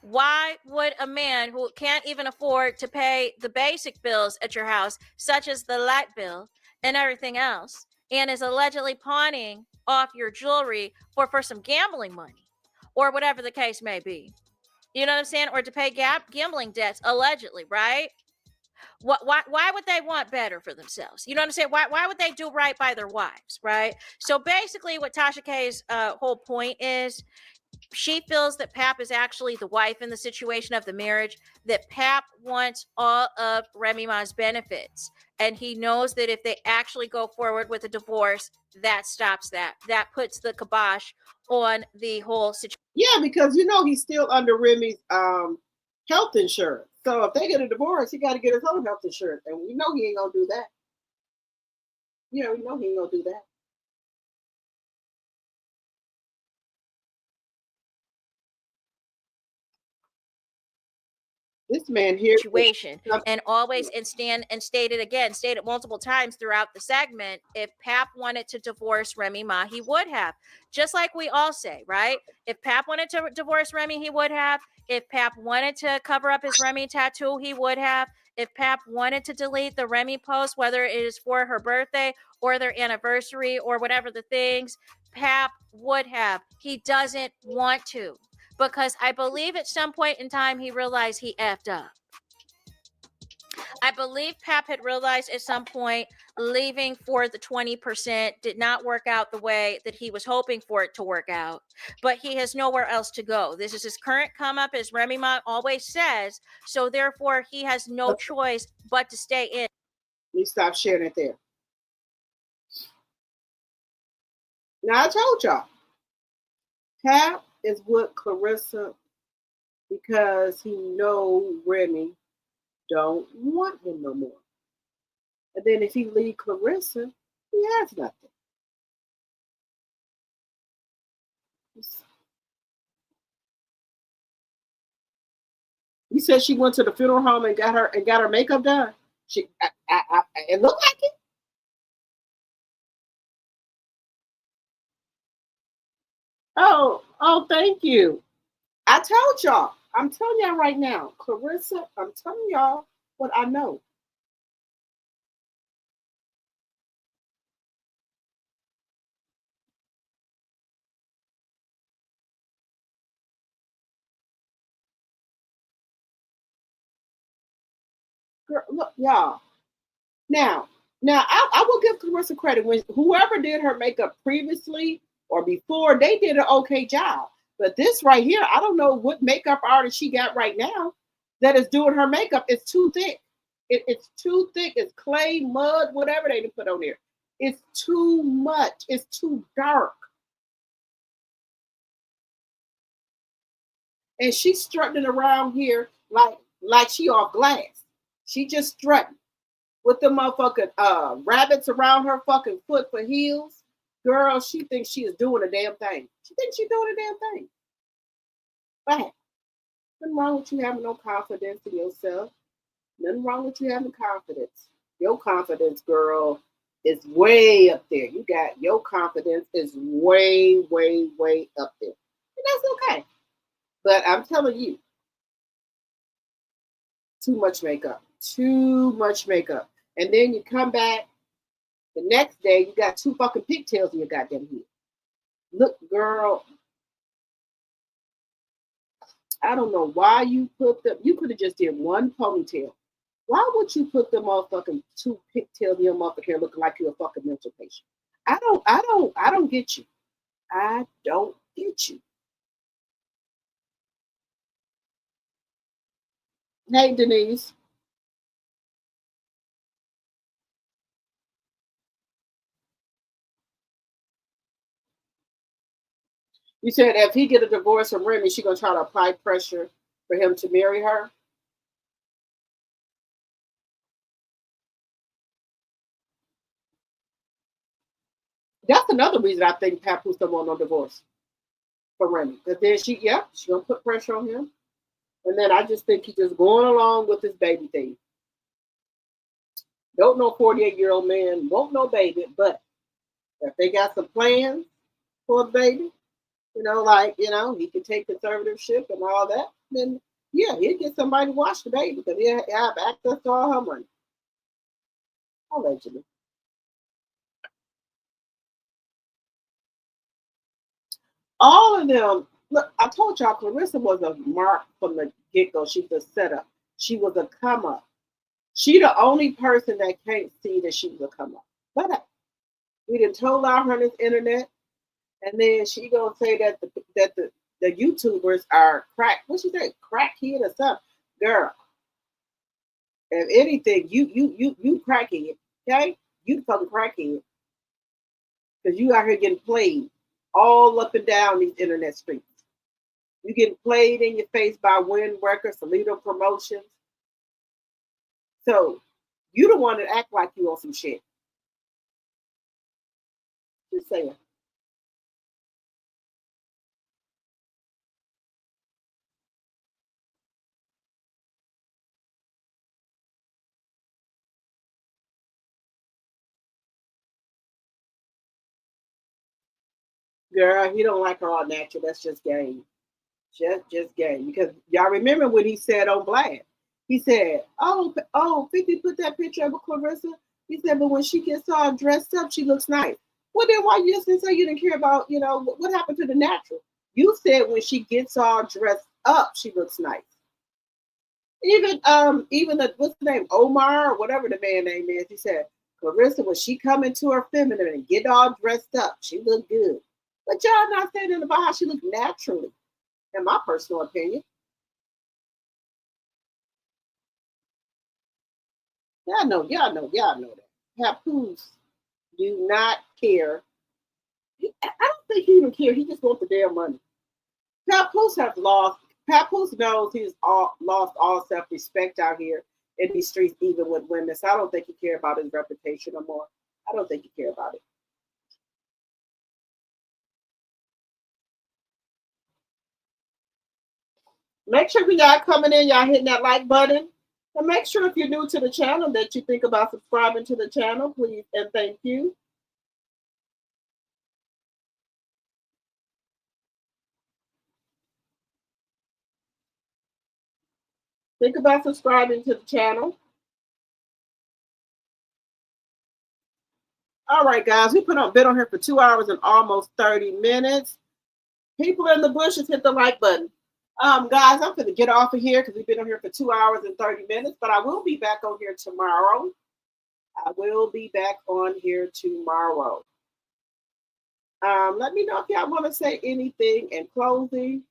Why would a man who can't even afford to pay the basic bills at your house, such as the light bill and everything else, and is allegedly pawning off your jewelry for some gambling money or whatever the case may be, you know what I'm saying, or to pay gambling debts allegedly, right? Why would they want better for themselves? You know what I'm saying? Why would they do right by their wives, right? So basically what Tasha K's whole point is, she feels that Pap is actually the wife in the situation of the marriage, that Pap wants all of Remy Ma's benefits. And he knows that if they actually go forward with a divorce, that stops that. That puts the kibosh on the whole situation. Yeah, because you know he's still under Remy's health insurance. So if they get a divorce, he got to get his own health insurance. And we know he ain't going to do that. You know, we know he ain't going to do that. This man here situation, and always stated multiple times throughout the segment, if Pap wanted to divorce Remy Ma, he would have. Just like we all say, right? If Pap wanted to divorce Remy, he would have. If Pap wanted to cover up his Remy tattoo, he would have. If Pap wanted to delete the Remy post, whether it is for her birthday or their anniversary or whatever the things, Pap would have. He doesn't want to, because I believe at some point in time he realized he effed up. I believe Pap had realized at some point leaving for the 20% did not work out the way that he was hoping for it to work out, but he has nowhere else to go. This is his current come up, as Remy Ma always says, so therefore he has no choice but to stay in. Let me stop sharing it there. Now I told y'all, Pap is with Claressa because he know Remy don't want him no more. And then if he leave Claressa, he has nothing. You said she went to the funeral home and got her makeup done. It looked like it. Oh, thank you. I told y'all. I'm telling y'all right now, Claressa, I'm telling y'all what I know. Girl, look, y'all. Now, I will give Claressa credit when whoever did her makeup previously or before, they did an okay job. But this right here, I don't know what makeup artist she got right now that is doing her makeup. It's too thick. It's too thick. It's clay, mud, whatever they put on there. It's too much. It's too dark. And she's strutting around here like she off glass. She just strutting with the motherfucking rabbits around her fucking foot for heels. Girl, she thinks she is doing a damn thing. She thinks she's doing a damn thing. But nothing wrong with you having no confidence in yourself. Nothing wrong with you having confidence. Your confidence, girl, is way up there. You got your confidence is way, way, way up there. And that's okay. But I'm telling you, too much makeup. Too much makeup. And then you come back the next day, you got 2 fucking pigtails in your goddamn head. Look, girl, I don't know why you put them. You could have just did 1 ponytail. Why would you put the motherfucking 2 pigtails in your motherfucking hair looking like you're a fucking mental patient? I don't get you. I don't get you. Hey, Denise. You said if he get a divorce from Remy, she gonna try to apply pressure for him to marry her. That's another reason I think Papoose don't want no divorce for Remy. Because then she gonna put pressure on him. And then I just think he's just going along with this baby thing. Don't know 48-year-old man, won't no baby, but if they got some plans for the baby, he can take conservatorship and all that, then yeah, he'll get somebody to watch the baby because he'll have access to all her money. Allegedly. All of them, look, I told y'all Claressa was a mark from the get-go. She was a setup. She was a come-up. She the only person that can't see that she was a come-up. But we done told her on this internet, and then she gonna say that the YouTubers are crack. What she say? Crackhead or something? Girl, if anything, you crackhead, okay? You fucking crackhead, because you out here getting played all up and down these internet streets. You getting played in your face by Win Records, Toledo Promotions. So you the one that act like you on some shit. Just saying. Girl, he don't like her all natural. That's just game. Just game. Because y'all remember when he said on Blast, he said, oh, 50 put that picture of Claressa. He said, but when she gets all dressed up, she looks nice. Well, then why you just say you didn't care about, what happened to the natural? You said when she gets all dressed up, she looks nice. Even the what's the name, Omar or whatever the man name is, he said Claressa, when she come into her feminine and get all dressed up, she look good. But y'all not saying anything about how she looked naturally, in my personal opinion. Y'all know that. Papoose do not care. I don't think he even cares. He just wants the damn money. Papoose has lost. Papoose knows he's lost all self-respect out here in these streets, even with women. So I don't think he cares about his reputation no more. I don't think he cares about it. Make sure we got coming in, y'all hitting that like button. And make sure if you're new to the channel that you think about subscribing to the channel, please, and thank you. Think about subscribing to the channel. All right, guys, we been on here for 2 hours and almost 30 minutes. People in the bushes, hit the like button. Guys, I'm going to get off of here because we've been on here for 2 hours and 30 minutes, but I will be back on here tomorrow. Let me know if y'all want to say anything in closing.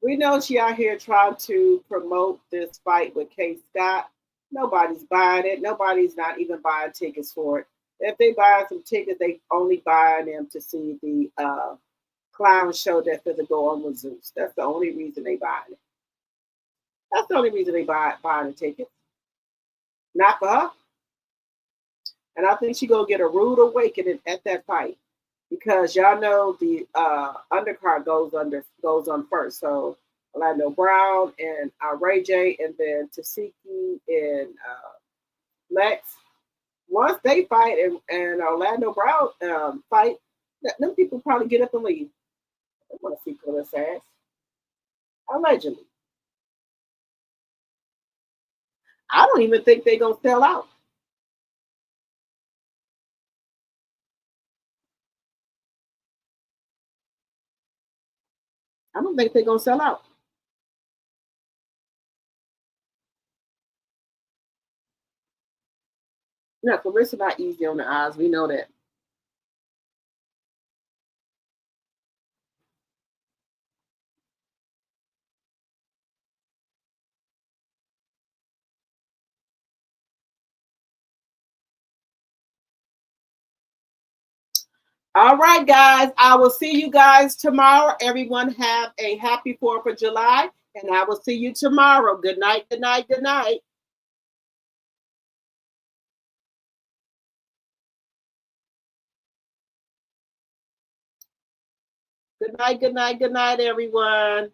We know she out here trying to promote this fight with Kaye Scott. Nobody's buying it. Nobody's not even buying tickets for it. If they buy some tickets, they only buying them to see the clown show that's going to go on with Zeus. That's the only reason they buying it. That's the only reason they buying a ticket. Not for her. And I think she gonna get a rude awakening at that fight because y'all know the undercard goes on first. So Orlando Brown and Ray J, and then Tasiki and Lex. Once they fight and Orlando Brown fight, them people probably get up and leave. They want to see Claressa ass. Allegedly. I don't even think they're gonna sell out. I don't think they're gonna sell out. No, Claressa not easy on the eyes. We know that. All right, guys. I will see you guys tomorrow. Everyone have a happy 4th of July, and I will see you tomorrow. Good night, good night, good night. Good night, good night, good night, everyone.